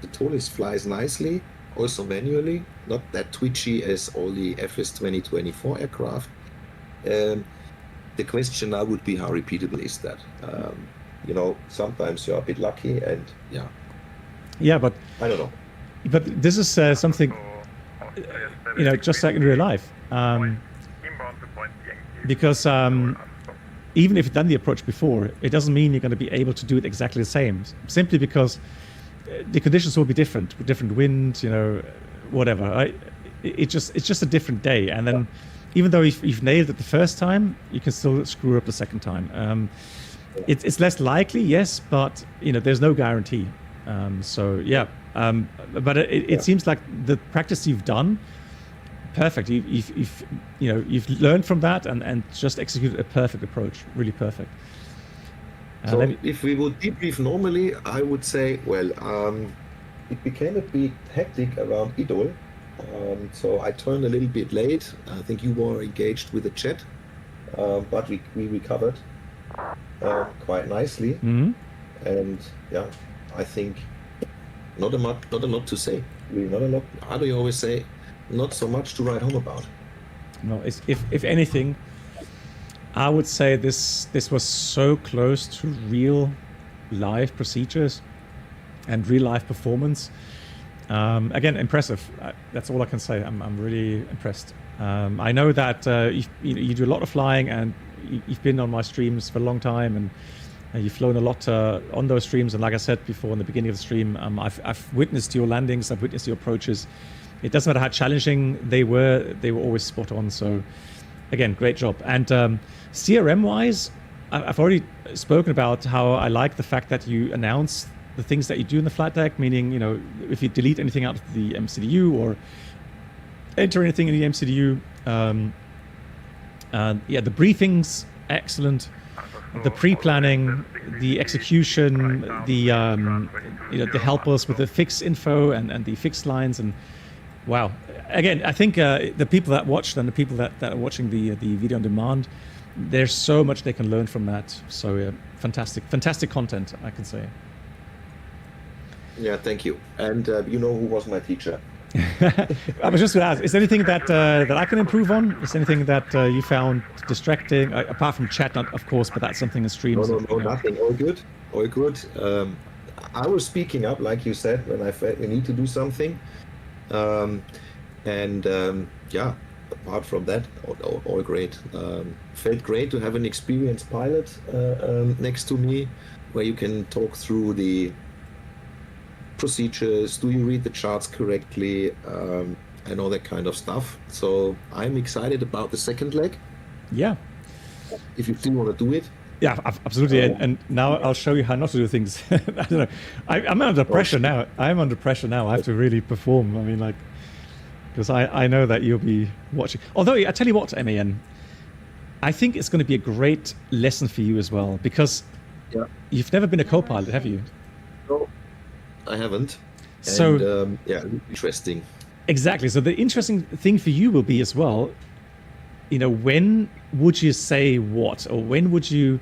the Toliss flies nicely, also manually, not that twitchy as all the FS 2024 aircraft. The question now would be, how repeatable is that? Sometimes you're a bit lucky, and yeah, but I don't know. But this is something, just like in real life, because even if you've done the approach before, it doesn't mean you're going to be able to do it exactly the same. Simply because the conditions will be different, with different wind, whatever. It's just a different day, and then even though you've nailed it the first time, you can still screw up the second time. It's less likely, yes, but there's no guarantee. But it seems like the practice you've done, perfect. You've learned from that and just executed a perfect approach, really perfect. So if we would debrief normally, I would say, well, it became a bit hectic around Idol. So I turned a little bit late. I think you were engaged with the chat, but we recovered quite nicely. Mm-hmm. And I think not a lot to say. Really, not a lot. How do you always say? Not so much to write home about. No, if anything, I would say this was so close to real live procedures and real life performance. Again, impressive. That's all I can say. I'm really impressed. I know that you do a lot of flying, and you've been on my streams for a long time, and you've flown a lot on those streams. And like I said before in the beginning of the stream, I've witnessed your landings, I've witnessed your approaches. It doesn't matter how challenging they were always spot on. So again, great job. And CRM-wise, I've already spoken about how I like the fact that you announce the things that you do in the flight deck, meaning, if you delete anything out of the MCDU or enter anything in the MCDU. The briefings, excellent. The pre-planning, the execution, the help us with the fix info and the fixed lines, and wow. Again, I think the people that watched and the people that are watching the video on demand, there's so much they can learn from that. So fantastic content, I can say. Yeah, thank you. And who was my teacher? I was just going to ask, is there anything that I can improve on? Is there anything that you found distracting, apart from chat, not, of course, but that's something in streams? No, nothing. All good. I was speaking up, like you said, when I felt we need to do something. Apart from that, all great. Felt great to have an experienced pilot next to me, where you can talk through the procedures, do you read the charts correctly, and all that kind of stuff. So I'm excited about the second leg. Yeah. If you still want to do it. Yeah, absolutely. And now I'll show you how not to do things. I don't know. I'm under pressure now. I'm under pressure now. I have to really perform. I mean, because I know that you'll be watching. Although, I tell you what, MAN, I think it's going to be a great lesson for you as well, because you've never been a co-pilot, have you? No, I haven't. So, interesting. Exactly. So the interesting thing for you will be as well, when would you say what? Or when would you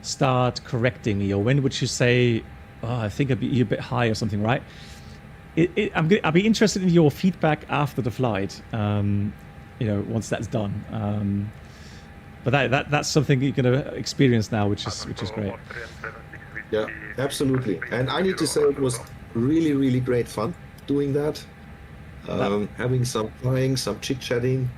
start correcting me? Or when would you say, I think you're a bit high or something, right? I'll be interested in your feedback after the flight, once that's done. But that's something you're going to experience now, which is great. Yeah, absolutely. And I need to say it was really, really great fun doing that. Having some flying, some chit-chatting.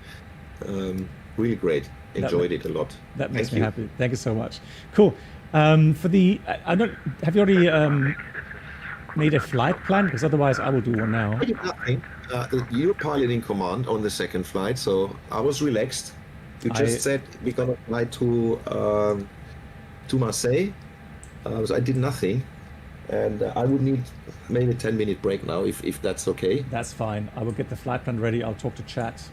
Really great. Enjoyed it a lot. That makes me happy. Thank you so much. Cool. Have you already made a flight plan? Because otherwise I will do one now. I did nothing. You're piloting command on the second flight, so I was relaxed. You just said we're gonna fly to Marseille. So I did nothing, and I would need maybe a 10-minute break now, if that's okay. That's fine. I will get the flight plan ready. I'll talk to chat,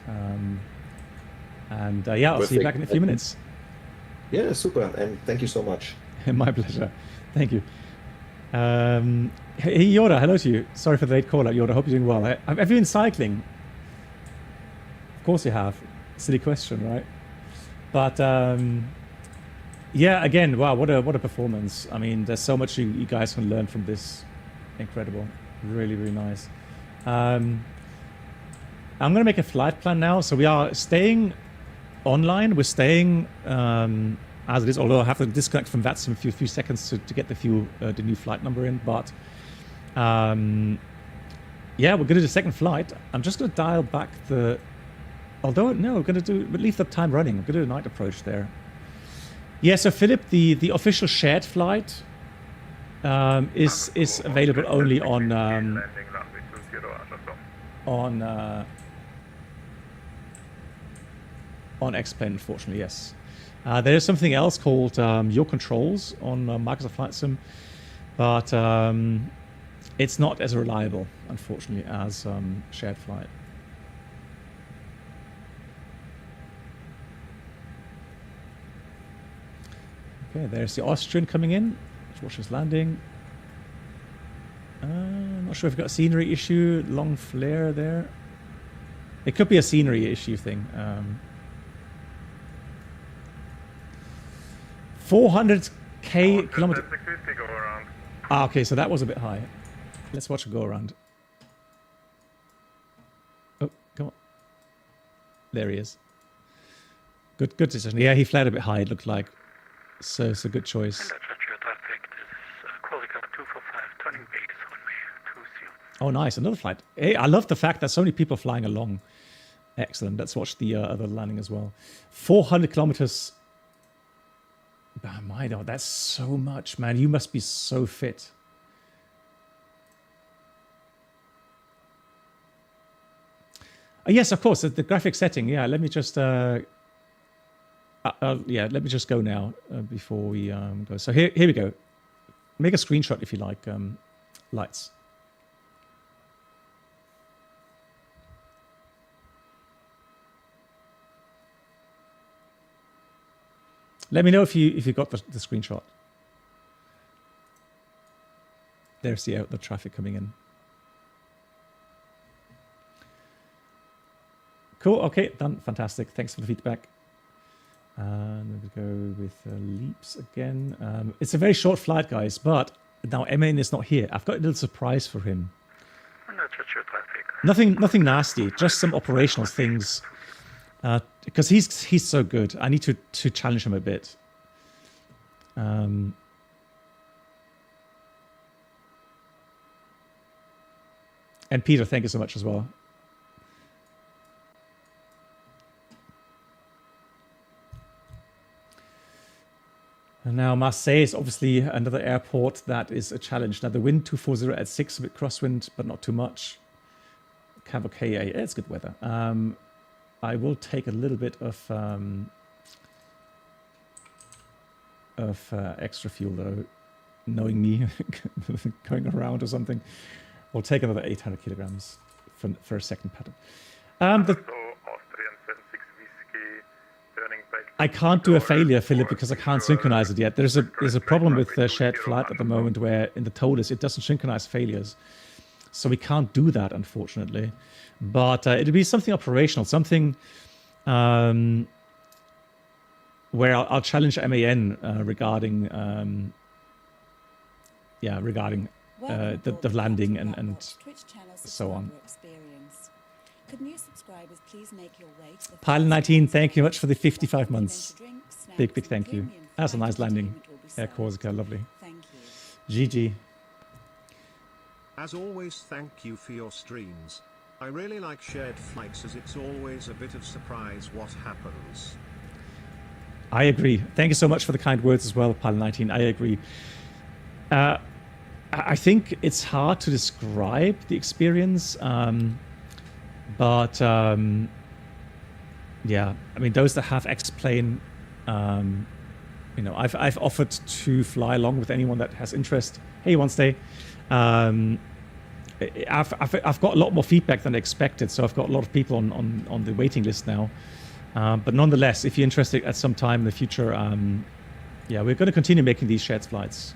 I'll see you back in a few minutes. Yeah, super, and thank you so much. My pleasure. Thank you. Hey Yoda, hello to you. Sorry for the late call out, Yoda. Hope you're doing well. Have you been cycling? Of course you have. Silly question, right? But yeah, again, wow, what a performance. I mean, there's so much you guys can learn from this. Incredible. Really, really nice. I'm gonna make a flight plan now. So we are staying online. We're staying as it is, although I have to disconnect from VATSIM for a few seconds to get the new flight number in. But yeah, we're gonna do the second flight. I'm just gonna dial back the. Although no, we're gonna leave the time running. I'm gonna do a night approach there. Yeah, so Philip, the official shared flight is available only on X-Plane, unfortunately, yes. There is something else called Your Controls on Microsoft Flight Sim, but it's not as reliable, unfortunately, as shared flight. Okay, there's the Austrian coming in. Let's watch his landing. I'm not sure if we've got a scenery issue. Long flare there. It could be a scenery issue thing. 400k kilometers. Ah, okay, so that was a bit high. Let's watch it go around. Oh, come on. There he is. Good decision. Yeah, he flared a bit high, it looked like. So it's a good choice. Oh, nice. Another flight. Hey, I love the fact that so many people are flying along. Excellent. Let's watch the other landing as well. 400 kilometers. Oh, my God, that's so much, man. You must be so fit. Yes, of course. The graphic setting. Yeah, let me just... yeah, let me just go now before we go. So here we go. Make a screenshot if you like, lights. Let me know if you got the screenshot. There's the traffic coming in. Cool. Okay, done. Fantastic. Thanks for the feedback. And we'll go with leaps again. It's a very short flight, guys, but now MN is not here. I've got a little surprise for him. Nothing nasty, just some operational things. Because he's so good. I need to challenge him a bit. And Peter, thank you so much as well. And now Marseille is obviously another airport that is a challenge. Now the wind 240 at 6, a bit crosswind, but not too much. Cav yeah, it's good weather. I will take a little bit of extra fuel though, knowing me, going around or something. We'll take another 800 kilograms for a second pattern. I can't do a failure, Philip, because I can't synchronize it yet. There's a problem with the shared flight at the moment where in the Toliss it doesn't synchronize failures. So we can't do that, unfortunately. But it'll be something operational, something where I'll challenge MAN regarding the landing and so on. Could new subscribers please make your way to the Pilot 19, thank you much for the 55 months. Big thank you. That's a nice landing. Air Corsica, lovely. Thank you. GG. As always, thank you for your streams. I really like shared flights as it's always a bit of surprise what happens. I agree. Thank you so much for the kind words as well, Pilot 19. I agree. I think it's hard to describe the experience. But yeah, I mean, those that have X-Plane, you know, I've offered to fly along with anyone that has interest. Hey, one stay. I've got a lot more feedback than expected, so I've got a lot of people on the waiting list now. But nonetheless, if you're interested at some time in the future, yeah, we're going to continue making these shared flights.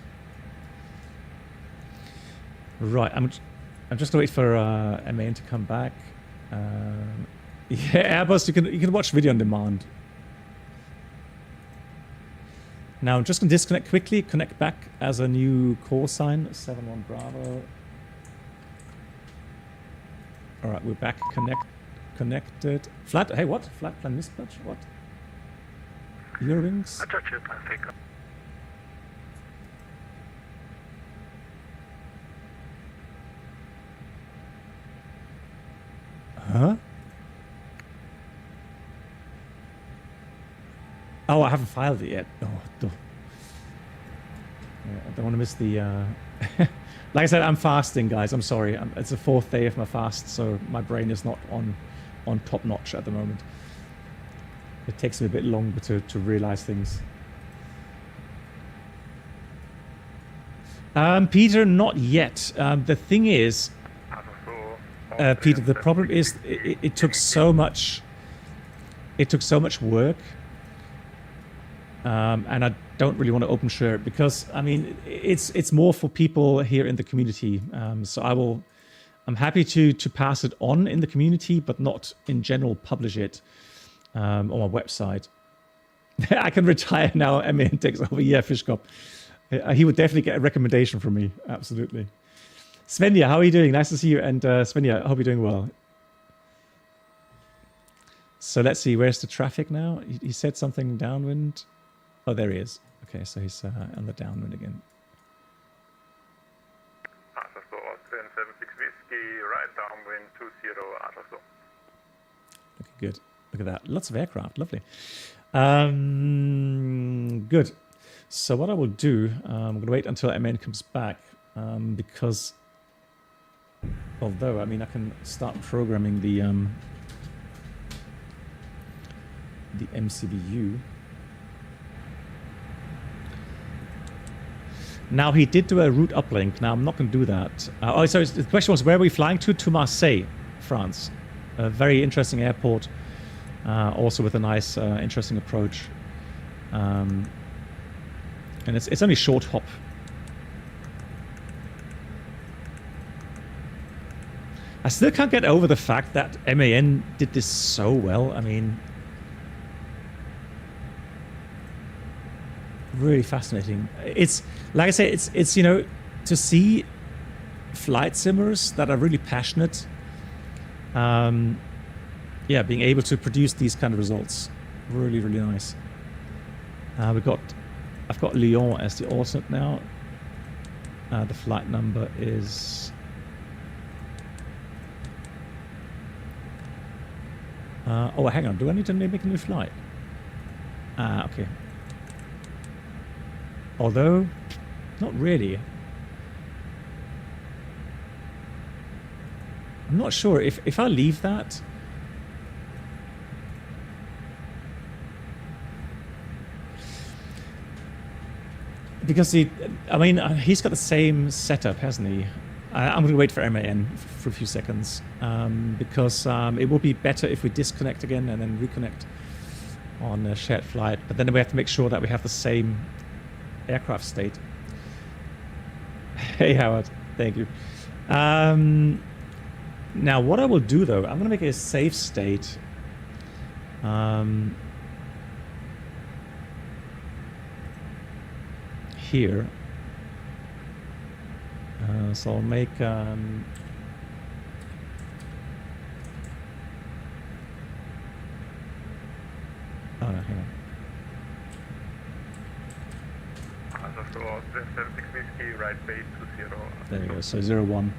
Right, I'm just gonna wait for MAN to come back. Yeah, Airbus, you can watch video on demand. Now I'm just gonna disconnect quickly, connect back as a new call sign, 71 Bravo. All right, we're back, connected. Flat, hey, what? Flat plan dispatch, what? Earrings? Aajccio traffic. Huh? Oh, I haven't filed it yet. Oh, yeah, I don't want to miss the... Like I said, I'm fasting, guys. I'm sorry. It's the 4th day of my fast, so my brain is not on top notch at the moment. It takes me a bit longer to realize things. Peter, not yet. The thing is, Peter, the problem is it took so much. It took so much work, and I don't really want to open share it because I mean it's more for people here in the community. So I'm happy to pass it on in the community, but not in general publish it on my website. I can retire now. MAN takes over. Yeah, Fishkop. He would definitely get a recommendation from me. Absolutely. Svenja, how are you doing? Nice to see you. And Svenja, I hope you're doing well. So let's see. Where's the traffic now? He said something downwind. Oh, there he is. Okay, so he's on the downwind again. Aajccio, Austrian 76 Whiskey, right downwind 20 Aajccio. Looking good. Look at that. Lots of aircraft. Lovely. Good. So what I will do, I'm going to wait until MN comes back because although, I mean, I can start programming the MCBU. Now, he did do a route uplink. Now, I'm not going to do that. Oh, sorry. The question was, where are we flying to? To Marseille, France. A very interesting airport. Also with a nice, interesting approach. And it's only a short hop. I still can't get over the fact that MAN did this so well. I mean, really fascinating. It's like I say, it's you know, to see flight simmers that are really passionate. Yeah, being able to produce these kind of results, really, really nice. I've got Lyon as the alternate now. The flight number is oh, hang on. Do I need to make a new flight? Okay. Although, not really. I'm not sure if I leave that. Because he's got the same setup, hasn't he? I'm going to wait for MAN for a few seconds because it will be better if we disconnect again and then reconnect on a shared flight. But then we have to make sure that we have the same aircraft state. Hey, Howard. Thank you. Now, what I will do, though, I'm going to make it a safe state. Here. So I'll make... oh, no, hang on. Aajccio, Austrian 76 Whiskey, right base 20. There you go, so 01.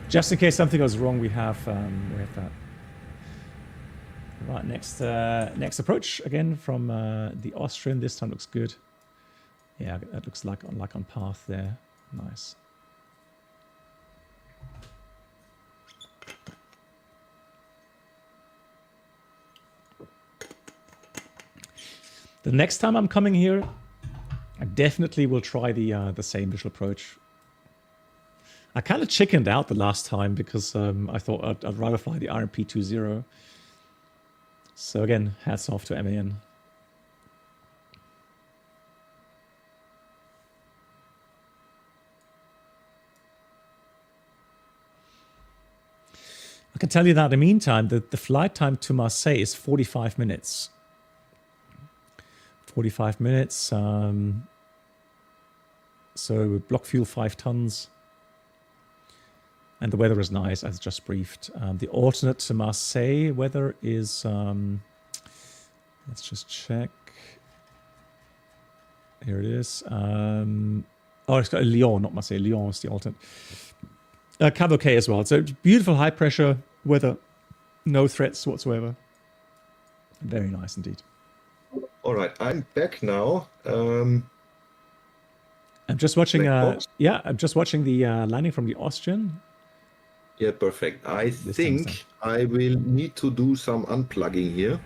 Just in case something goes wrong, we have that. Right, next approach again from the Austrian. This time looks good. Yeah, that looks like on path there. Nice. The next time I'm coming here, I definitely will try the same visual approach. I kind of chickened out the last time because I thought I'd rather fly the RMP-20. So again, hats off to MAN. can tell you that in the meantime, the flight time to Marseille is 45 minutes. 45 minutes. So block fuel 5 tons. And the weather is nice, as just briefed. The alternate to Marseille weather is, let's just check. Here it is. Oh, it's got Lyon, not Marseille. Lyon is the alternate. Cap OK as well. So beautiful high pressure weather. No threats whatsoever. Very nice indeed. All right, I'm back now. I'm just watching. I'm just watching the landing from the Austrian. Yeah, perfect. I think I will need to do some unplugging here,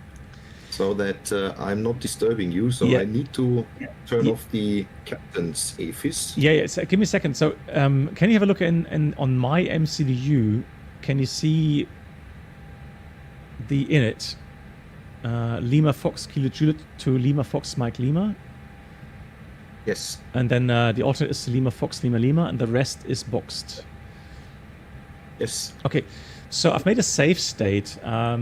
so that I'm not disturbing you. So I need to turn off the captain's AFIS. Yeah. So give me a second. So can you have a look on my MCDU? Can you see the init? Lima Fox Kilo Juliet to Lima Fox Mike Lima. Yes. And then the alternate is Lima Fox Lima Lima, and the rest is boxed. Yes. Okay. So I've made a save state. I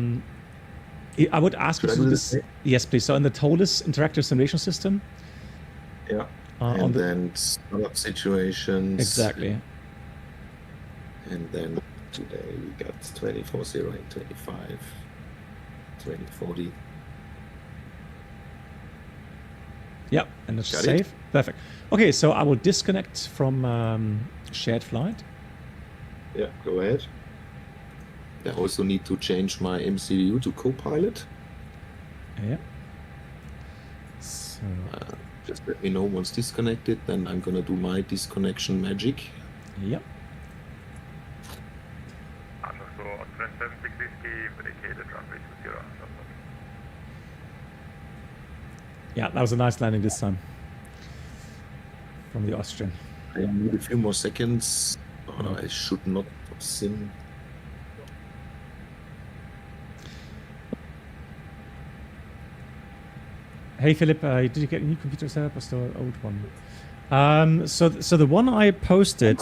would ask you to do this. Yes, please. So in the Toliss interactive simulation system. Yeah. And then startup situations. Exactly. And then today we got 24.0 and 25. 2040. Yep, and it's safe. Perfect. Okay, so I will disconnect from shared flight. Yeah, go ahead. I also need to change my MCU to Copilot. Yeah. So just let me know once disconnected, then I'm gonna do my disconnection magic. Yep. So 776 whiskey, vacated runway 20. Yeah, that was a nice landing this time from the Austrian. I need a few more seconds. Oh no, I should not sim. Hey Philip, did you get a new computer set up or still an old one? So the one I posted.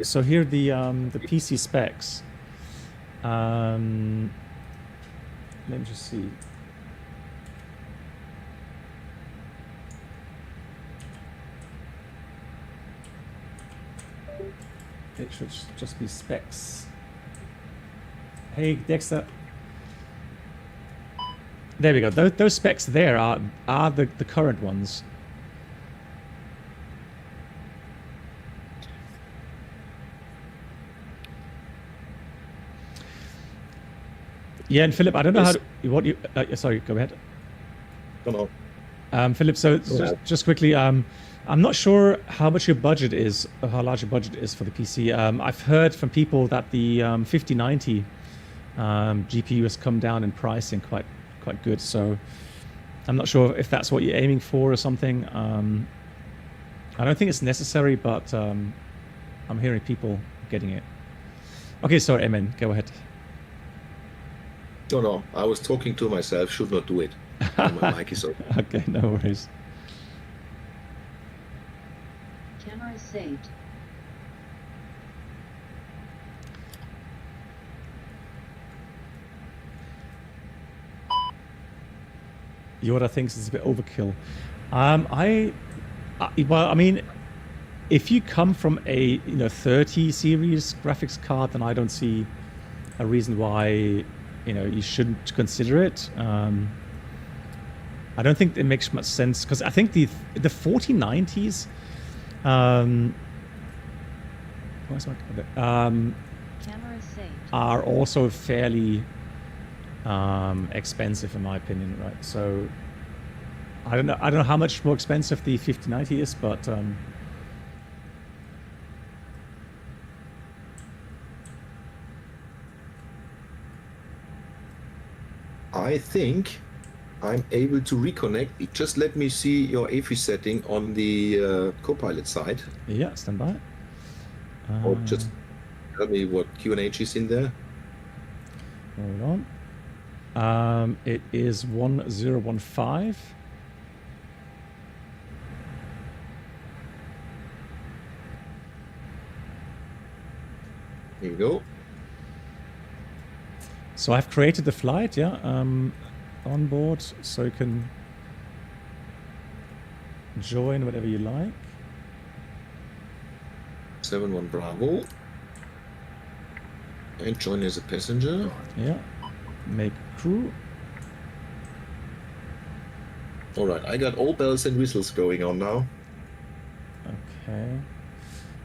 So here the PC specs. Let me just see. It should just be specs. Hey Dexter. There we go. Those specs there are the current ones. Yeah, and Philip, I don't know sorry, go ahead. No. Philip, so just quickly, I'm not sure how much your budget is, or how large your budget is for the PC. I've heard from people that the 5090 GPU has come down in pricing quite good. So I'm not sure if that's what you're aiming for or something. I don't think it's necessary, but I'm hearing people getting it. Okay, sorry, Emin, go ahead. No, I was talking to myself. Should not do it. My mic is open. Okay, no worries. Camera saved. Yoda thinks it's a bit overkill. Well, I mean, if you come from a 30 series graphics card, then I don't see a reason why you shouldn't consider it. I don't think it makes much sense because I think the 4090s are also fairly expensive in my opinion, right? So I don't know how much more expensive the 5090 is, but I think I'm able to reconnect. Just let me see your AFI setting on the Copilot side. Yeah, stand by. Or just tell me what QNH is in there. Hold on. It is 1015. Here you go. So I've created the flight, yeah, on board, so you can join whatever you like. 71 Bravo. And join as a passenger. Yeah, make crew. All right, I got all bells and whistles going on now. Okay.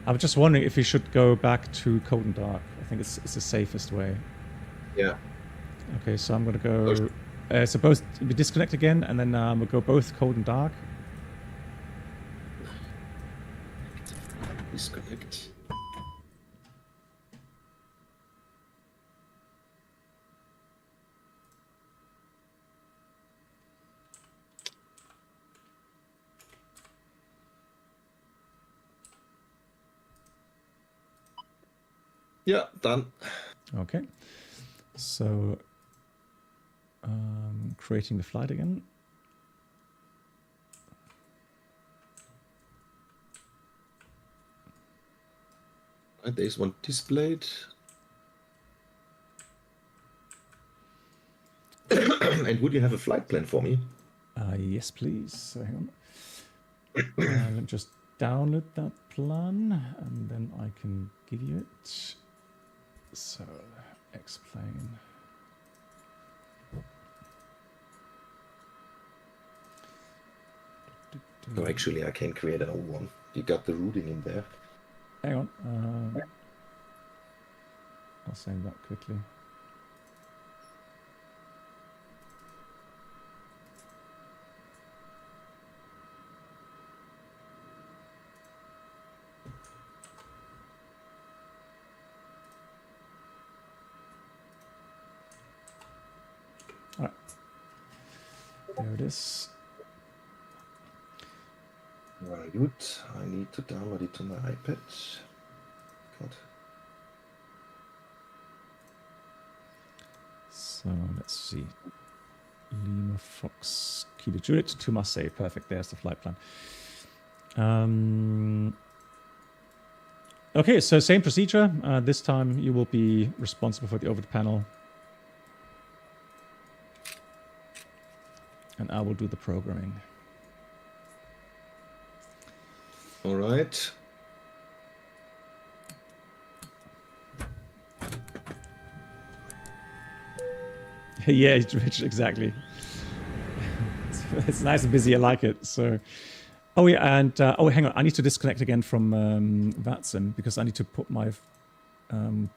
I was just wondering if you should go back to cold and dark. I think it's the safest way. Yeah. Okay, so I'm gonna go. Suppose we disconnect again, and then we'll go both cold and dark. Disconnect. Yeah, done. Okay. So, creating the flight again. Right, there's one displayed. And would you have a flight plan for me? Yes, please. So hang on. Let me just download that plan, and then I can give you it. So, explain. No, actually, I can create an old one. You got the routing in there. Hang on. I'll send that quickly. All right. There it is. Very good. I need to download it to my iPad. God. So let's see. Lima Fox Kilo Juliet to Marseille. Perfect. There's the flight plan. Okay, so same procedure. This time you will be responsible for the overhead panel. And I will do the programming. All right. Yeah, it's rich, exactly. It's nice and busy. I like it. So, oh yeah, and oh, hang on. I need to disconnect again from VATSIM because I need to put my the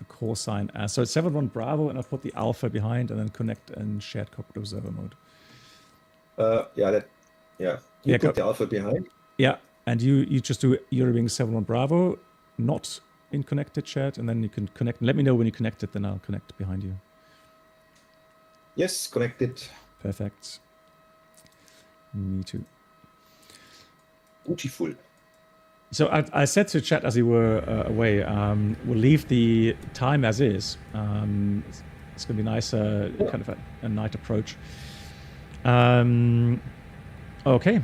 call sign as. So it's 71 Bravo, and I'll put the alpha behind, and then connect in shared cockpit observer mode. You put the alpha behind. Yeah, and you just do Eurowing 71 Bravo, not in connected chat, and then you can connect. Let me know when you connect it, then I'll connect behind you. Yes, connected. Perfect. Me too. Beautiful. So I said to chat as you were away, we'll leave the time as is. It's going to be nice, kind of a night approach. Okay.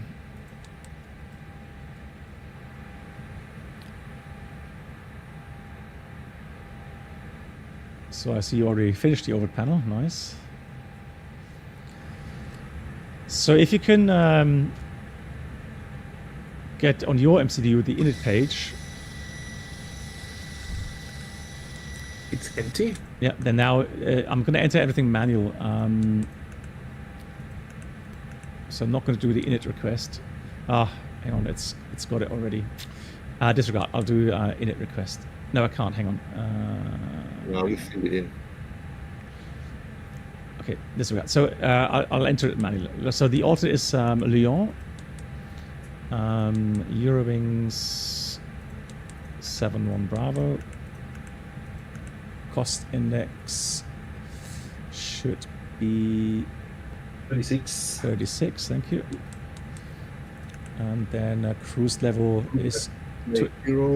So I see you already finished the overhead panel. Nice. So if you can get on your MCDU the init page. It's empty? Yeah, then now I'm going to enter everything manual. So I'm not going to do the init request. Hang on, it's got it already. Disregard, I'll do init request. No, I can't, hang on. Now you fill it in. Okay, disregard. So I'll enter it manually. So the author is Lyon. Eurowings 71 Bravo. Cost index should be 36. 36, thank you. And then cruise level is...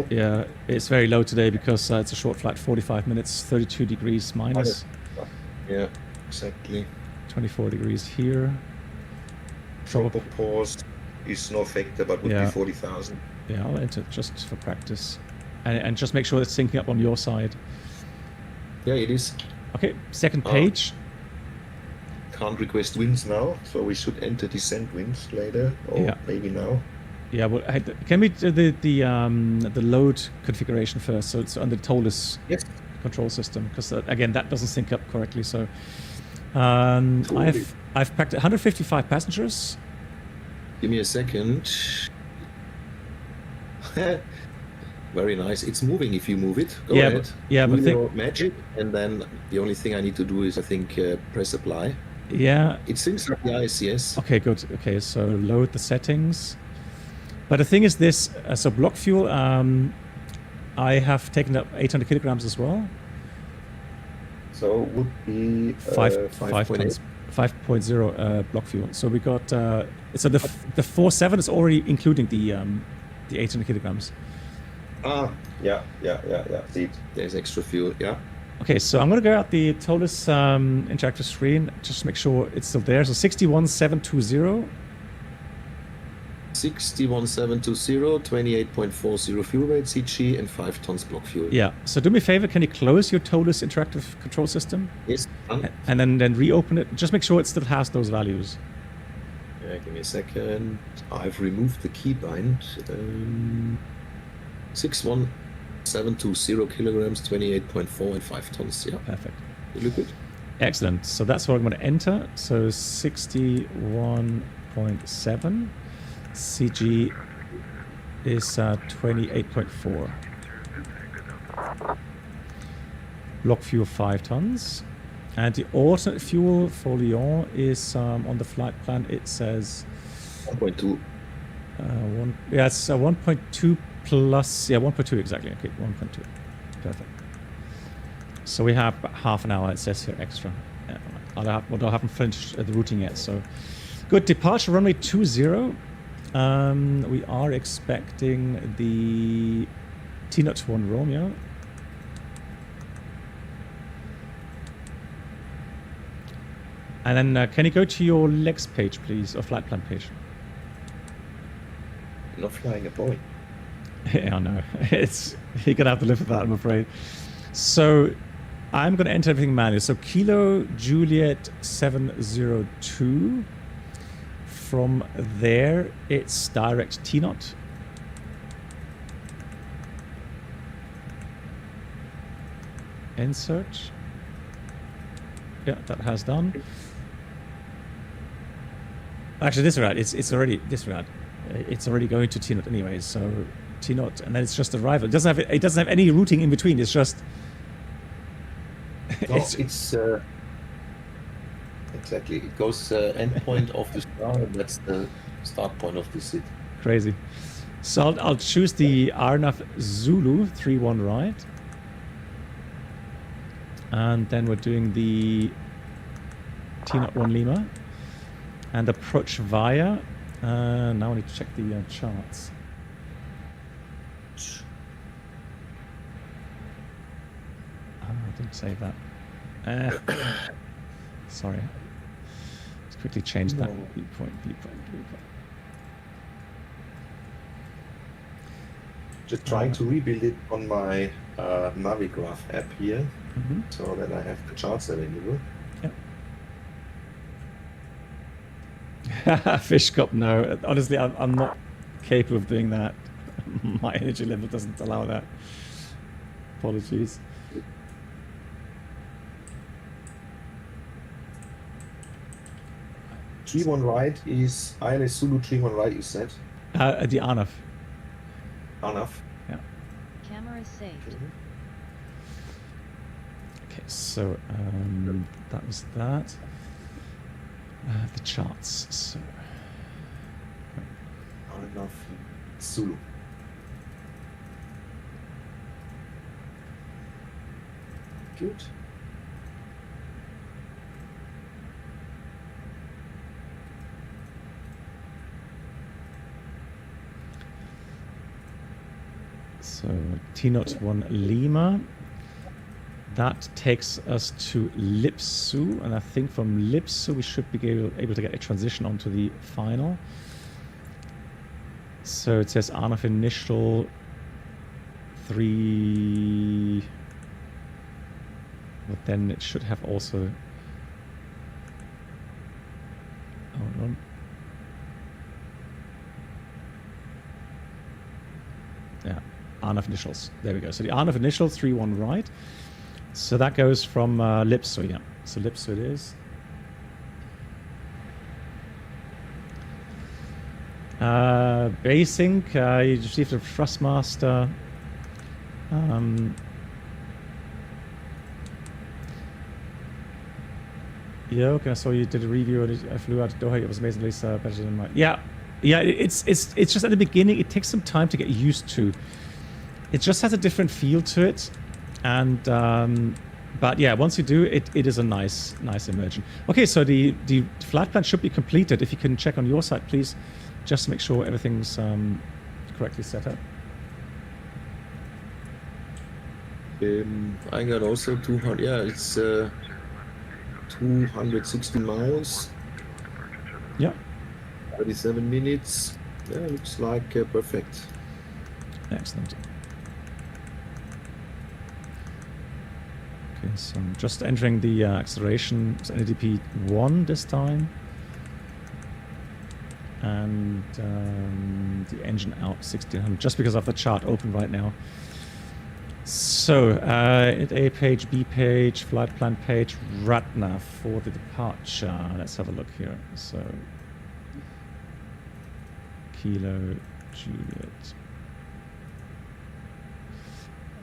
yeah, it's very low today because it's a short flight, 45 minutes, 32 degrees minus. Yeah, exactly. 24 degrees here. Proper pause is no factor, but would be 40,000. Yeah, I'll enter it just for practice. And just make sure it's syncing up on your side. Yeah, it is. Okay, second page. Can't request winds now, so we should enter descent winds later, or maybe now. Yeah, well, can we do the load configuration first? So it's on the Toliss control system, because again that doesn't sync up correctly. So I've packed 155 passengers. Give me a second. Very nice. It's moving if you move it. Go ahead. But think magic, and then the only thing I need to do is I think press apply. Yeah. It syncs up the ice, yes. Okay, good. Okay, so load the settings. But the thing is this, so block fuel, I have taken up 800 kilograms as well. So it would be 5.0 block fuel. So we got, so the 4.7 is already including the 800 kilograms. Yeah. See it. There's extra fuel, yeah. Okay, so I'm going to go out the Toliss interactive screen, just make sure it's still there. So 61720. 61720, 28.40 fuel weight CG, and 5 tons block fuel. Yeah, so do me a favor, can you close your Toliss interactive control system? Yes. And then reopen it. Just make sure it still has those values. Yeah, give me a second. I've removed the keybind. 61720 kilograms, 28.4 and 5 tons. Yeah. Perfect. You look good. Excellent. So that's what I'm going to enter. So 61.7. CG is 28.4. Block fuel 5 tons. And the alternate fuel for Lyon is on the flight plan. It says 1.2. It's 1.2 plus. Yeah, 1.2 exactly. Okay, 1.2. Perfect. So we have about half an hour. It says here extra. Yeah, I haven't finished the routing yet. So good. Departure runway 20. We are expecting the T-01 Romeo. And then can you go to your legs page, please, or flight plan page? Not flying a Boeing. Yeah, I know. You're going to have to live with that, I'm afraid. So I'm going to enter everything manually. So Kilo Juliet 702. From there, it's direct T-0. Insert. Yeah, that has done. Actually, disregard. It's already disregard. It's already going to T-0 anyways. So T-0, and then it's just arrival. It doesn't have any routing in between. It's just. Exactly. It goes end point of the star, and that's the start point of the seat. Crazy. So I'll choose the RNAV Zulu 3-1 right. And then we're doing the T-01 Lima. And approach via. Now I need to check the charts. I didn't save that. Sorry. Let's quickly change that. Viewpoint. Just trying to rebuild it on my Navigraph app here, so that I have the charts available. Yeah. Fish cup, no. Honestly, I'm not capable of doing that. My energy level doesn't allow that. Apologies. T1 right is ILS Zulu 3-1 right, you said? The ANAF. ANAF? Yeah. Camera saved. Okay, so that was that. The charts. So. ANAF Zulu. Good. So T-01 Lima. That takes us to Lipsu, and I think from Lipsu we should be able to get a transition onto the final. So it says ANAF initial 3. But then it should have also... Hold on. Yeah, RNAV initials. There we go. So the RNAV initials, 31 right. So that goes from Lipso, yeah. So Lipso it is. Basync, you received a Thrustmaster. Yeah, okay. So you did a review and I flew out to Doha. It was amazingly better than mine. Yeah, it's just at the beginning. It takes some time to get used to. It just has a different feel to it, and but yeah, once you do it, it is a nice immersion. Okay, so the flight plan should be completed. If you can check on your side, please, just to make sure everything's correctly set up. I got also 200. Yeah, it's 260 miles. Yeah. 37 minutes. Yeah, looks like perfect. Excellent. Okay, so I'm just entering the acceleration. It's NADP 1 this time. And the engine out 1600, just because I have the chart open right now. So, at A page, B page, flight plan page, RATNAV for the departure. Let's have a look here. So, Kilo, Juliet.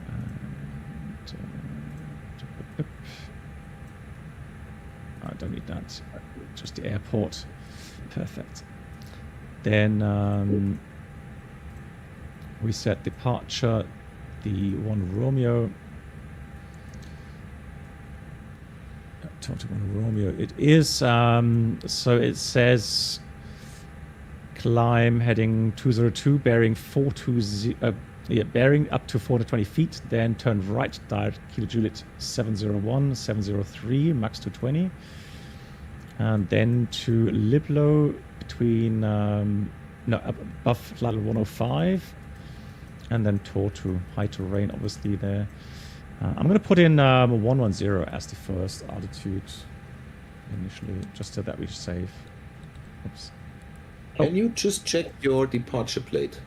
And, I don't need that. Just the airport. Perfect. Then we set departure. The 1 Romeo. Total 1 Romeo. It is, so it says climb heading 202, bearing 420, bearing up to 420 feet, then turn right, direct Kilo Juliet 701, 703, max 220. And then to Liblo between, above flight level 105. And then Tortu, high terrain, obviously there. I'm going to put in 110 as the first altitude initially, just so that we're safe. Oops. Can you just check your departure plate?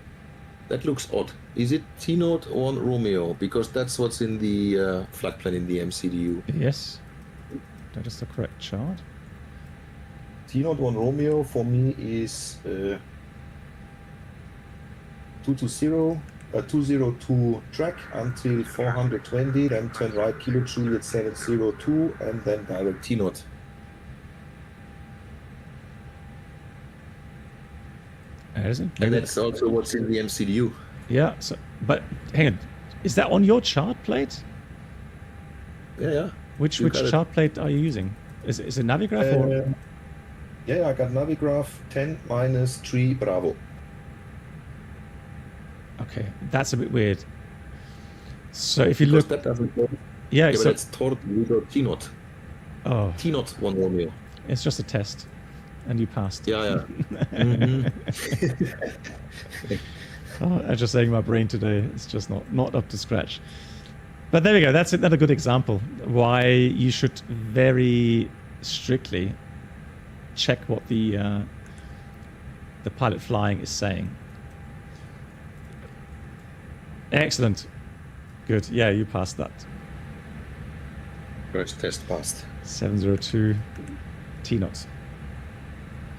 That looks odd. Is it T-Note 1 Romeo? Because that's what's in the flight plan in the MCDU. Yes, that is the correct chart. T-Note 1 Romeo for me is 220. 202 track until 420, then turn right Kilo Juliet 702, and then direct T-Note. And that's also what's in the MCDU. Yeah, so, but hang on, is that on your chart plate? Yeah. Which chart plate are you using? Is it Navigraph or? Yeah, I got Navigraph 10-3 Bravo. Okay, that's a bit weird. So if you look, that doesn't work. Yeah, but so it's T-Note. Oh, T-Note 1 Romeo. It's just a test, and you passed. Yeah. Mm-hmm. I'm just saying, my brain today is just not up to scratch. But there we go. That's another good example why you should very strictly check what the pilot flying is saying. Excellent. Good. Yeah, you passed that. First test passed. 702 T-Notes.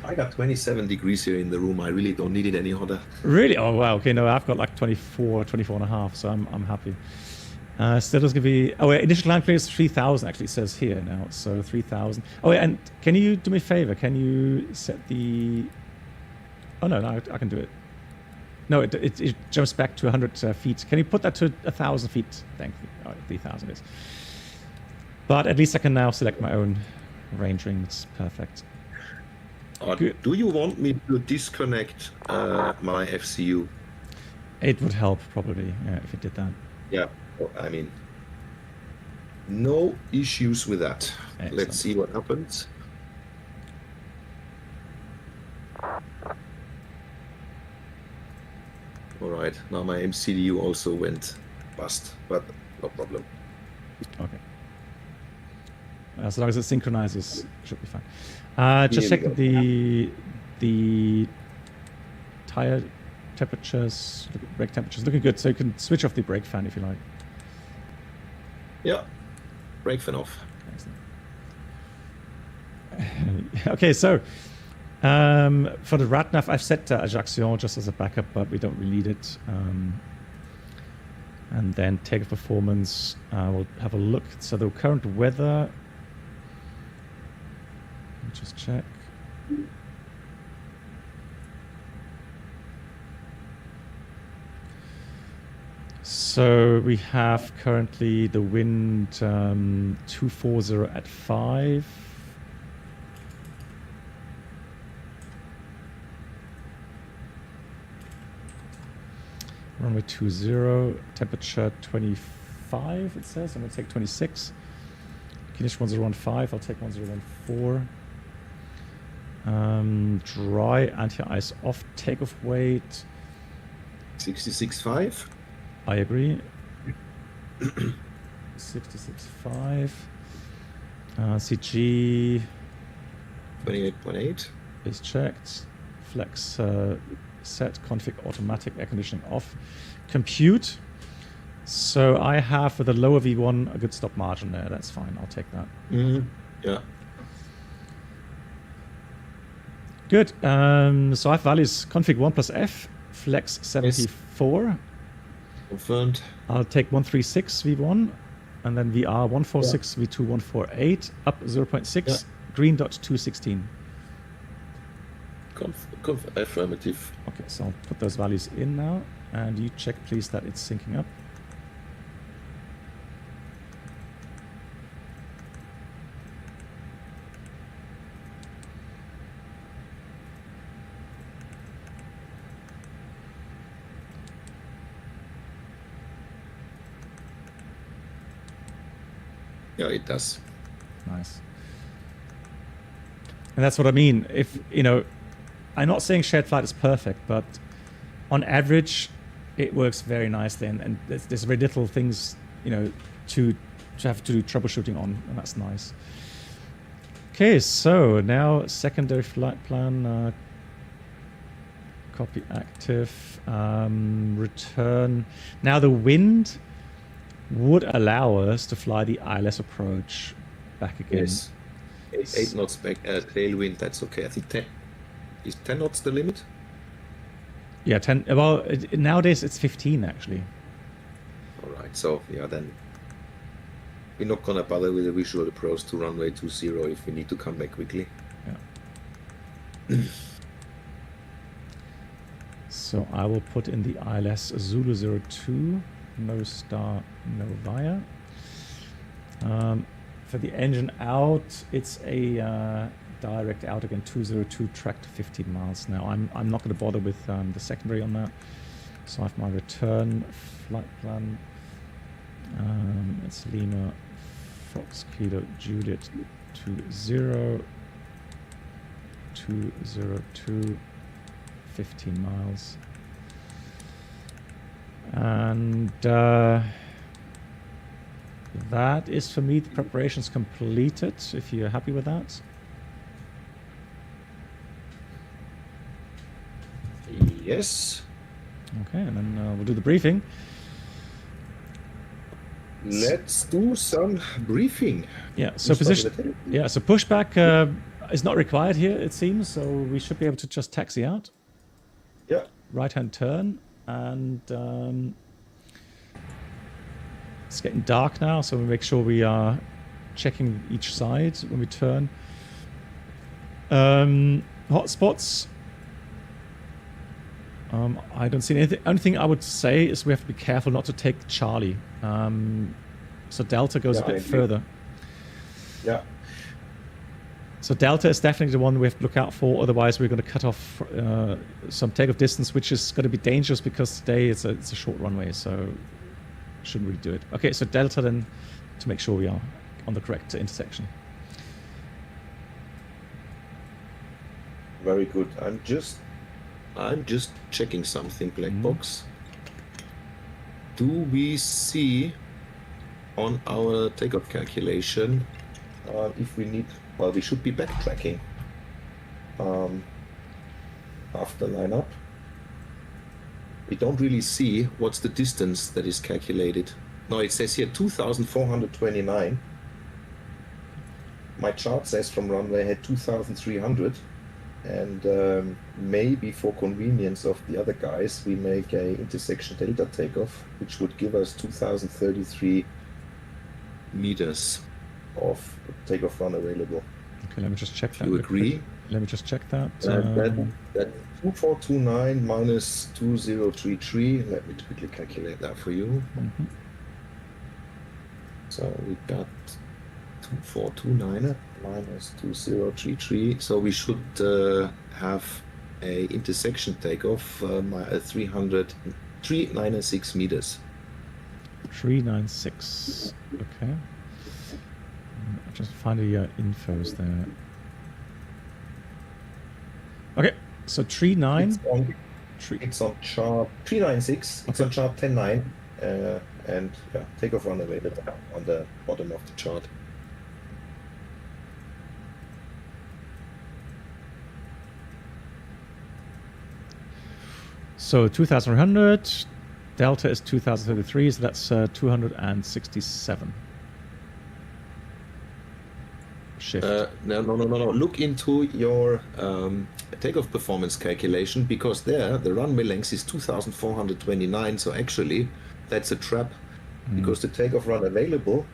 I got 27 degrees here in the room. I really don't need it any hotter. Really? Oh, wow. Okay, no, I've got like 24 and a half, so I'm happy. Still is going to be... Oh, wait, initial climb clearance 3,000 actually says here now, so 3,000. Oh, wait, and can you do me a favor? Can you set the... Oh, no, I can do it. No, it jumps back to 100 feet. Can you put that to 1,000 feet? Thank you. Oh, 3,000 is. But at least I can now select my own range ring. It's perfect. Do you want me to disconnect my FCU? It would help, probably, if it did that. Yeah, I mean, no issues with that. Excellent. Let's see what happens. All right, now my MCDU also went bust, but no problem. Okay. As long as it synchronizes, it should be fine. Just Here we checking the tire temperatures, brake temperatures, looking good. So you can switch off the brake fan if you like. Yeah. Brake fan off. Okay, so for the RATNAV, I've set Aajccio just as a backup, but we don't really need it. And then takeoff performance, we'll have a look. So the current weather, let me just check. So we have currently the wind 240 at 5. Runway 20, temperature 25, it says. I'm going to take 26. Condition 1015, I'll take 1014. Dry, anti-ice off, takeoff weight. 66.5. I agree. 66.5. CG 28.8. is checked. Flex set, config automatic, air conditioning off. Compute. So I have with a lower V1 a good stop margin there. That's fine. I'll take that. Yeah. Good. So I have values config 1 plus F, flex 74. Confirmed. I'll take 136 V1 and then VR 146 V2 148 up 0.6 green dot 216. Affirmative. Okay, so I'll put those values in now and you check please that it's syncing up. Yeah, it does. Nice. And that's what I mean. If, you know, I'm not saying shared flight is perfect, but on average, it works very nicely. And there's very little things, you know, to have to do troubleshooting on, and that's nice. Okay, so now secondary flight plan, copy active, return. Now the wind would allow us to fly the ILS approach back again. Yes. 8 knots back, tailwind, that's okay. I think 10. Is 10 knots the limit? Yeah, 10. Well, nowadays it's 15 actually. All right, so yeah, then we're not gonna bother with the visual approach to runway 20 if we need to come back quickly. Yeah. So I will put in the ILS Zulu 02, no star, no via. For the engine out, it's a direct out again, 202 track to 15 miles. Now I'm not going to bother with the secondary on that. So I have my return flight plan. It's Lima, Fox, Kilo, Juliet 20, 202, 15 miles. And that is for me the preparations completed, if you're happy with that. Yes. Okay, and then we'll do the briefing. Let's do some briefing. Yeah, so position. Yeah, so pushback is not required here, it seems, so we should be able to just taxi out. Yeah. Right-hand turn, and it's getting dark now, so we make sure we are checking each side when we turn. Hotspots. I don't see anything. Only thing I would say is we have to be careful not to take Charlie. So Delta goes a bit further. Yeah. So Delta is definitely the one we have to look out for. Otherwise, we're going to cut off some takeoff distance, which is going to be dangerous because today it's a short runway, so shouldn't really do it. Okay, so Delta then to make sure we are on the correct intersection. Very good. I'm just checking something, black box. Do we see on our takeoff calculation if we need, well, we should be backtracking after lineup. We don't really see what's the distance that is calculated. No, it says here 2,429. My chart says from runway head 2,300, and maybe for convenience of the other guys, we make a intersection delta takeoff, which would give us 2,033 meters of takeoff run available. Okay, let me just check that. You agree? Let me just check that. That 2429 minus 2033. Let me quickly calculate that for you. Mm-hmm. So we got 2429 minus 2033. So we should have a intersection takeoff 396 meters. 396. Okay. I'll just find the infos there. Okay, so 39. It's on chart 396. It's on chart 10.9, and yeah, takeoff run available on the bottom of the chart. So 2,300. Delta is 2,033, so that's 267. Shift. No. Look into your takeoff performance calculation, because there the runway length is 2,429. So actually, that's a trap, because the takeoff run available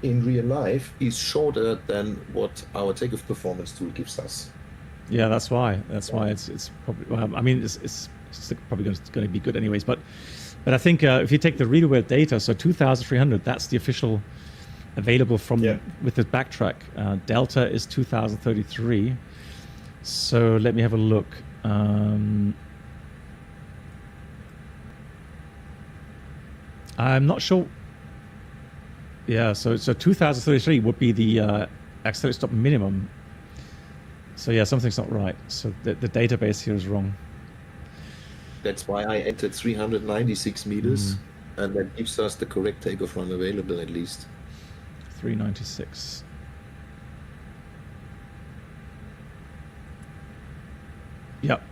in real life is shorter than what our takeoff performance tool gives us. Yeah, that's why. That's why it's probably. Well, I mean, it's probably going to be good anyways. But I think if you take the real world data, so 2,300, that's the official available from with the backtrack. Delta is 2,033. So let me have a look. I'm not sure. Yeah, so 2,033 would be the accelerated stop minimum. So yeah, something's not right. So the database here is wrong. That's why I entered 396 meters, and that gives us the correct takeoff run available at least. 396. Yep,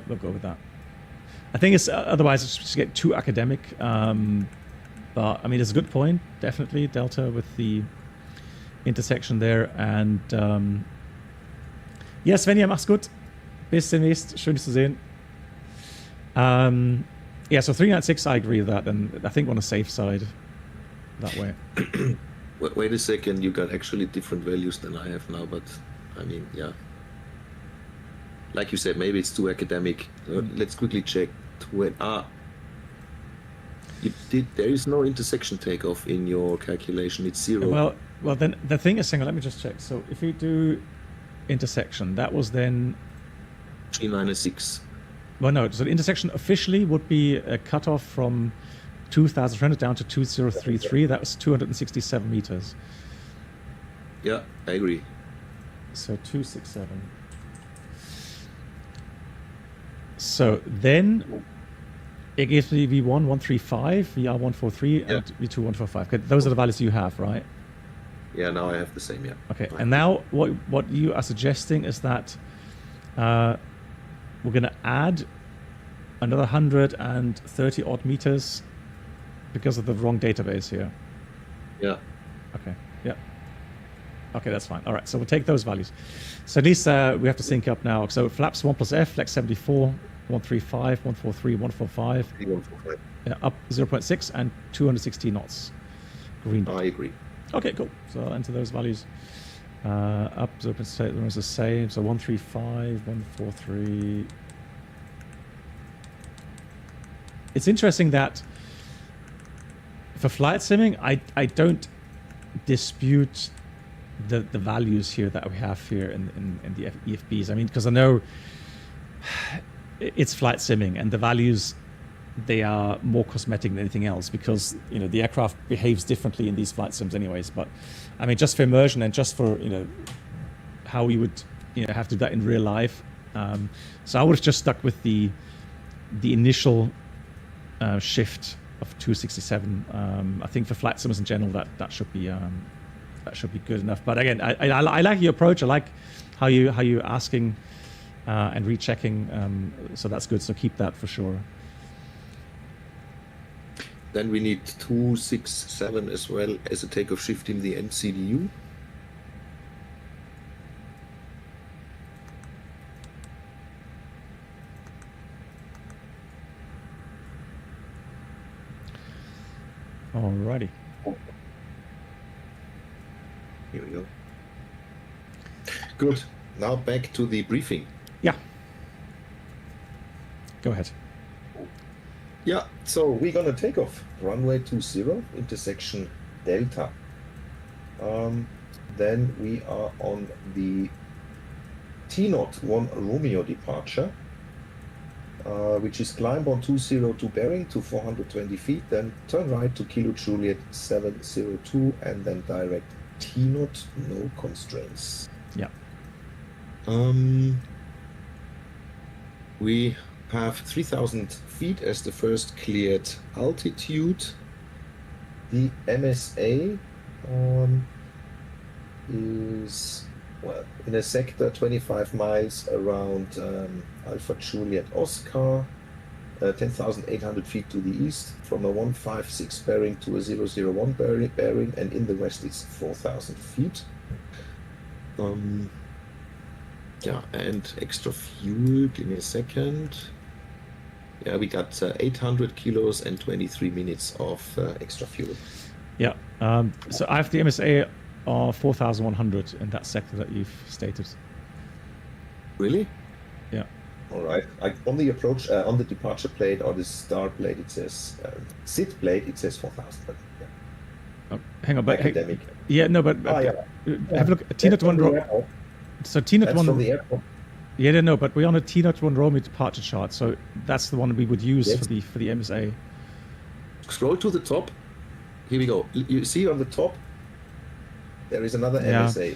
we'll go with that. I think it's otherwise it's just get too academic. But I mean, it's a good point, definitely. Delta with the intersection there. And ja, Svenja, mach's gut. Bis demnächst. Schön, dich zu sehen. Yeah, so 396, I agree with that. And I think on a safe side that way. Wait a second, you got actually different values than I have now, but I mean, yeah. Like you said, maybe it's too academic. Let's quickly check. There is no intersection takeoff in your calculation. It's 0. Well, then the thing is, let me just check. So if you do intersection, that was then 396. Well, no. So the intersection officially would be a cutoff from 2,300 down to 2,033. That was 267 meters. Yeah, I agree. So 267. So then it gives me V1 135, VR 143, and V2 145. Okay, those are the values you have, right? Yeah, now I have the same. Yeah. Okay, and now what you are suggesting is that we're going to add another 130 odd meters because of the wrong database here. Yeah. Okay. Yeah. Okay, that's fine. All right, so we'll take those values. So at least we have to sync up now. So flaps 1 plus F, flex 74, 135, 143, 145. 145. Yeah, up 0.6 and 260 knots. Green dot. I agree. Okay, cool. So I'll enter those values. Up 0.6 is the same. So 135, 143. It's interesting that for flight simming, I don't dispute the values here that we have here in the EFBs. I mean, because I know it's flight simming and the values, they are more cosmetic than anything else, because the aircraft behaves differently in these flight sims anyways. But I mean, just for immersion and just for how we would have to do that in real life. So I would have just stuck with the initial shift of 267. I think for flight sims in general, that should be that should be good enough. But again, I like your approach. I like how you asking and rechecking. So that's good. So keep that for sure. Then we need 267 as well as a takeoff shift in the NCDU. Alrighty. Here we go. Good. Now back to the briefing. Yeah. Go ahead. Yeah, so we're gonna take off runway 20, intersection Delta. Then we are on the T01 Romeo departure, which is climb on 202 bearing to 420 feet, then turn right to Kilo Juliet 702, and then direct T0, no constraints. Yeah. We have 3,000 feet as the first cleared altitude. The MSA is, well, in a sector 25 miles around Alpha Juliet Oscar, 10,800 feet to the east, from a 156 bearing to a 001 bearing, and in the west it's 4,000 feet. Yeah, and extra fuel, give me a second. Yeah, we got 800 kilos and 23 minutes of extra fuel. Yeah, so I have the MSA of 4,100 in that sector that you've stated. Really? Yeah. All right. On the approach, on the departure plate or the start plate, it says sit plate. It says 4,000. But yeah. Oh, hang on, but academic. Yeah, no, but have a look at T01. So T01 from the airport. Yeah, no, but we're on a T01 Romeo departure chart, so that's the one we would use Yes. for the MSA. Scroll to the top. Here we go. You see on the top, there is another Yeah. MSA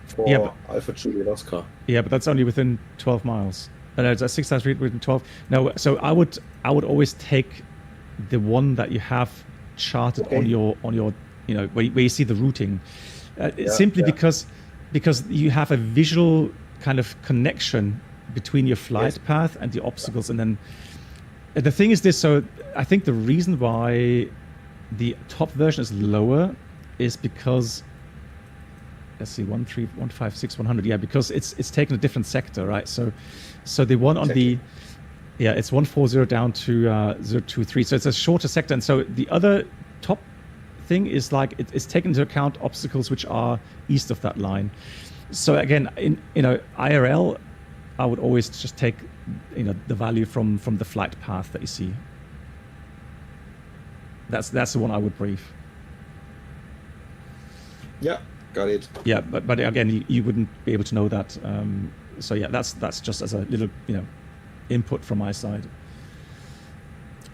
for Alpha Juliet Oscar. Yeah, but that's only within 12 miles. And it's 6,000 feet within 12. No, so I would always take the one that you have charted on your you know where you see the routing, simply because you have a visual kind of connection between your flight path and the obstacles. And then the thing is this, so I think the reason why the top version is lower is because, let's see, 156 100, yeah, because it's taken a different sector, right? So the one on the it's 140 down to 023, so it's a shorter sector. And so the other top thing is like it's taken into account obstacles which are east of that line. So again, in IRL, I would always just take the value from the flight path that you see. That's the one I would brief. Yeah, got it. Yeah, but again, you wouldn't be able to know that. So yeah, that's just as a little input from my side.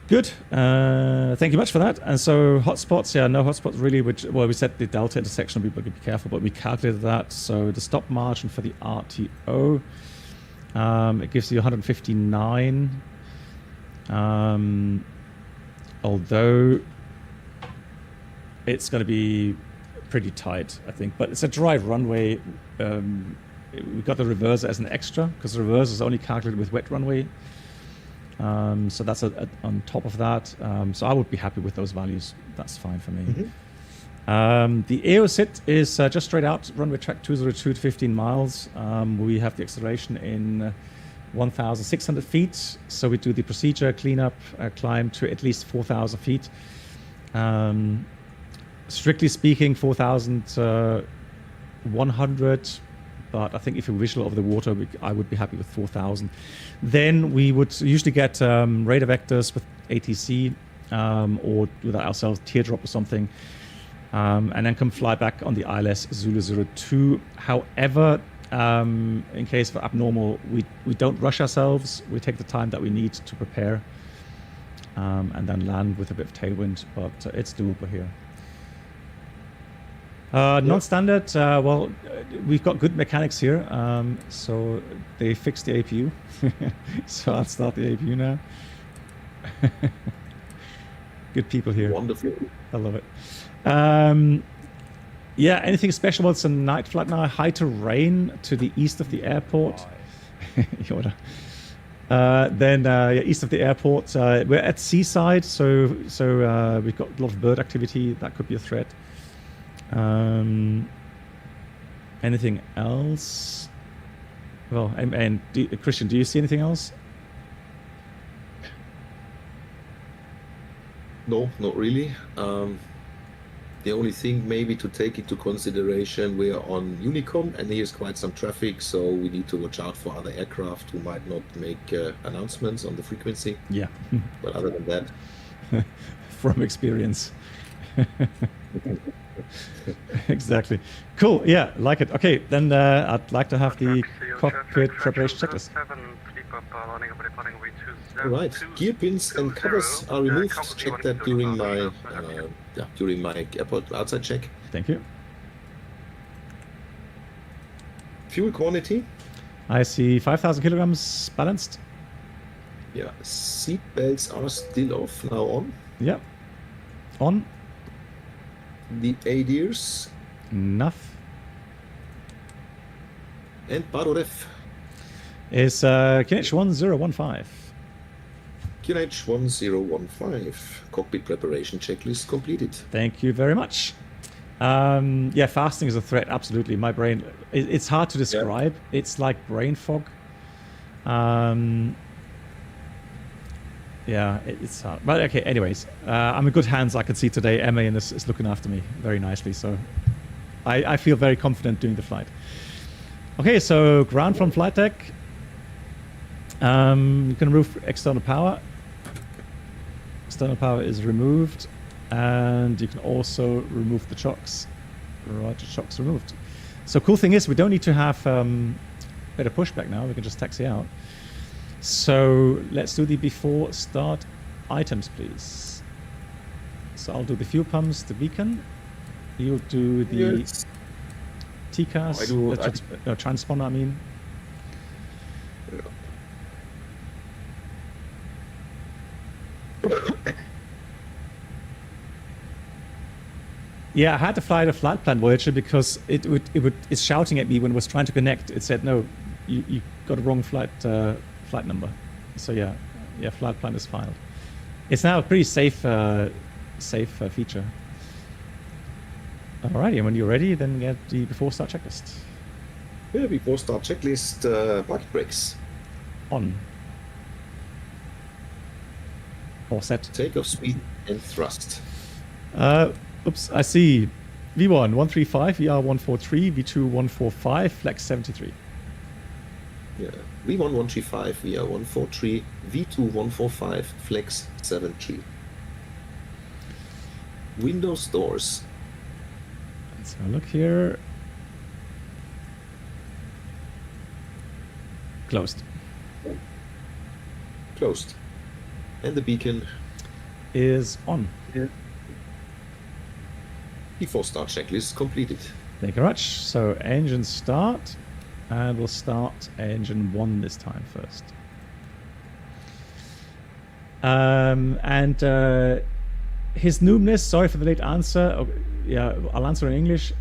Good. Thank you much for that. And so hotspots, no hotspots really. We said the Delta intersection, we be careful, but we calculated that. So the stop margin for the RTO, it gives you 159. Although it's going to be pretty tight, I think. But it's a dry runway. We got the reverse as an extra because the reverse is only calculated with wet runway. So that's on top of that. So I would be happy with those values. That's fine for me. Mm-hmm. The AOSIT is just straight out, runway track 202 to 15 miles. We have the acceleration in 1,600 feet. So we do the procedure, cleanup, climb to at least 4,000 feet. Strictly speaking, 4,100. But I think if you're visual over the water, I would be happy with 4,000. Then we would usually get radar vectors with ATC or do that ourselves, teardrop or something, and then come fly back on the ILS Zulu 02. However, in case of abnormal, we don't rush ourselves. We take the time that we need to prepare and then land with a bit of tailwind, but it's doable here. Non-standard, well, we've got good mechanics here, so they fixed the APU. So I'll start the APU now. Good people here. Wonderful. I love it. Yeah, anything special? Well, it's a night flight now. High terrain to the east of the airport. Yoda. Then east of the airport, we're at seaside, so we've got a lot of bird activity. That could be a threat. Anything else? Well, and Christian, do you see anything else? No, not really. The only thing maybe to take into consideration, we are on Unicom and there's quite some traffic, so we need to watch out for other aircraft who might not make announcements on the frequency. Yeah. But other than that... From experience. Exactly. Cool, yeah, like it. Okay, then I'd like to have the cockpit preparation checklist. Alright, gear pins and covers are removed. Check that during my airport outside check. Thank you. Fuel quantity. I see 5,000 kilograms balanced. Yeah, seat belts are still off, now on. Yep. On. The ADIRs. Enough. And Baroref. Is QNH 1015. QNH 1015. Cockpit preparation checklist completed. Thank you very much. Yeah, fasting is a threat, absolutely. My brain, it's hard to describe. Yeah. It's like brain fog. Yeah, it's hard. But okay, anyways, I'm in good hands. I can see today MAN is looking after me very nicely. So I feel very confident doing the flight. Okay, so ground from flight deck. You can remove external power. External power is removed. And you can also remove the chocks. Roger, chocks removed. So cool thing is we don't need to have better pushback now. We can just taxi out. So let's do the before start items, please. So I'll do the fuel pumps, the beacon. You'll do the TCAS, transponder, I mean. Yeah, I had to fly the flight plan Voyager because it's shouting at me when it was trying to connect. It said, no, you got a wrong flight number. So yeah, flight plan is filed. It's now a pretty safe feature. Alrighty, and when you're ready, then get the before start checklist. Yeah, before start checklist, parking brakes. On. All set. Takeoff speed and thrust. Oops, I see V1 135, VR 143, V2 145, flex 73. Yeah, V1 135, VR 143, V2 145, flex 73. Windows doors. Let's have a look here. Closed. Closed. And the beacon is on. Yeah. Before start checklist completed. Thank you very much. So engine start, and we'll start engine 1 this time first. His Noobness, sorry for the late answer. Oh, yeah, I'll answer in English.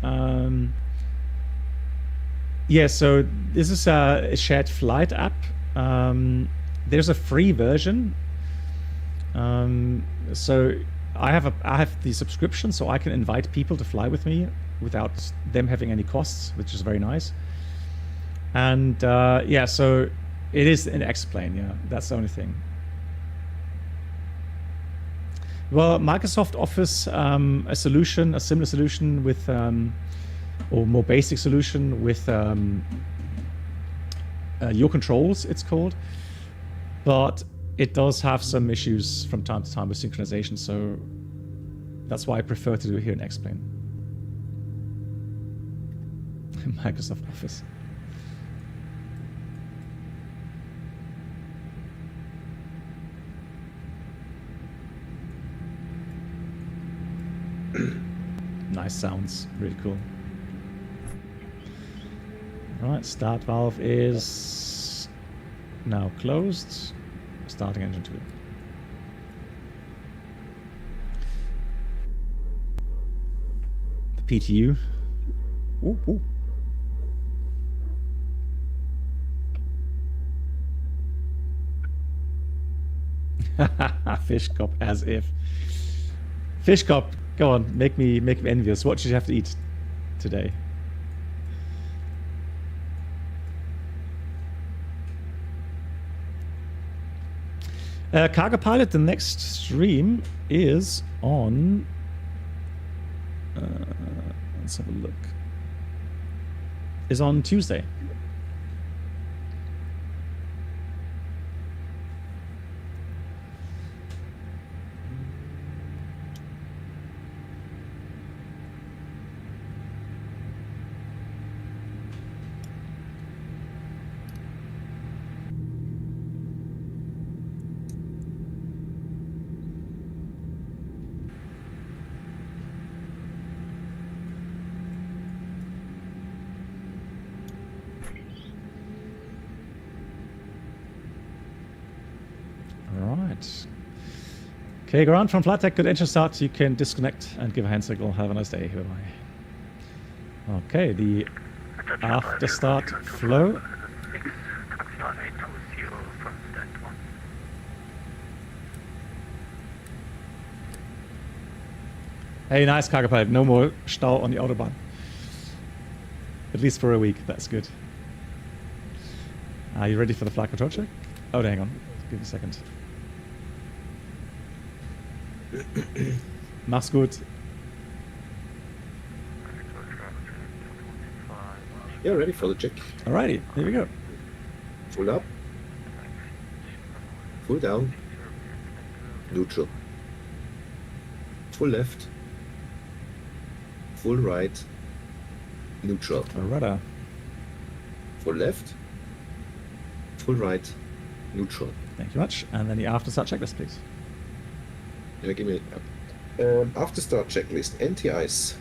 Yeah, so this is a shared flight app. There's a free version. So I have the subscription, so I can invite people to fly with me without them having any costs, which is very nice. And yeah, so it is an X-plane. Yeah, that's the only thing. Well, Microsoft offers a similar solution with, or more basic solution with your controls, it's called. But it does have some issues from time to time with synchronization, so that's why I prefer to do it here in X-plane. Microsoft Office. Nice sounds, really cool. Alright, start valve is now closed. Starting engine 2. The PTU. Ooh, ooh. Fish cop, as if. Fish cop, go on, make me envious. What did you have to eat today? Cargo pilot, the next stream is on. Let's have a look. Is on Tuesday. Okay, ground from flight deck, good engine start. You can disconnect and give a hand signal. Have a nice day. Bye-bye. Okay, the after start flow. Hey, nice cargo pilot. No more Stau on the Autobahn. At least for a week. That's good. Are you ready for the flight control check? Oh, hang on. Give me a second. Mach's gut. Yeah, ready for the check. Alrighty, here we go. Full up. Full down. Neutral. Full left. Full right. Neutral. Rudder. Full left. Full right. Neutral. Thank you much. And then the after start checklist, please. Yeah, give me after start checklist. Anti-ice.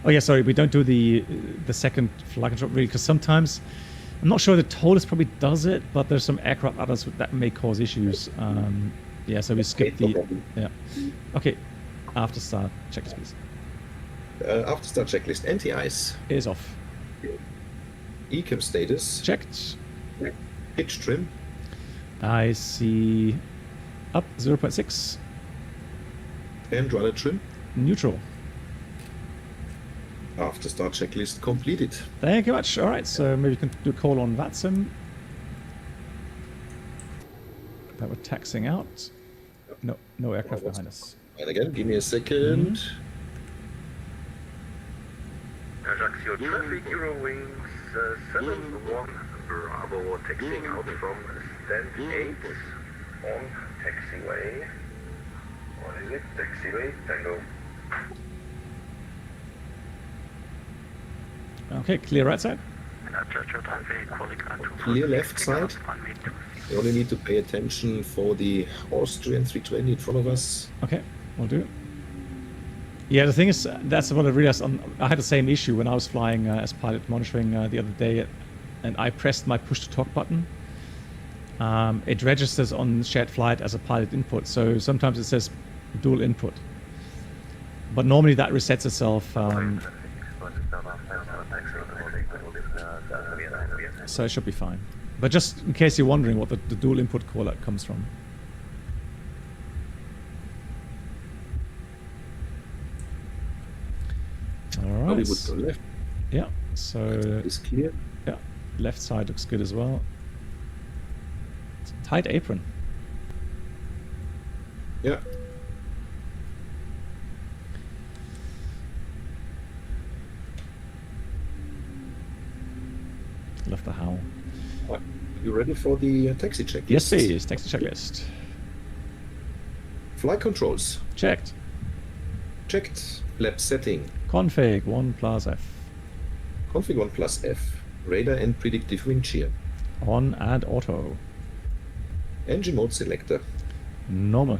Oh yeah, sorry, we don't do the second flight control really because sometimes I'm not sure the Toliss probably does it, but there's some aircraft others that may cause issues. Yeah, so we skip the Okay, after start checklist, please. After start checklist. Anti-ice is off. ECAM status checked. Pitch trim. I see up 0.6. And rudder trim. Neutral. After start checklist completed. Thank you much. All right, so maybe you can do a call on VATSIM. That we're taxing out. No aircraft behind us. And again, give me a second. Aajccio traffic, Eurowings 71 Bravo, taxiing out from stand 8 on taxiway. What is it? Taxiway, Tango. Okay, clear right side. Clear left side. You only need to pay attention for the Austrian 320 in front of us. Okay, will do. Yeah, the thing is, that's what I realized. I had the same issue when I was flying as pilot monitoring the other day, and I pressed my push to talk button. It registers on shared flight as a pilot input, so sometimes it says dual input. But normally that resets itself. So it should be fine. But just in case you're wondering what the dual input call out comes from. All right. Go left. Yeah. So is clear. Yeah. Left side looks good as well. It's a tight apron. Yeah. Love the howl. You ready for the taxi checklist? Yes, please. Taxi checklist. Flight controls. Checked. Checked. Lab setting. Config 1 plus F. Config 1 plus F. Radar and predictive wind shear. On and auto. Engine mode selector. Normal.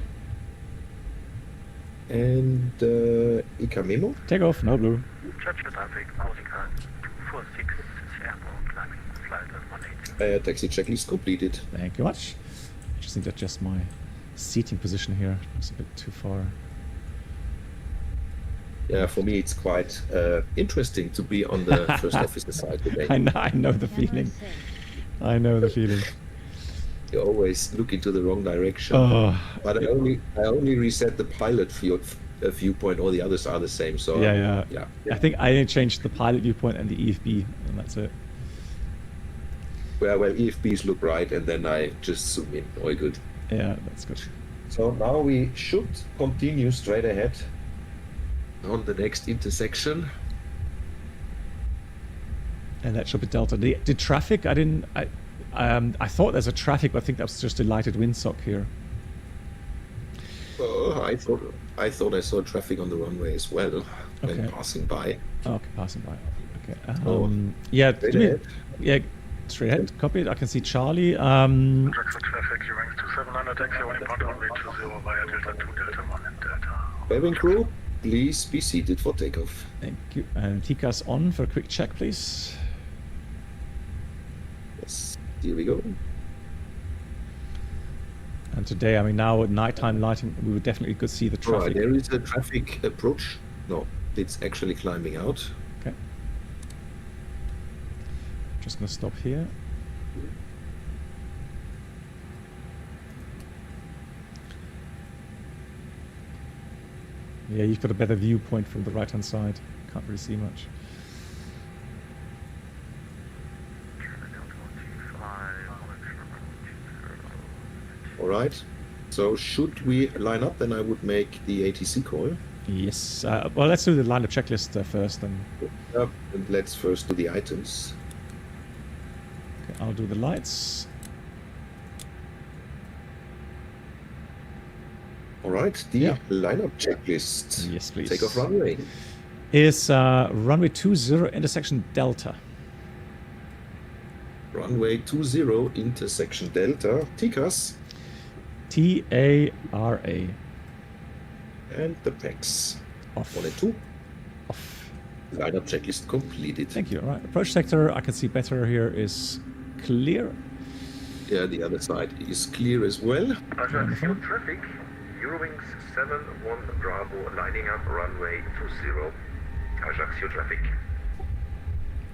And ICA memo. Takeoff, no blue. Churchill traffic, housing card 246, airborne, climbing, flight at 180. Taxi checklist completed. Thank you much. I just need to adjust my seating position here. It's a bit too far. Yeah, for me it's quite interesting to be on the first officer side today. I know the feeling. I know the feeling. You always look into the wrong direction. Oh, But I only reset the pilot viewpoint. All the others are the same. So yeah. yeah. I think I only changed the pilot viewpoint and the EFB, and that's it. Well, EFBs look right, and then I just zoom in. All good. Yeah, that's good. So now we should continue straight ahead on the next intersection. And that should be Delta. The traffic, I thought there's a traffic, but I think that's just a lighted windsock here. Oh, I thought I saw traffic on the runway as well when passing by. Oh, okay, passing by. Okay. Straight ahead. Yeah, straight ahead. Copy it. I can see Charlie. Check for traffic, Eurings 2700, Aajccio, inbound runway 20 via Delta 2, Delta 1 and Delta. Cabin crew, please be seated for takeoff. Thank you. And TCAS on for a quick check, please. Yes, here we go. And today, I mean, now at nighttime lighting, we would definitely could see the Right, traffic. there is a traffic approach. No, it's actually climbing out. Okay. Just gonna stop here. Yeah, you've got a better viewpoint from the right-hand side. Can't really see much. All right. So should we line up? Then I would make the ATC call. Yes. Well, let's do the lineup checklist first, then. Yep. And let's first do the items. Okay, I'll do the lights. All right. The lineup checklist. Yes, please. Takeoff runway. Is runway 20 intersection Delta. Runway 20 intersection Delta. TCAS. TARA. And the PEX. Off. 1 and 2. Off. Lineup checklist completed. Thank you. All right. Approach sector, I can see better here, is clear. Yeah, the other side is clear as well. Aajccio traffic, Eurowings 71 Bravo lining up runway 20. Aajccio traffic.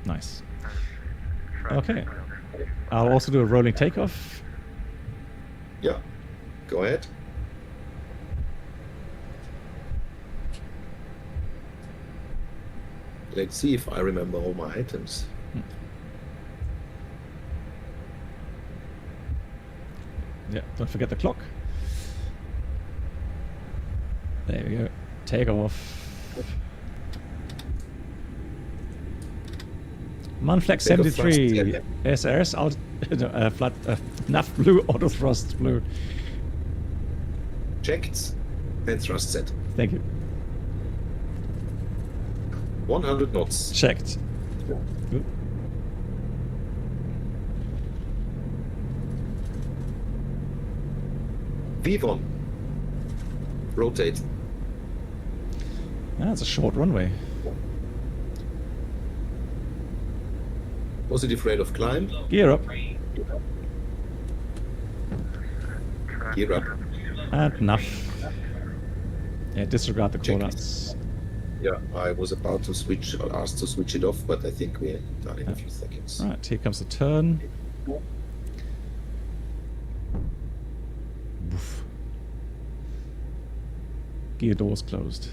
Nice. Okay. I'll also do a rolling takeoff. Yeah, go ahead. Let's see if I remember all my items. Yeah, don't forget the clock. There we go. Takeoff. Manflex 73. SRS out. Flat. NAF blue. Auto thrust blue. Checked and thrust set. Thank you. 100 knots. Checked. Good. V1. Rotate. That's a short runway. Positive rate of climb. Gear up. Gear up. And enough. Yeah, disregard the callouts. Yeah, I was about to switch, or asked to switch it off, but I think we're done in a few seconds. Right, here comes the turn. Woof. Gear doors closed.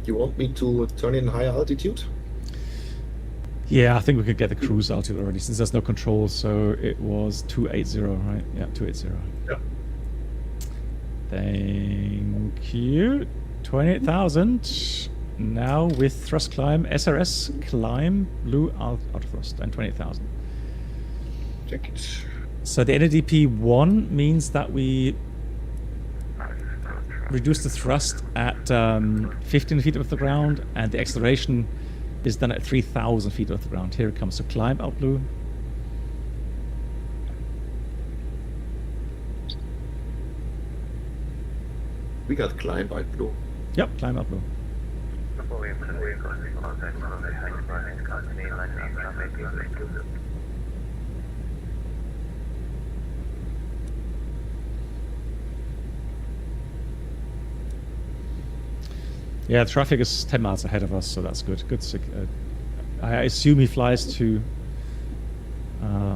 You want me to turn in higher altitude? Yeah, I think we could get the cruise altitude already since there's no control. So it was 280, right? Yeah, 280. Yeah. Thank you. 28,000. Now with thrust climb, SRS climb, blue auto thrust, and 28,000. Check it. So the NADP 1 means that we reduce the thrust at 15 feet off the ground, and the acceleration is done at 3,000 feet off the ground. Here it comes to climb out blue. We got climb out blue. Yep, climb out blue. Yeah, traffic is 10 miles ahead of us, so that's good. Good. I assume he flies to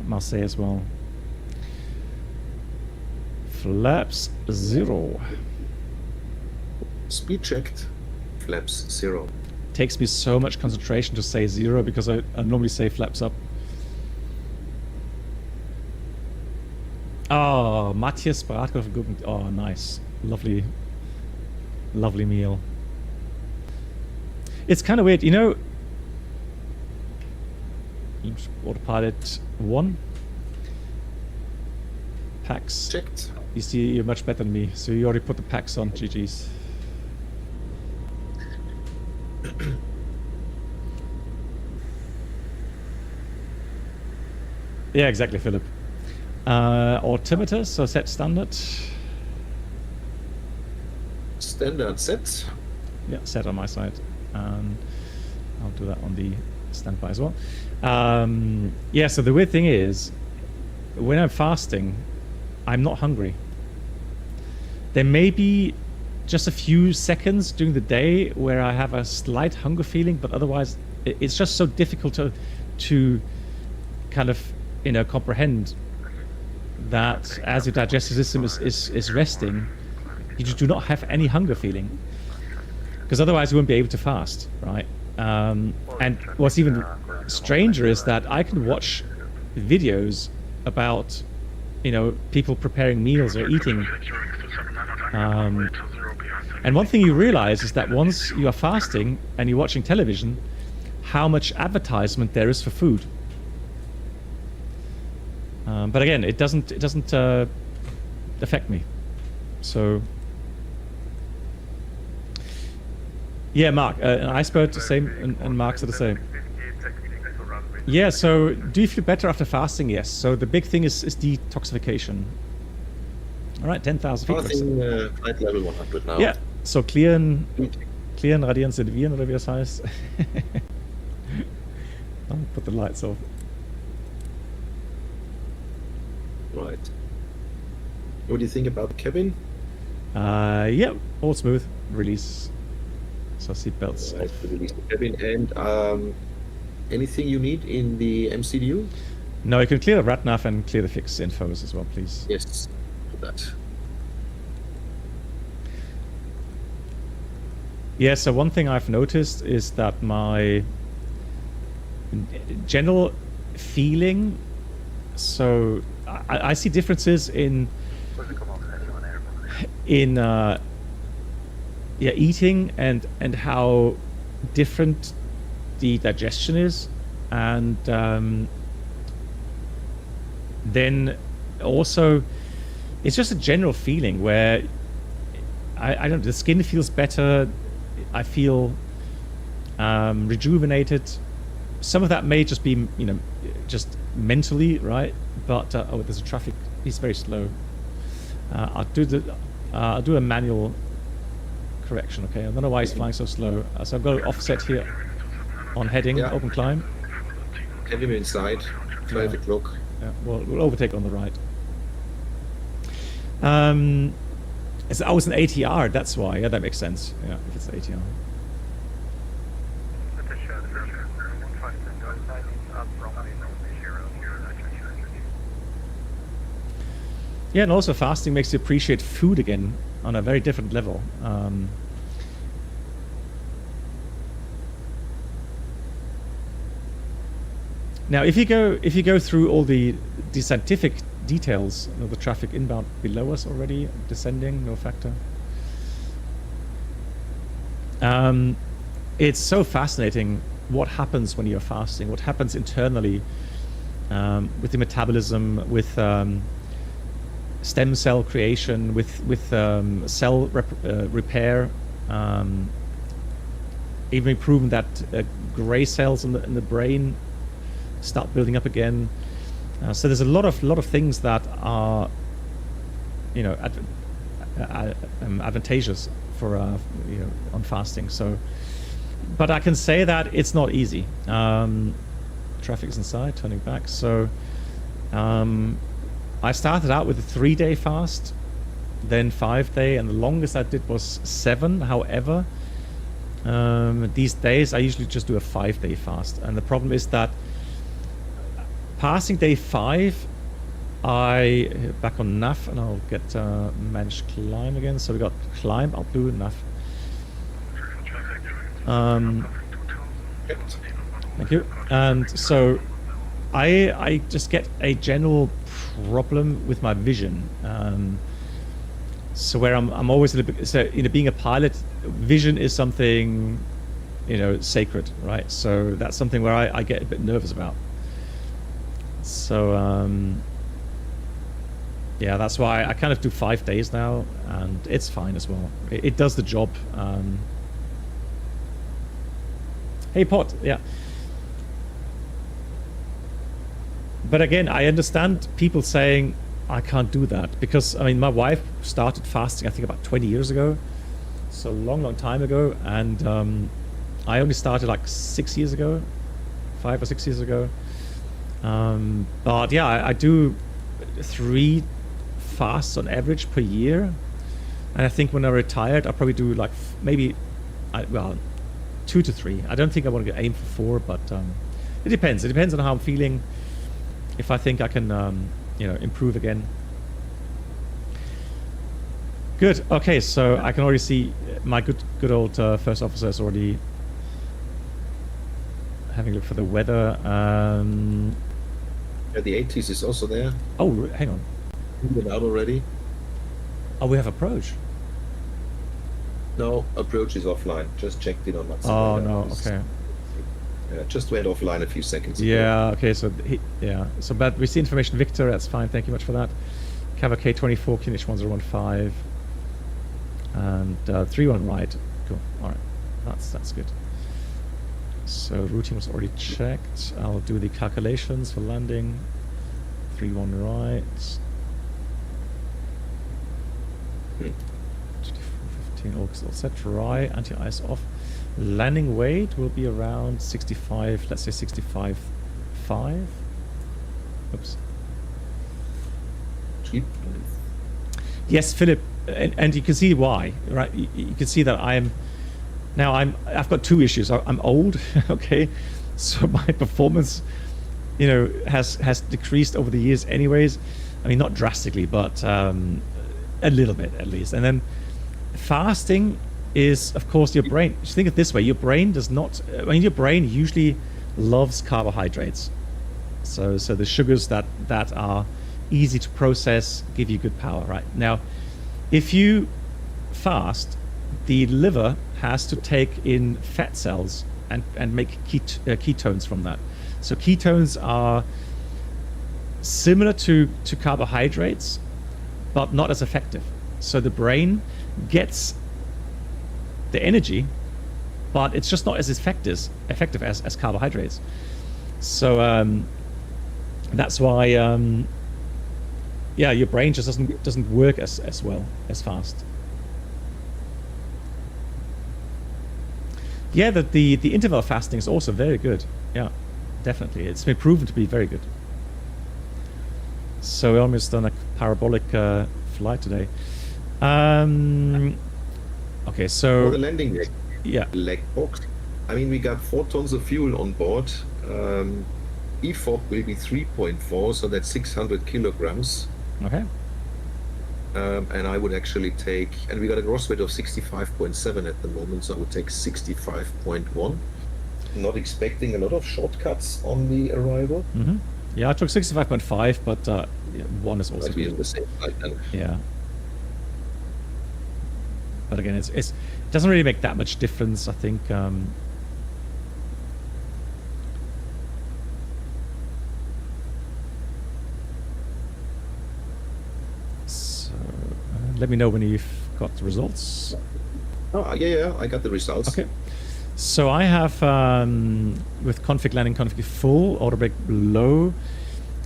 Marseille as well. Flaps 0. Speed checked. Flaps 0. Takes me so much concentration to say 0 because I normally say flaps up. Oh, Matthias Bratkoff. Oh, nice. Lovely meal. It's kind of weird, you know. Autopilot 1. Packs. Checked. You see, you're much better than me, so you already put the packs on. GG's. Yeah, exactly, Philip. Altimeter, so set standard. Standard set. Yeah, set on my side. And I'll do that on the standby as well. Yeah, so the weird thing is, when I'm fasting, I'm not hungry. There may be just a few seconds during the day where I have a slight hunger feeling, but otherwise it's just so difficult to kind of, you know, comprehend that as your digestive system is resting, you just do not have any hunger feeling, because otherwise you won't be able to fast, right? And what's even stranger is that I can watch videos about, you know, people preparing meals or eating. And one thing you realize is that once you are fasting and you're watching television, how much advertisement there is for food. But again, it doesn't affect me. So yeah, Mark, Icebird the same, and Mark's are the same. Yeah, so do you feel better after fasting? Yes. So the big thing is detoxification. All right, 10,000 feet. Passing flight level 100 now. Yeah, so clearen, radieren, servieren, oder wie das heißt. I'll put the lights off. Right. What do you think about the cabin? Yeah, all smooth. Release. So seatbelts. Right, release the cabin. And anything you need in the MCDU? No, you can clear the RATNAV and clear the fixed infos as well, please. Yes, do that. Yeah, so one thing I've noticed is that my general feeling, so I see differences in eating and how different the digestion is, and then also it's just a general feeling where I don't know, the skin feels better. I feel rejuvenated. Some of that may just be, you know, just mentally, right? But oh, there's a traffic. He's very slow. I'll do a manual correction. Okay, I don't know why he's flying so slow. So I've got to offset here on heading, open climb. Have him inside. 5 o'clock. Yeah, we'll overtake on the right. It's always an ATR, that's why. Yeah, that makes sense. Yeah, if it's ATR. Yeah, and also fasting makes you appreciate food again on a very different level. Now, if you go through all the scientific details, you know, the traffic inbound below us already descending, no factor. It's so fascinating what happens when you're fasting, what happens internally with the metabolism, with stem cell creation, with cell repair. Even proven that gray cells in the brain start building up again. So there's a lot of things that are, you know, advantageous for you know, on fasting. So, but I can say that it's not easy. Traffic is inside, turning back. So I started out with a 3-day fast, then 5-day, and the longest I did was 7. However, These days, I usually just do a 5-day fast. And the problem is that passing day 5, back on NAV, and I'll get manage climb again. So we got climb, out blue, NAV. Thank you. And so I just get a general problem with my vision. So where I'm always a little bit, so being a pilot, vision is something, sacred, right? So that's something where I get a bit nervous about. So yeah, that's why I kind of do 5 days now, and it's fine as well. It does the job. Hey, Pot, yeah. But again, I understand people saying, I can't do that, because, I mean, my wife started fasting, I think, about 20 years ago. So a long, long time ago. And I only started like 6 years ago, 5 or 6 years ago. But yeah, I do 3 fasts on average per year. And I think when I retired, I'll probably do like maybe, 2 to 3. I don't think I want to aim for 4, but it depends. It depends on how I'm feeling. If I think I can, improve again. Good. Okay, so I can already see my good old first officer is already having a look for the weather. Yeah, the 80s is also there. Oh, hang on. Moving out already. Oh, we have approach. No, approach is offline. Just checked in on that. Oh no. Okay. Just went offline a few seconds ago. Yeah, okay, so so but we see information Victor, that's fine, thank you much for that. Cover K24, QNH 1015, and 31 right. Cool, alright, that's good. So routing was already checked. I'll do the calculations for landing. 31 right. 2415, all set, right, anti-ice off. Landing weight will be around 65, let's say 65.5. Oops. Cheap. Yes, Philip, and you can see why, right? You can see that I've got 2 issues. I'm old, okay, so my performance, has decreased over the years anyways. I mean, not drastically, but a little bit at least. And then fasting is, of course, your brain. Just think of it this way: your brain does not. Your brain usually loves carbohydrates. So the sugars that are easy to process give you good power. Right now, if you fast, the liver has to take in fat cells and make ketones from that. So ketones are similar to carbohydrates, but not as effective. So the brain gets the energy, but it's just not as effective as carbohydrates. So that's why your brain just doesn't work as well as fast. Yeah, the interval fasting is also very good. Yeah, definitely, it's been proven to be very good. So we almost done a parabolic flight today. Okay, so for the landing leg, leg box. I mean, we got 4 tons of fuel on board. EFOC will be 3.4, so that's 600 kilograms. Okay. And I would actually take, and we got a gross weight of 65.7 at the moment, so I would take 65.1. Not expecting a lot of shortcuts on the arrival. Mm-hmm. Yeah, I took 65.5, but 1 is also good. The same flight then. Yeah. But again, it doesn't really make that much difference, I think. So let me know when you've got the results. Oh, yeah, I got the results. Okay. So I have, with config landing, config full, auto brake low,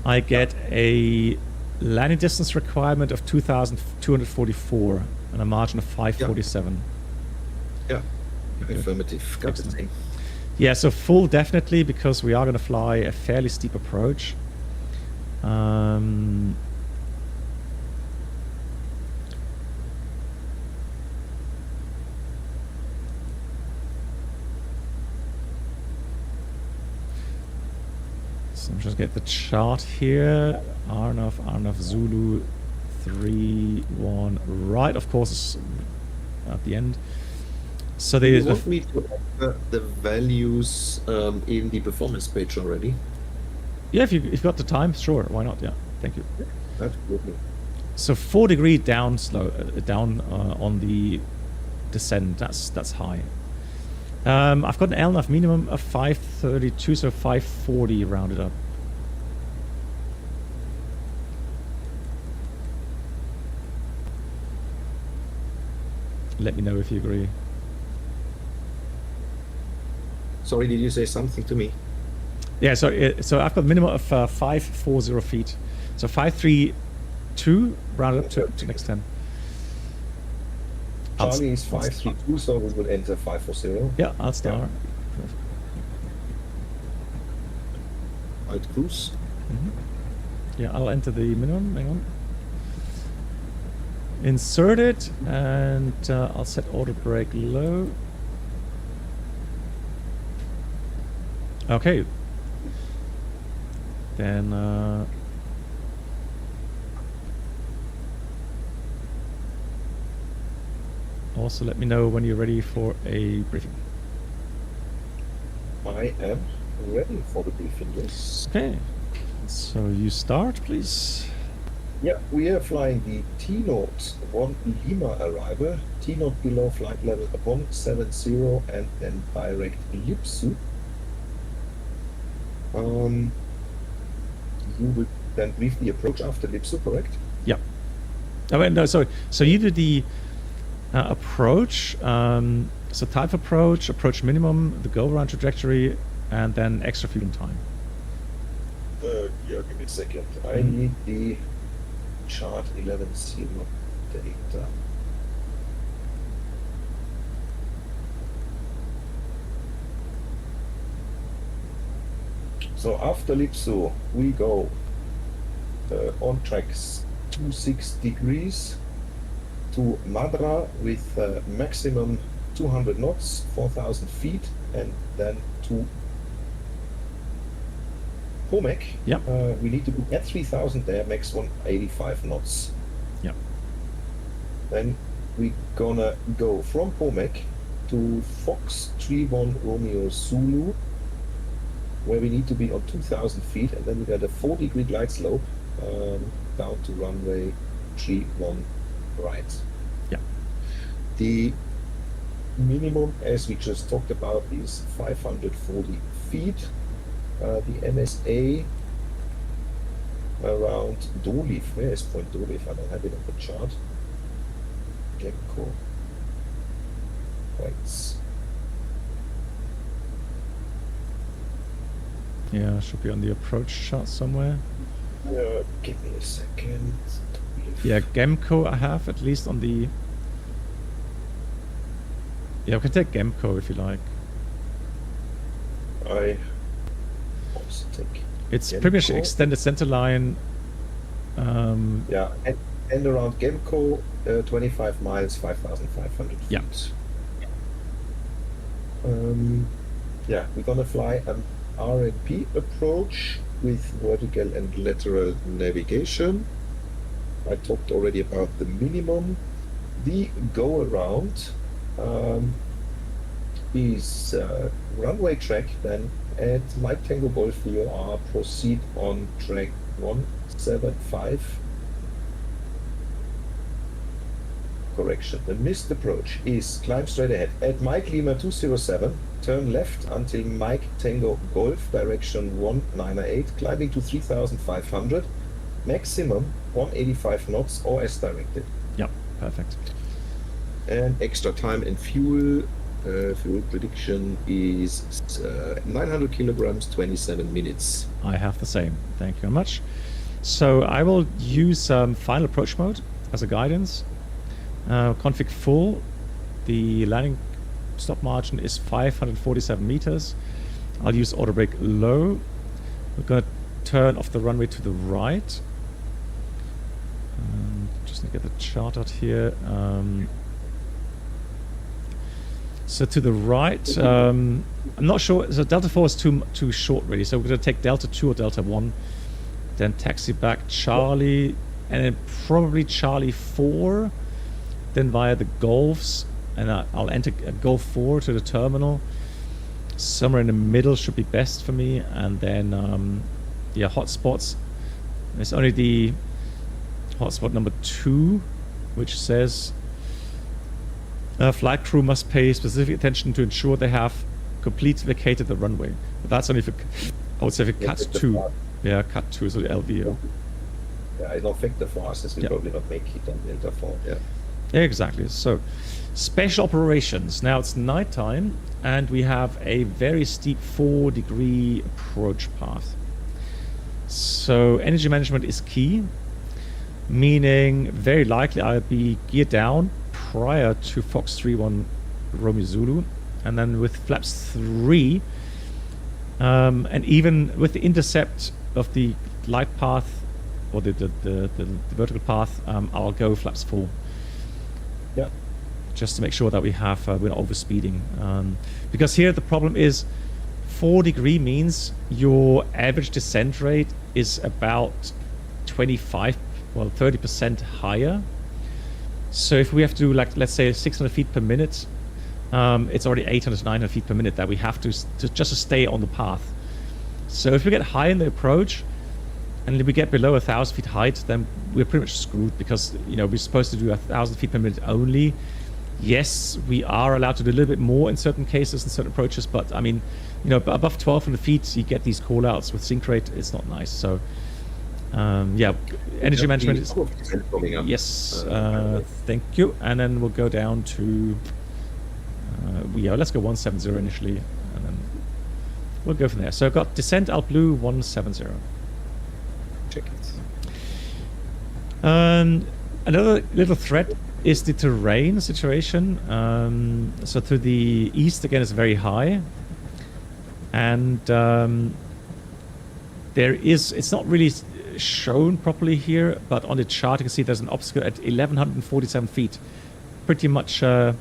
I get a landing distance requirement of 2,244 and a margin of 547. Yeah, affirmative. Got the same. Yeah, so full definitely, because we are going to fly a fairly steep approach. So I'm just get the chart here. Arnav Zulu 3-1 right, of course, is at the end. So Do you they want me to enter the values in the performance page already? yeah, if you've got the time, sure, why not? Yeah, thank you. That's good. So 4 degree down down on the descent. That's high. I've got an LNAV minimum of 532, so 540 rounded up. Let me know if you agree. Sorry, did you say something to me? Yeah, so I've got a minimum of 540 feet. So 532 rounded up to next 10. Charlie is 532, so we will enter 540. Yeah, I'll start. Alt cruise. Yeah, I'll enter the minimum. Hang on. Insert it, and I'll set auto brake low. Okay. Then also let me know when you're ready for a briefing. I am ready for the briefing, yes. Okay. So you start, please. Yeah, we are flying the T-0 1 Lima arrival, T-0 below flight level 170, and then direct Lipsu. You will then brief the approach after Lipsu, correct? Yeah. Oh, wait, no, sorry. So you did the approach, so type approach minimum, the go-around trajectory, and then extra fuel time. Yeah, give me a second. I need the chart 11.0 data. So after Lipsu, we go on tracks 26 degrees to Madra with maximum 200 knots, 4,000 feet, and then to Pomek. Yeah. We need to be at 3,000 there, max 185 knots. Yeah. Then we're gonna go from Pomek to Fox 31 Romeo Zulu, where we need to be on 2,000 feet, and then we got a 4-degree glide slope down to runway 31 right. Yeah. The minimum, as we just talked about, is 540 feet. The MSA around Doliv. Where is Point Doliv? I don't have it on the chart. Gemco. Right. Yeah, should be on the approach chart somewhere. Give me a second. Yeah, Gemco I have at least on the... Yeah, we can take Gemco if you like. I also take It's Gemco. pretty much extended center line. Yeah, and around Gemco, 25 miles, 5,500 feet. Yeah. Yeah, we're gonna fly an RNP approach with vertical and lateral navigation. I talked already about the minimum. The go around is runway track, then at Mike Tango Golf VOR proceed on track 175. Correction, the missed approach is climb straight ahead at Mike Lima 207, turn left until Mike Tango Golf direction 198, climbing to 3,500, maximum 185 knots or as directed. Yeah, perfect. And extra time and fuel. Fuel prediction is 900 kilograms, 27 minutes. I have the same. Thank you very much. So I will use final approach mode as a guidance. Config full. The landing stop margin is 547 meters. I'll use auto brake low. We're going to turn off the runway to the right. Just need to get the chart out here. So to the right, I'm not sure. So Delta 4 is too short, really. So we're going to take Delta 2 or Delta 1, then taxi back Charlie, and then probably Charlie 4, then via the Golfs, and I'll enter a Golf 4 to the terminal. Somewhere in the middle should be best for me, and then yeah, hotspots. There's only the hotspot number 2, which says flight crew must pay specific attention to ensure they have completely vacated the runway. But that's only for, I would say, for cut 2. Yeah, cut 2 is the LVO. Yeah, I don't think the fastest will probably not make it on Delta 4. Yeah. Exactly. So, special operations. Now it's nighttime, and we have a very steep 4-degree approach path. So energy management is key, meaning very likely I'll be geared down prior to Fox 3-1 Romeo Zulu, and then with flaps 3, and even with the intercept of the glide path or the vertical path, I'll go flaps 4. Yeah. Just to make sure that we have we're not overspeeding, because here the problem is 4-degree means your average descent rate is about 30% higher. So if we have to do, like, let's say 600 feet per minute, it's already 800 to 900 feet per minute that we have to just to stay on the path. So if we get high in the approach and we get below 1,000 feet height, then we're pretty much screwed, because, you know, we're supposed to do 1,000 feet per minute only. Yes, we are allowed to do a little bit more in certain cases and certain approaches, but I mean, you know, above 1,200 feet, you get these call-outs with sync rate. It's not nice. So, yeah, energy management is... Yes, thank you. And then we'll go down to... yeah, let's go 170 initially, and then we'll go from there. So I've got descent Alt Blue 170. Check it. Another little threat is the terrain situation. So to the east again is very high, and there is, it's not really shown properly here, but on the chart you can see there's an obstacle at 1,147 feet, pretty much where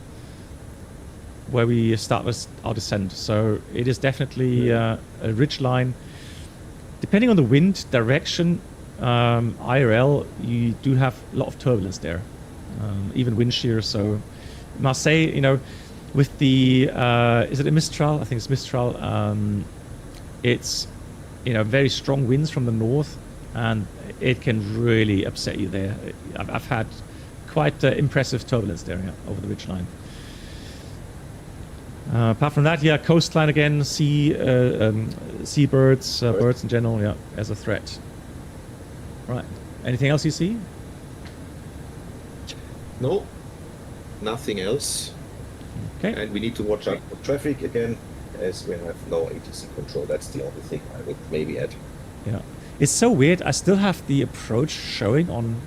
we start with our descent. So it is definitely a ridge line. Depending on the wind direction, IRL, you do have a lot of turbulence there, even wind shear. So Marseille, you know, with the is it a Mistral? I think it's Mistral. It's, you know, very strong winds from the north, and it can really upset you there. I've had quite impressive turbulence there, yeah, over the ridgeline. Apart from that, yeah, coastline again, seabirds, birds in general, yeah, as a threat. Right. Anything else you see? No, nothing else. Okay. And we need to watch out for traffic again, as we have no ATC control. That's the only thing I would maybe add. Yeah. It's so weird. I still have the approach showing on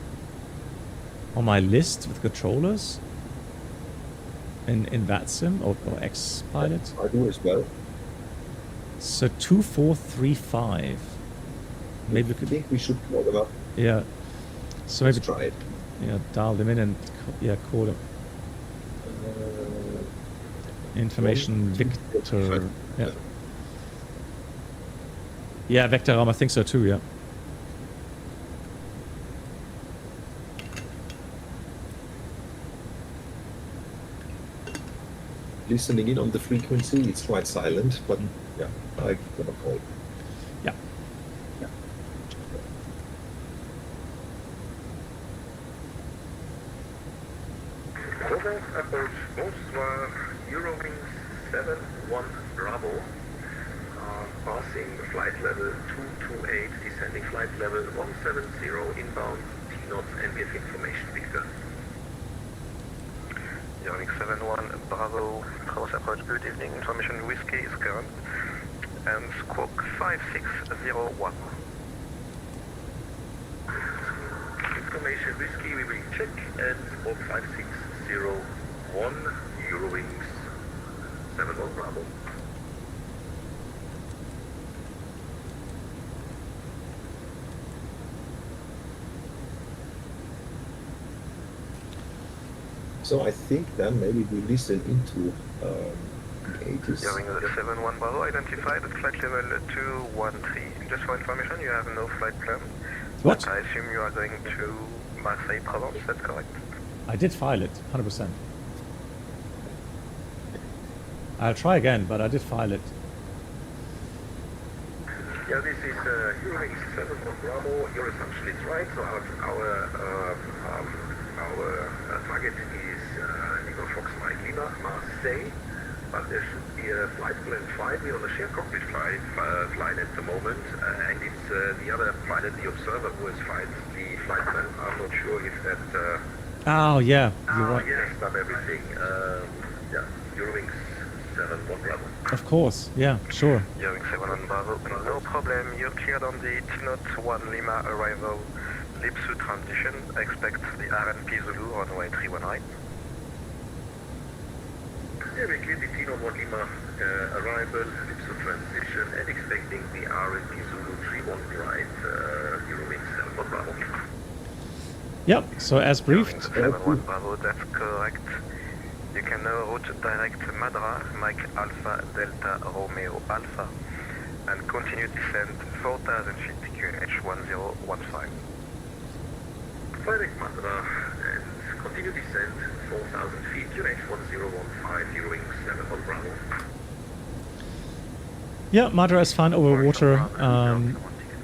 my list with controllers in VATSIM or X-Pilot. I do as well. So 2435. Maybe we could... I think we should call them up. Yeah. So maybe let's try it. Yeah, dial them in and call them. Information Victor. Yeah. Yeah, Vector Raum, I think so too, yeah. Listening in on the frequency, it's quite silent, but yeah, I'm gonna call. Yeah. Yeah. Progress approach bonsoir, Eurowings 71 Bravo, passing the flight level 228, descending flight level 170, inbound T-knots, ambient information, Victor. Eurowings 71 Bravo, cross approach, good evening, information whiskey is current, and squawk 5601. Information whiskey, we will check, and squawk 5601, Eurowings 71 Bravo. So I think then maybe we listen into Hearing 71 Bravo, identified at flight level 213. Just for information, you have no flight plan. What? I assume you are going to Marseille, Provence, that's correct? I did file it, 100%. I'll try again, but I did file it. Yeah, this is Hearing 7 Bravo. Your assumption is right. So our target is Eagle Fox Mike Lima, Marseille. But there should be a flight plan 5. We're on a shared cockpit flight at the moment, and it's the other pilot, the observer, who has fired the flight plan. I'm not sure if that. Oh yeah, you're right. Yes, done everything. Yeah, Hearing 7 Bravo. Of course, yeah, sure. Hearing 7 on Bravo, no problem. You're cleared on the T-01 Lima arrival. Lipsu transition. Expect the RNP Zulu runway 31 Yeah, we cleared the T-01 Lima arrival, Lipsu transition, and expecting the RNP Zulu 31 right, Hearing 7 Bravo. Yep, so as briefed. 7 Bravo, that's correct. You can now route direct Madra, Mike Alpha Delta Romeo Alpha, and continue descent 4,000 feet QNH 1015. Direct Madra and continue descent 4,000 feet QNH 1015, Hearing 7 Bravo. Yeah, Madra is fine over water,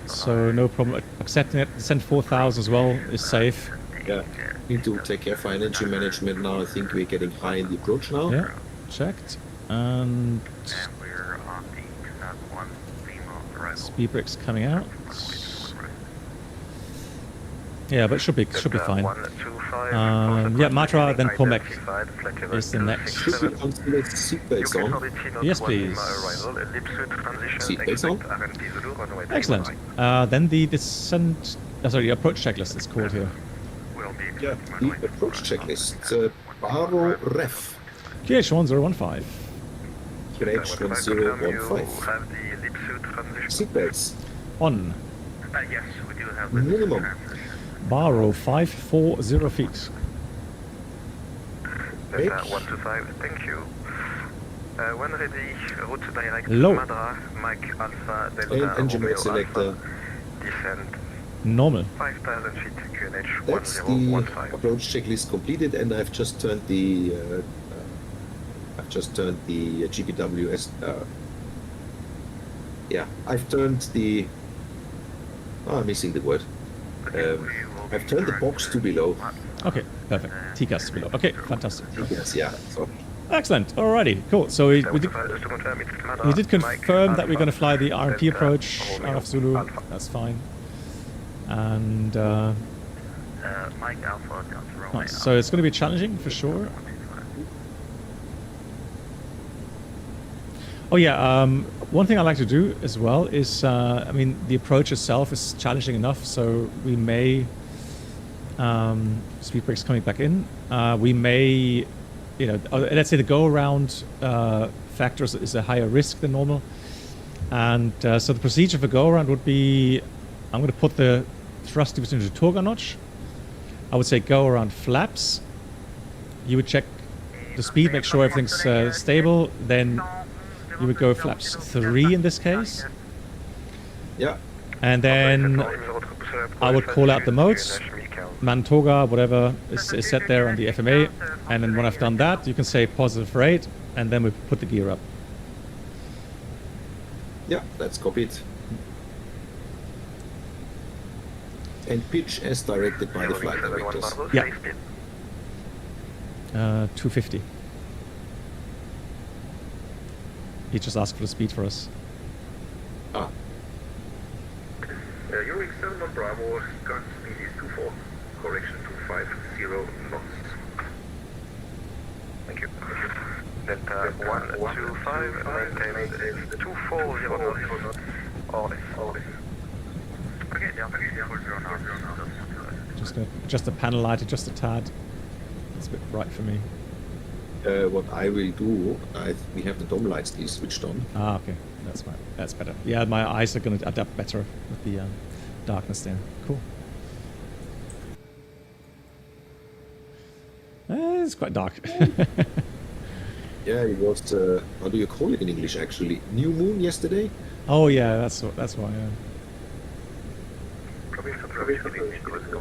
so no problem. Accepting it, descent 4,000 as well is safe. Yeah. Need to take care for energy management now. I think we're getting high in the approach now. Yeah, checked. And we're on the T-01 Lima arrival. speed brakes coming out. Yeah, but it should be fine. Yeah, Matra, then Pomek is the next. Should we consider seatbelts on? Yes, please. Seatbelts on? Excellent. Then the descent, sorry, approach checklist is called here. Yeah, the approach checklist. Bravo Ref. QH1015. QH 1015. Seatbelts. On. Yes, we do have Minimum. Baro 540 feet. Delta 125, thank you. When ready, route direct Low. Madra, Mike Alpha Delta And engine Romeo mode selector. Alpha, descent Normal. 5,000 feet QNH That's the 1015. approach checklist completed, and I've just turned the GPWS. Yeah, I've turned the. Oh, I'm missing the word. I've turned the box to below. Okay, perfect. TCAS below. Okay, fantastic. Yes, yeah. So. Excellent. Alrighty, cool. So we did confirm that we're going to fly the RMP approach out of Zulu. That's fine. And Mike Alpha Delta Romeo. nice. So it's going to be challenging for sure. Oh yeah, one thing I like to do as well is, I mean, the approach itself is challenging enough, so we may, speed brakes coming back in, we may, you know, let's say the go-around factor is a higher risk than normal, and so the procedure for go-around would be, I'm going to put the thrust division into Toga notch. I would say go around flaps. You would check the speed, make sure everything's stable, then you would go flaps 3 in this case. Yeah. And then I would call out the modes, Mantoga, whatever is set there on the FMA. And then when I've done that, you can say positive rate, and then we put the gear up. Yeah, that's copied. And pitch as directed by the flight directors. Yeah. 250. He just asked for the speed for us. Ah. Hearing 7 on Bravo, current speed is 24, correction 250 knots. Thank you. Delta 125, maintain 240 knots or less. Okay, yeah, 240 knots. Just a panel light, just a tad. It's a bit bright for me. What I will do, we have the dome lights switched on. Ah, okay, that's fine. That's better. Yeah, my eyes are going to adapt better with the darkness there. Cool. It's quite dark. Yeah, it was, how do you call it in English actually? New moon yesterday? Oh yeah, that's why. Yeah.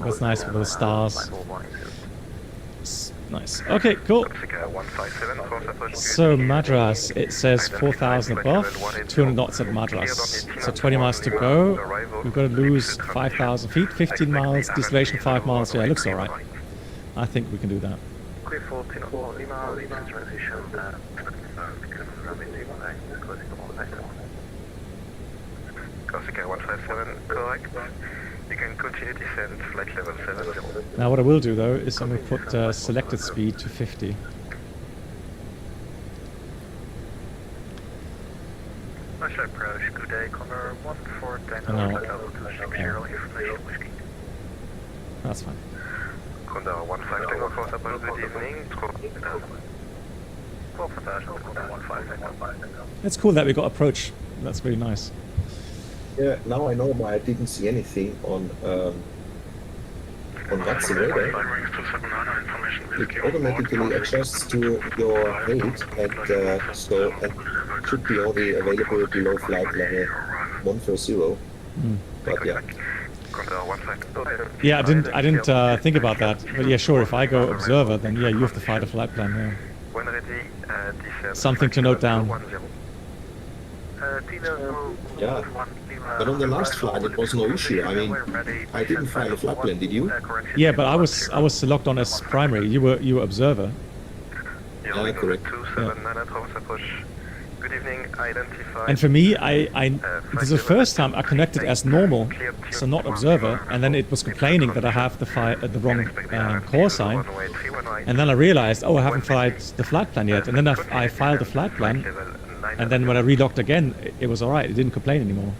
That's nice with the stars. Nice. Okay, cool. So Madras, it says 4,000 above, 200 knots at Madras. So 20 miles to go. We've got to lose 5,000 feet, 15 miles, deceleration 5 miles. Yeah, it looks alright. I think we can do that. Corsica 157, correct. You can continue descent, flight level 70. Now what I will do though is I'm going to put selected speed to 50. Marshall approach, good day, Connor 149, level 260, information whiskey. That's fine. Condor 15 Tango Forcible, good evening. It's cool that we got approach. That's really nice. Yeah, now I know why I didn't see anything on VATSIM radar. It automatically adjusts to your height and so it should be only available below flight level 140. But yeah. Yeah, I didn't think about that. But yeah, sure. If I go observer, then yeah, you have to fight a flight plan. Yeah. Something to note down. Yeah. But on the last flight, it was no issue. I mean, I didn't file a flight plan, did you? Yeah, but I was logged on as primary. You were observer. Yeah, correct. Yeah. Good evening, identify. And for me, this is the first time I connected as normal, so not observer, and then it was complaining that I have the wrong call sign. And then I realized, oh, I haven't filed the flight plan yet. And then I filed the flight plan, and then when I relogged again, it was alright. It didn't complain anymore.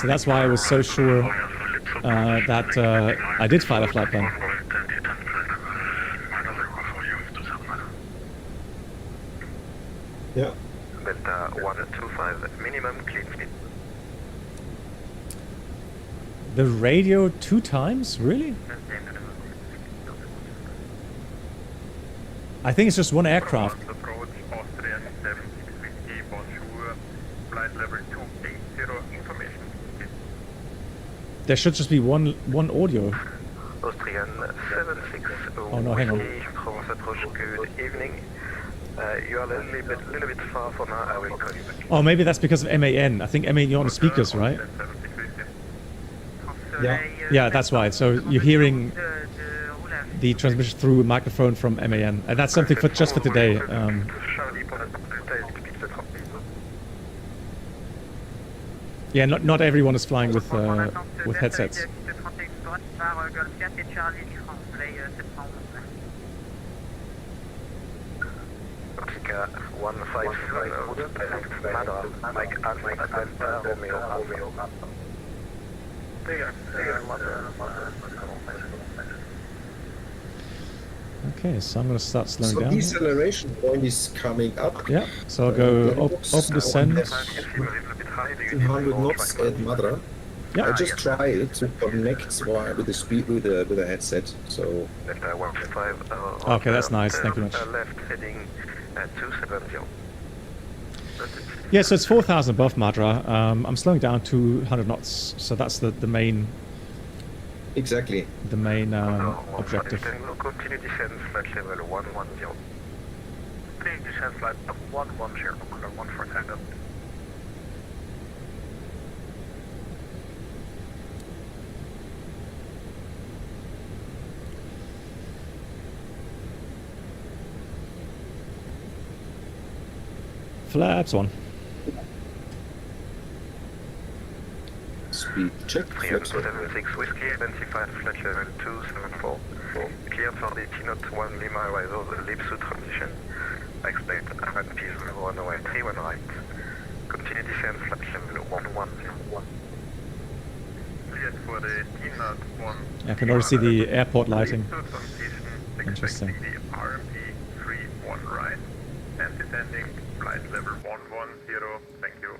So that's why I was so sure that I did file a flight plan. Yeah. Delta 125 minimum clean speed. The radio 2 times? Really? I think it's just one aircraft. Approach Austrian 7650, bonjour, flight level 280, information. There should just be one audio. Austrian 760. Oh no, hang on. France approach, good evening. You are a little bit far for now, I will call you back. Oh, maybe that's because of MAN. I think MAN, you're on the speakers, right? Yeah. Yeah, that's why. So you're hearing the transmission through a microphone from MAN. And that's something just for today. Yeah, not everyone is flying with headsets. Corsica 157, Madras, Mike Alpha Delta Romeo. Okay, so I'm going to start slowing So down. deceleration point is coming up. Yeah, so I'll go open descent. 200 knots at Madra. Yeah. I just tried to connect with the speed with the headset. So Delta 125. Okay, that's nice. Thank you much. Left heading 270. Yeah, so it's 4,000 above Madra. I'm slowing down to 100 knots, so that's the main exactly. Objective. Continue descent flight level 110. Please descend flight 110, 1 Tango. Flaps on. Speed check. Flaps on. 76 whiskey, identified flight level 274. Cleared for the T-Note 1 Lima arrival, Lipsu transition. Expect RNP runway 31 right. Continue descent flight level 1101. Cleared for the T-Note 1. I can already see the airport lighting. Interesting. The RMP 31 right. And descending flight level 110. Thank you.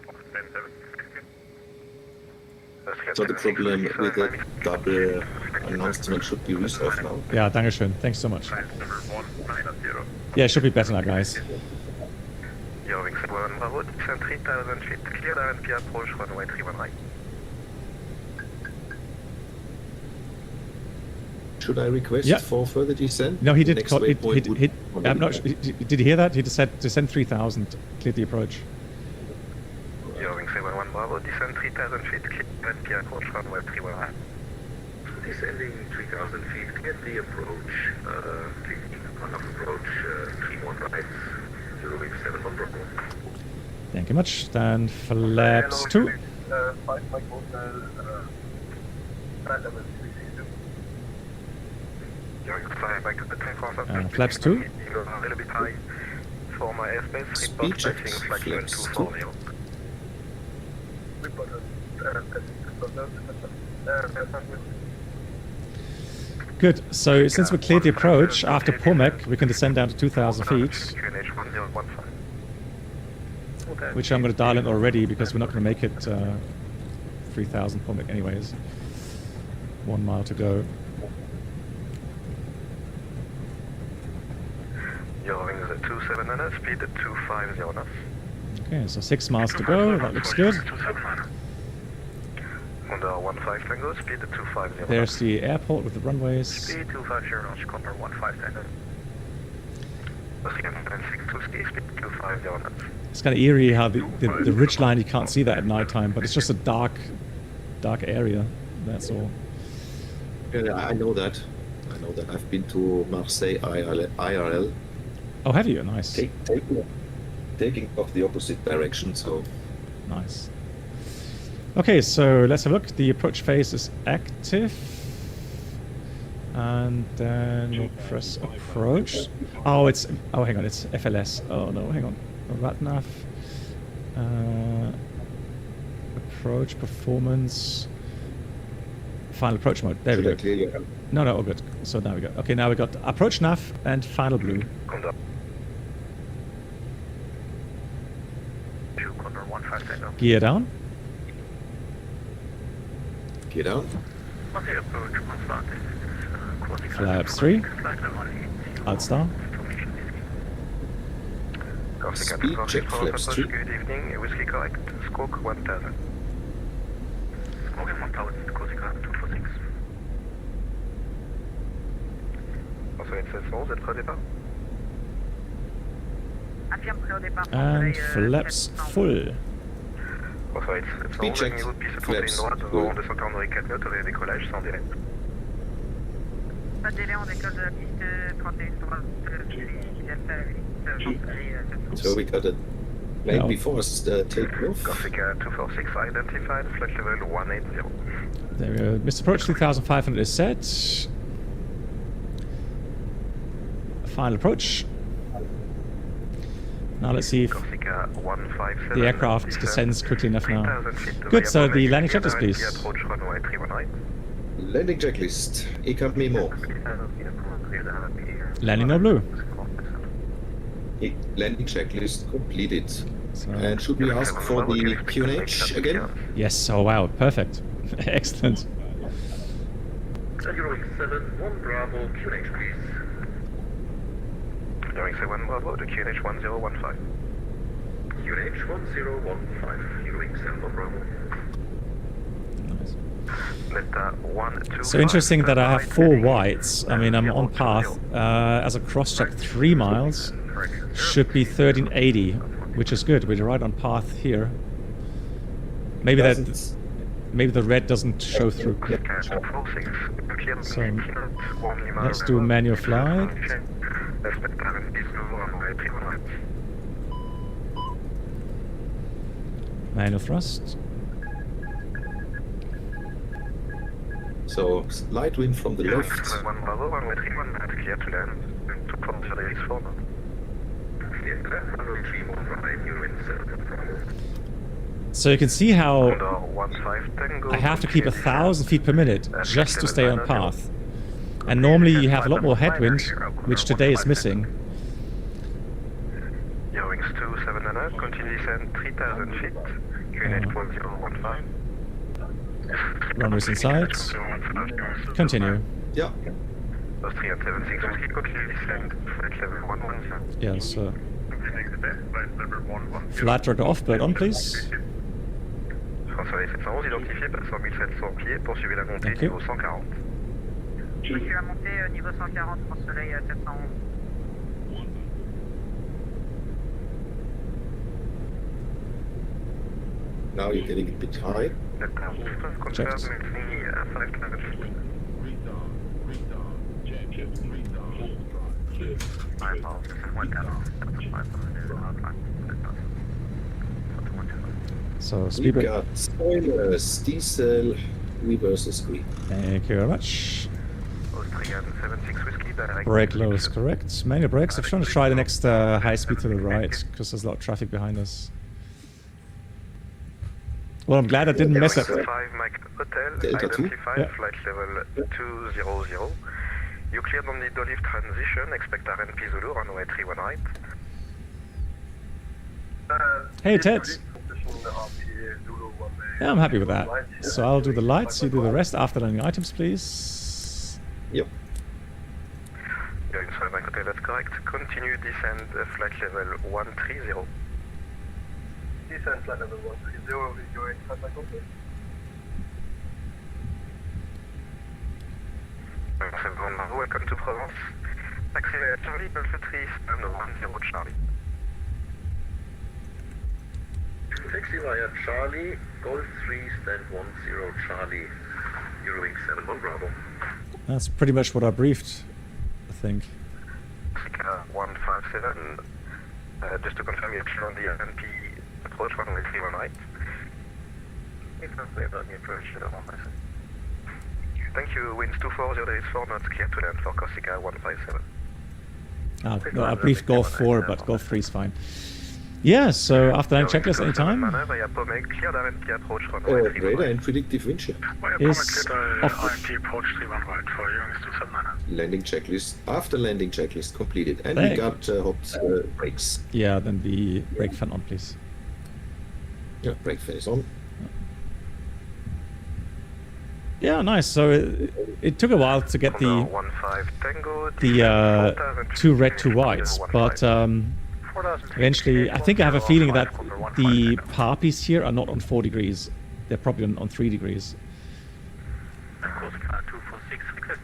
So the problem with the double announcement should be resolved now. Yeah, dankeschön. Thanks so much. Yeah, it should be better now, guys. Eurowings 1 Bravo, descend 3000 feet, clear RNP approach, runway 31 right. Should I request for further descent? No, he did. Next I'm waypoint not. Did you hear that? He just said descend 3000, clear the approach. Eurowings 1 Bravo, descend 3000 feet, clear RNP approach, runway 31 right. Descending 3000 feet, clear the approach, on approach 31 right, 087 on Bravo. Thank you much. Then flaps 2. Flaps 2. A little bit high for my airspace. Speed check, flaps 2. Good. So since we cleared the approach after Pushback, we can descend down to 2,000 feet, which I'm going to dial in already because we're not going to make it 3,000 Pushback anyways. 1 mile to go. Eurowings 27 speed 250 knots. Okay, so 6 miles to go. That looks good. Under 15 Tango, speed 250. There's the airport with the runways. Speed 250 knots, counter 15 Tango. Speed 250 knots. It's kind of eerie how the ridge line, you can't see that at night time, but it's just a dark area. That's all. Yeah, I know that. I've been to Marseille IRL. Oh, have you? Nice. Taking off the opposite direction, so... Nice. Okay, so let's have a look. The approach phase is active. And then we'll press approach. Oh, hang on, it's FLS. Oh no, hang on. RATNAV. Approach, performance. Final approach mode. There we go. No, all good. So now we go. Okay, now we got approach nav and final blue. Gear down. Gear down. Flaps 3. Alt star. Speed check flaps 2. Good evening, whiskey correct. Squawk 1000. Squawk 1000, Corsica 246. Ensuite, 711, êtes prêt au départ? Affirme prêt au départ. And flaps full. Speed check flaps full. Décollage sans délai. Pas de délai, on décolle de la piste 31 droite. So we got a plane before us takeoff. Corsica 246 identified, flight level 180. There we go. Mr. Approach 3500 is set. Final approach. Now let's see if the aircraft descends quickly enough now. Good, so the landing checklist, please. Landing checklist. ECAP Memo. Landing no blue. Landing checklist completed. So, and should we ask for the QNH again? Yes, oh wow, perfect. Excellent. Eurowings 7-1 Bravo, QNH please. Eurowings 7 Bravo, the QNH 1015. QNH 1015, Eurowings 7 Bravo. Nice. Delta 125. So interesting that I have 4 whites. I mean, I'm on path. As a cross-check, 3 miles should be 1380, which is good. We're right on path here. Maybe the red doesn't show through. So let's do manual flight. Manual thrust. So light wind from the left. So you can see how I have to keep 1,000 feet per minute just to stay on path. And normally you have a lot more headwind, which today is missing. Eurowings 27 continue descent 3000 feet, QNH 1015. Runners inside. Continue. Yeah. Austrian 76 Whiskey, continue descend, flight level 110. Yes. Flight level 11. Flight tracker off, bird on, please. François 711 identifié, passant 1700 pieds, poursuivez la montée Thank you. niveau 140. Monsieur la montée niveau 140, France Soleil à 711. Now you're getting a bit high. Checked. So We speed brake. got spoilers, diesel, reverses green. Thank you very much. Austrian 76 Whiskey, direct. Brake low is correct. Manual brakes. I'm trying to try the next high speed to the right because there's a lot of traffic behind us. Well, I'm glad I didn't mess up. 5 Mike Hotel, Delta 2. identified, Yeah. flight level 200. You cleared on the Dolive transition, expect RNP Zulu, runway 31 right. Hey, Ted. Yeah, I'm happy with that. So I'll do the lights, you do the rest. After landing items, please. Yep. You're inside Mike Hotel, that's correct. Continue descend, flight level 130. Descent flight level 130, you're inside my Cockpit. Welcome to Provence. Taxi Charlie, Delta 3, stand 10 Charlie. Taxi via Charlie, Golf 3, stand 10 Charlie, Eurowing 71 Bravo. That's pretty much what I briefed, I think. 157. Just to confirm, you're clear on the RNP approach runway 31 right. Thank you, winds 24084 knots, clear to land for Corsica 157. No, I briefed Golf 4, but Golf 3 is fine. Yeah, so after landing checklist anytime Via Pomek, cleared RNP approach runway Oh, 31 radar right. and predictive wind shear. is off. IMT approach 31 right for you, is 279. Landing checklist. After landing checklist completed. And Thank we got hot brakes. Yeah, then the brake fan on, please. Yeah, brake fan is on. Yeah, nice. So it took a while to get the 15 Tango, 2 red, 2 whites, but eventually, I think I have a feeling that the parpies here are not on 4 degrees. They're probably on 3 degrees. Corsica 246, request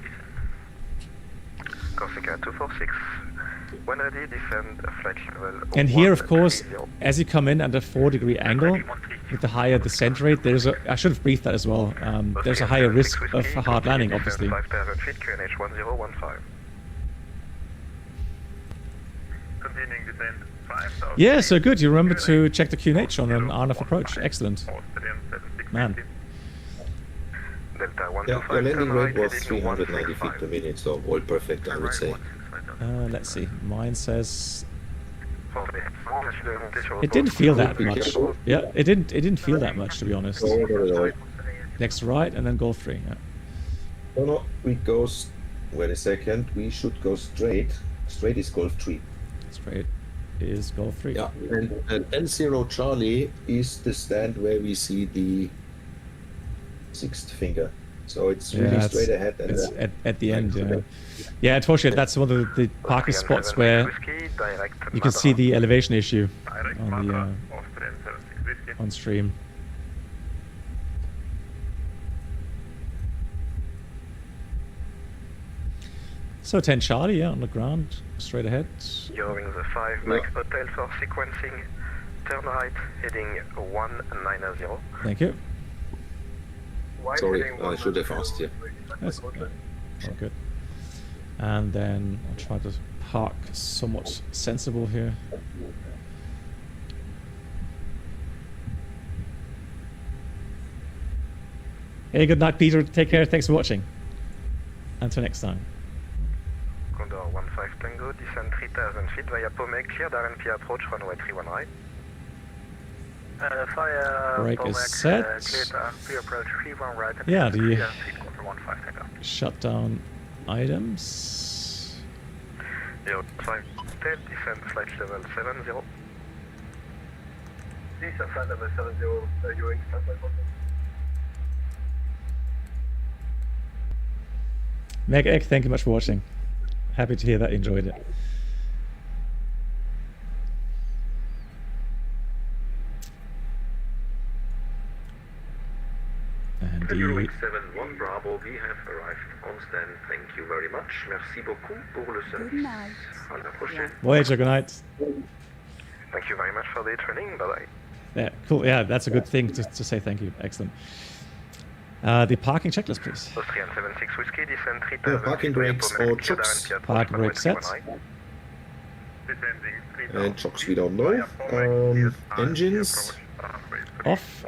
descent. Corsica 246. When ready, descend flight level. And here, of course, 130. as you come in at a 4-degree angle, with the higher descent rate, there's a, I should have briefed that as well, there's a higher risk of a hard landing, obviously. 5,000 feet, QNH 1015. Continuing descent 5,000. Yeah, so good. You remember to check the QNH on an RNF approach. Excellent. Austrian 76 Man. Delta Yeah, 125. the landing turn rate right, was heading 390 feet 165. per minute, so all perfect, I would say. Let's see. Mine says it It didn't feel that much. Yeah, it didn't feel that much, to be honest. No, not at all. Next right and then Golf 3. Yeah. No, we go. Wait a second. We should go straight. Straight is Golf 3. Straight is Golf 3. Yeah, and N0 Charlie is the stand where we see the 6th finger. So it's really Yeah, straight ahead. And It's at the end, yeah. Yeah, unfortunately, that's one of the parking spots where you can see the elevation issue Direct on Matra, the Austrian 76 Whiskey. on stream. So 10 Charlie, yeah, on the ground, straight ahead. You're the 5 Mike Hotel for sequencing. Turn right, heading 190. Thank you. sorry, I should have asked you. That's all good. And then I'll try to park somewhat sensible here. Hey, good night, Peter. Take care. Thanks for watching. Until next time. Condor 15 Tango, descend 3,000 feet via Pomek, cleared RNP approach, runway 31 right. Fire Brake is set. approach 31 right. Yeah, the 15 Tango. shutdown items. You're 5 Hotel, descend flight level 70. Descent flight level 70, you're in stand by Cockpit. Meg Egg, thank you much for watching. Happy to hear that you enjoyed it. And Eurowings 71 Bravo, we have arrived on stand. Thank you very much. Merci beaucoup pour le service. Good night. À la prochaine. Voyager, good night. Thank you very much for the training. Bye-bye. Yeah, cool. Yeah, that's a good thing to say thank you. Excellent. The parking checklist, please. Austrian 76 Whiskey, descend 3000 Yeah, parking brakes or chocks. Parking brake set. And chocks we don't know. Engines Off.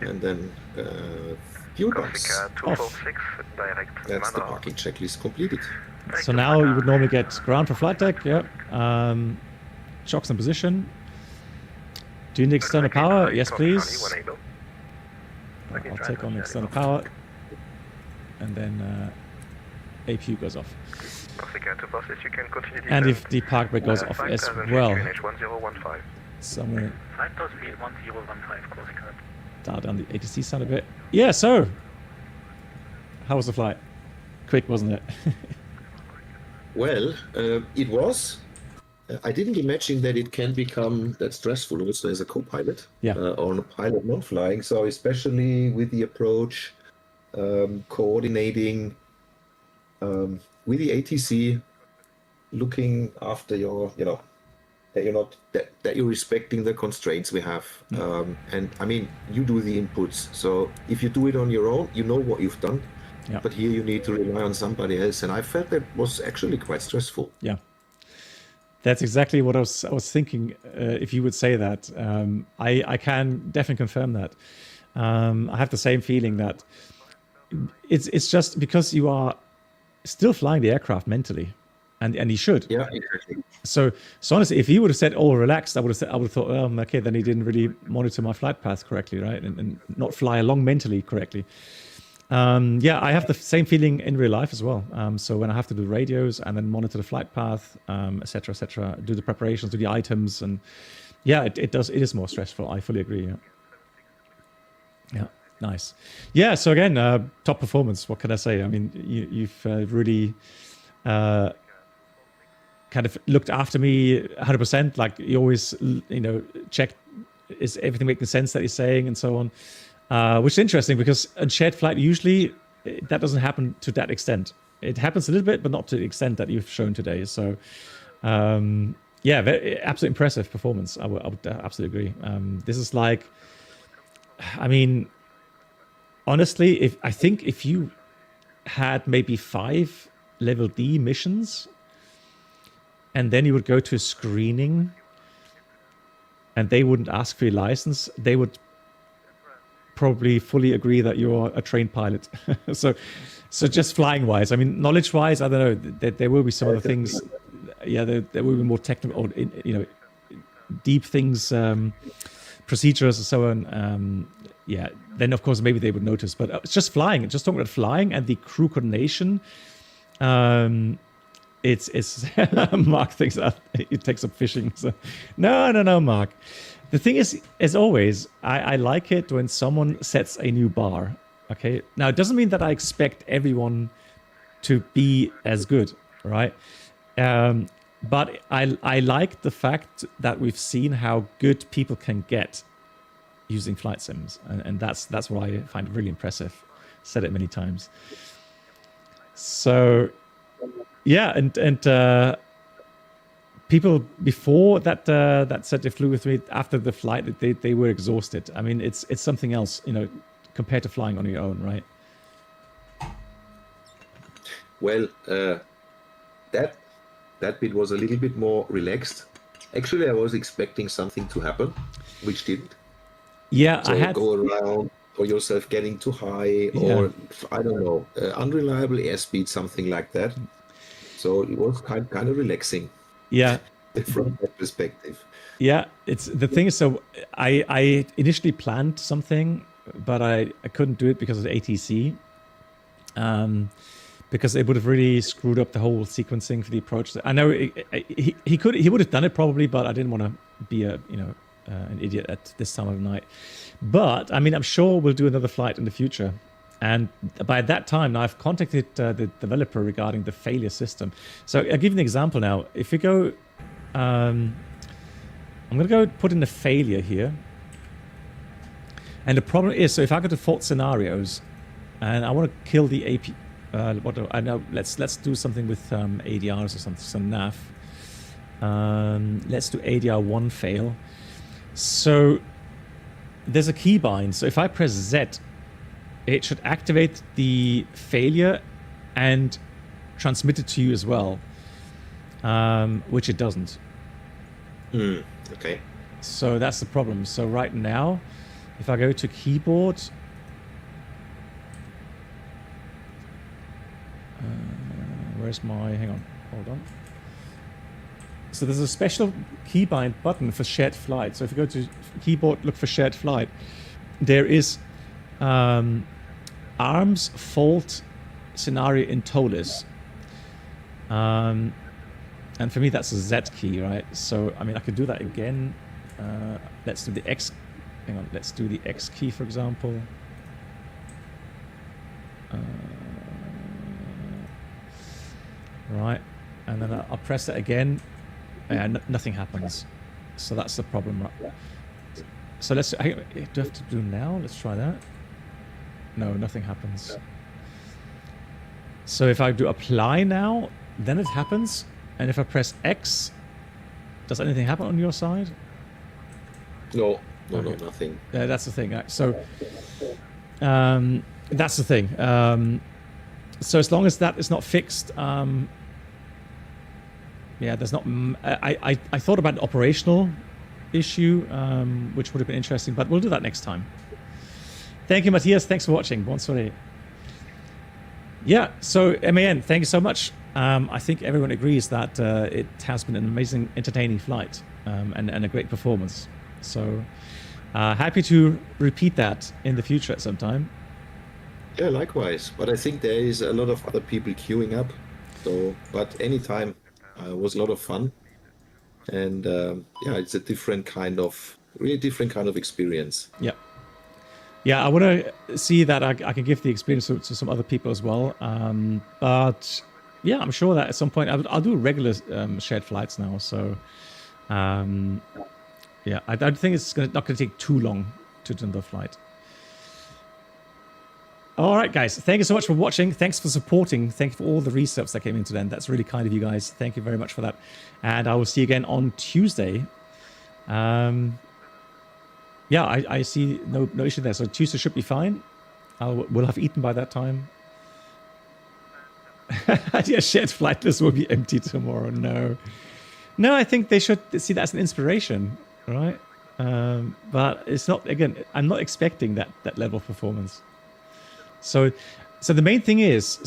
and then fuel pumps. Corsica 246, direct That's the Madras. parking checklist completed. So now you would normally get ground for flight deck. Yeah. Chocks in position. Do you need external power? Yes, please. I'll take on the external power. And then APU goes off. Corsica to process, you can continue And descent. if the park brake goes off as 5000 well. QNH 1015. So I'm going to 501015 Corsica. dial down the ATC sound a bit. Yeah, so how was the flight? Quick, wasn't it? Well, it was. I didn't imagine that it can become that stressful also as a co-pilot. Yeah. Or a pilot non-flying. So especially with the approach, coordinating with the ATC, looking after your, that you're not that you're respecting the constraints we have. And I mean, you do the inputs. So if you do it on your own, you know what you've done. Yeah. But here you need to rely on somebody else, and I felt that was actually quite stressful. Yeah. That's exactly what I was thinking. If you would say that, I can definitely confirm that. I have the same feeling that it's just because you are still flying the aircraft mentally, and you should. Yeah, exactly. So honestly, if you would have said, "Oh, relaxed," I would have thought, okay, then he didn't really monitor my flight path correctly, right, and not fly along mentally correctly. Yeah, I have the same feeling in real life as well. So when I have to do radios and then monitor the flight path, etc., do the preparations, do the items, and yeah, it is more stressful. I fully agree. Yeah. Yeah, nice. Yeah, so again, top performance. What can I say? I mean, you've really kind of looked after me 100%. Like you always, checked is everything making sense that you're saying and so on. Which is interesting because in shared flight, usually that doesn't happen to that extent. It happens a little bit, but not to the extent that you've shown today. So, yeah, absolutely impressive performance. I would absolutely agree. This is like, I mean, honestly, I think if you had maybe 5 level D missions, and then you would go to a screening, and they wouldn't ask for your license, they would probably fully agree that you're a trained pilot. so just flying wise, I mean, knowledge wise, I don't know, there will be some other things. Yeah, there will be more technical, or deep things, procedures and so on. Yeah, then of course maybe they would notice, but it's just flying. Just talking about flying and the crew coordination. It's Mark thinks that it takes up fishing. So no, Mark. The thing is, as always, I like it when someone sets a new bar. Okay. Now, it doesn't mean that I expect everyone to be as good, right? But I like the fact that we've seen how good people can get using flight sims, and that's what I find really impressive. Said it many times. So, yeah, and. People before that said they flew with me after the flight, they were exhausted. I mean, it's something else, compared to flying on your own, right? Well, that bit was a little bit more relaxed. Actually, I was expecting something to happen, which didn't. Yeah, so I had go around or yourself getting too high, or I don't know, unreliable airspeed, something like that. So it was kind of relaxing. Yeah, from that perspective. Yeah, it's the thing is, so I initially planned something, but I couldn't do it because of the ATC, because it would have really screwed up the whole sequencing for the approach. I know he would have done it probably, but I didn't want to be an idiot at this time of night. But I mean, I'm sure we'll do another flight in the future, And by that time, I've contacted the developer regarding the failure system. So I'll give you an example now. If you go, I'm going to go put in a failure here. And the problem is, so if I go to fault scenarios, and I want to kill the AP, I know. Let's do something with ADRs or something. So nav. Let's do ADR 1 fail. So there's a keybind. So if I press Z, it should activate the failure and transmit it to you as well, which it doesn't. Okay. So that's the problem. So right now, if I go to keyboard, where's my, hang on, hold on. So there's a special keybind button for shared flight. So if you go to keyboard, look for shared flight, there is arms fault scenario in Toliss. And for me, that's a Z key, right? So, I mean, I could do that again. Let's do the X. Hang on, let's do the X key, for example. Right, and then I'll press it again, and nothing happens. So that's the problem, right? So let's. Do I have to do now? Let's try that. No, nothing happens. So if I do apply now, then it happens. And if I press X, does anything happen on your side? No, Okay. no, nothing. Yeah, that's the thing. Right? So that's the thing. So as long as that is not fixed, yeah, there's not. I thought about an operational issue, which would have been interesting, but we'll do that next time. Thank you, Matthias. Thanks for watching. Bonsoir. Yeah, so MAN, thank you so much. I think everyone agrees that it has been an amazing, entertaining flight and a great performance. So happy to repeat that in the future at some time. Yeah, likewise. But I think there is a lot of other people queuing up. So, but anytime was a lot of fun. And yeah, it's a different kind of, really different kind of experience. Yeah. Yeah, I want to see that I can give the experience to some other people as well. But yeah, I'm sure that at some point I'll do regular shared flights now. So yeah, I don't think it's not going to take too long to do the flight. All right, guys. Thank you so much for watching. Thanks for supporting. Thank you for all the resubs that came in today. That's really kind of you guys. Thank you very much for that. And I will see you again on Tuesday. Yeah, I see no issue there. So Tuesday should be fine. We'll have eaten by that time. Yeah, shared flight list will be empty tomorrow. No, I think they should see that as an inspiration, right? But it's not. Again, I'm not expecting that level of performance. So the main thing is,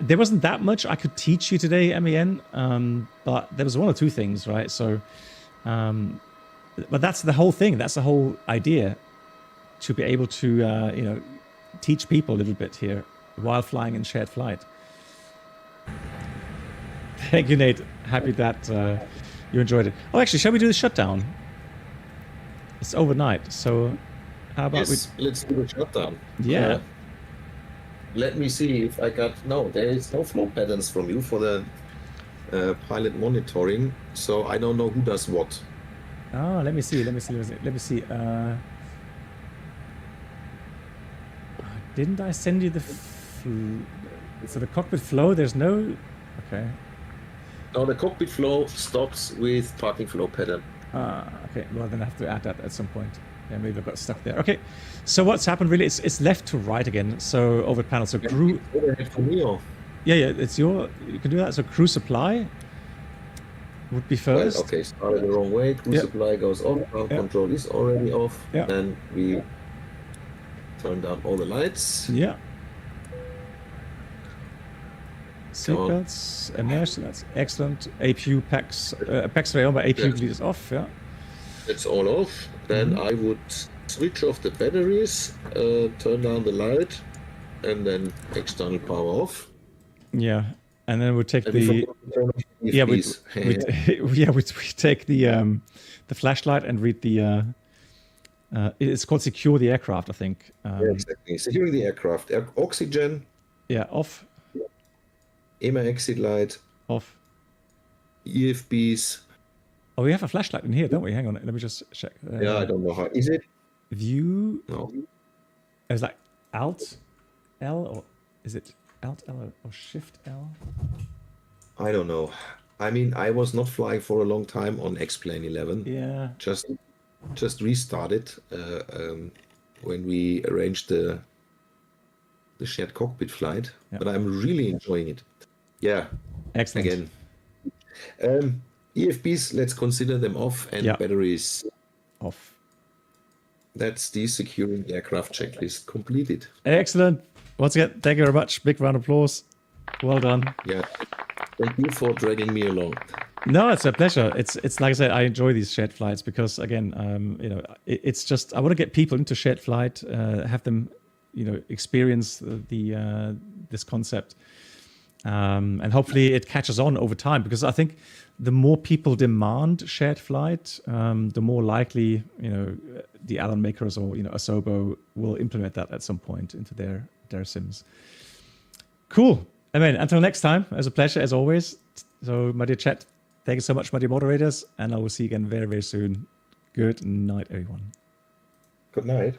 there wasn't that much I could teach you today, MEN, but there was one or two things, right? So, but that's the whole thing. That's the whole idea, to be able to, you know, teach people a little bit here while flying in shared flight. Thank you, Nate. Happy that you enjoyed it. Oh, actually, shall we do the shutdown? It's overnight, so how about let's do the shutdown. Yeah. Let me see if I got. No, there is no flow patterns from you for the pilot monitoring, so I don't know who does what. Oh, let me see. Didn't I send you the so the cockpit flow? There's no. Okay. No, the cockpit flow stops with parking flow pattern. Okay. Well, then I have to add that at some point. Yeah, maybe I got stuck there. Okay. So what's happened really? It's left to right again. So over panel. So crew. Yeah, it's your. You can do that. So crew supply would be first. Well, okay, started the wrong way. Crew supply goes off. Ground control is already off. Yeah. Then we turn down all the lights. Yeah. Seatbelts, immerse, that's excellent. APU packs, packs rayon by APU leaders off. Yeah. It's all off. Then I would switch off the batteries, turn down the light, and then external power off. Yeah, and then we take we take the flashlight and read the It's called secure the aircraft, I think. Yeah, exactly. Securing the aircraft. Oxygen. Yeah, off. EMA exit light. Off. EFBs. Oh, we have a flashlight in here, don't we? Hang on, let me just check. Yeah, I don't know how. Is it? View. No. Is that Alt L or is it Alt L or Shift L? I don't know. I mean, I was not flying for a long time on X-Plane 11. Yeah. Just restarted when we arranged the shared cockpit flight. Yeah. But I'm really enjoying it. Yeah. Excellent. Again. EFBs, let's consider them off, and batteries off. That's the securing aircraft checklist completed. Excellent. Once again, thank you very much. Big round of applause. Well done. Yeah. Thank you for dragging me along. No, it's a pleasure. It's like I said, I enjoy these shared flights because again, it's just I want to get people into shared flight, have them, experience this concept, and hopefully it catches on over time. Because I think the more people demand shared flight, the more likely the add-on makers or Asobo will implement that at some point into their sims. Cool. I mean, until next time, it was a pleasure as always. So, my dear chat, thank you so much, my dear moderators, and I will see you again very, very soon. Good night, everyone. Good night.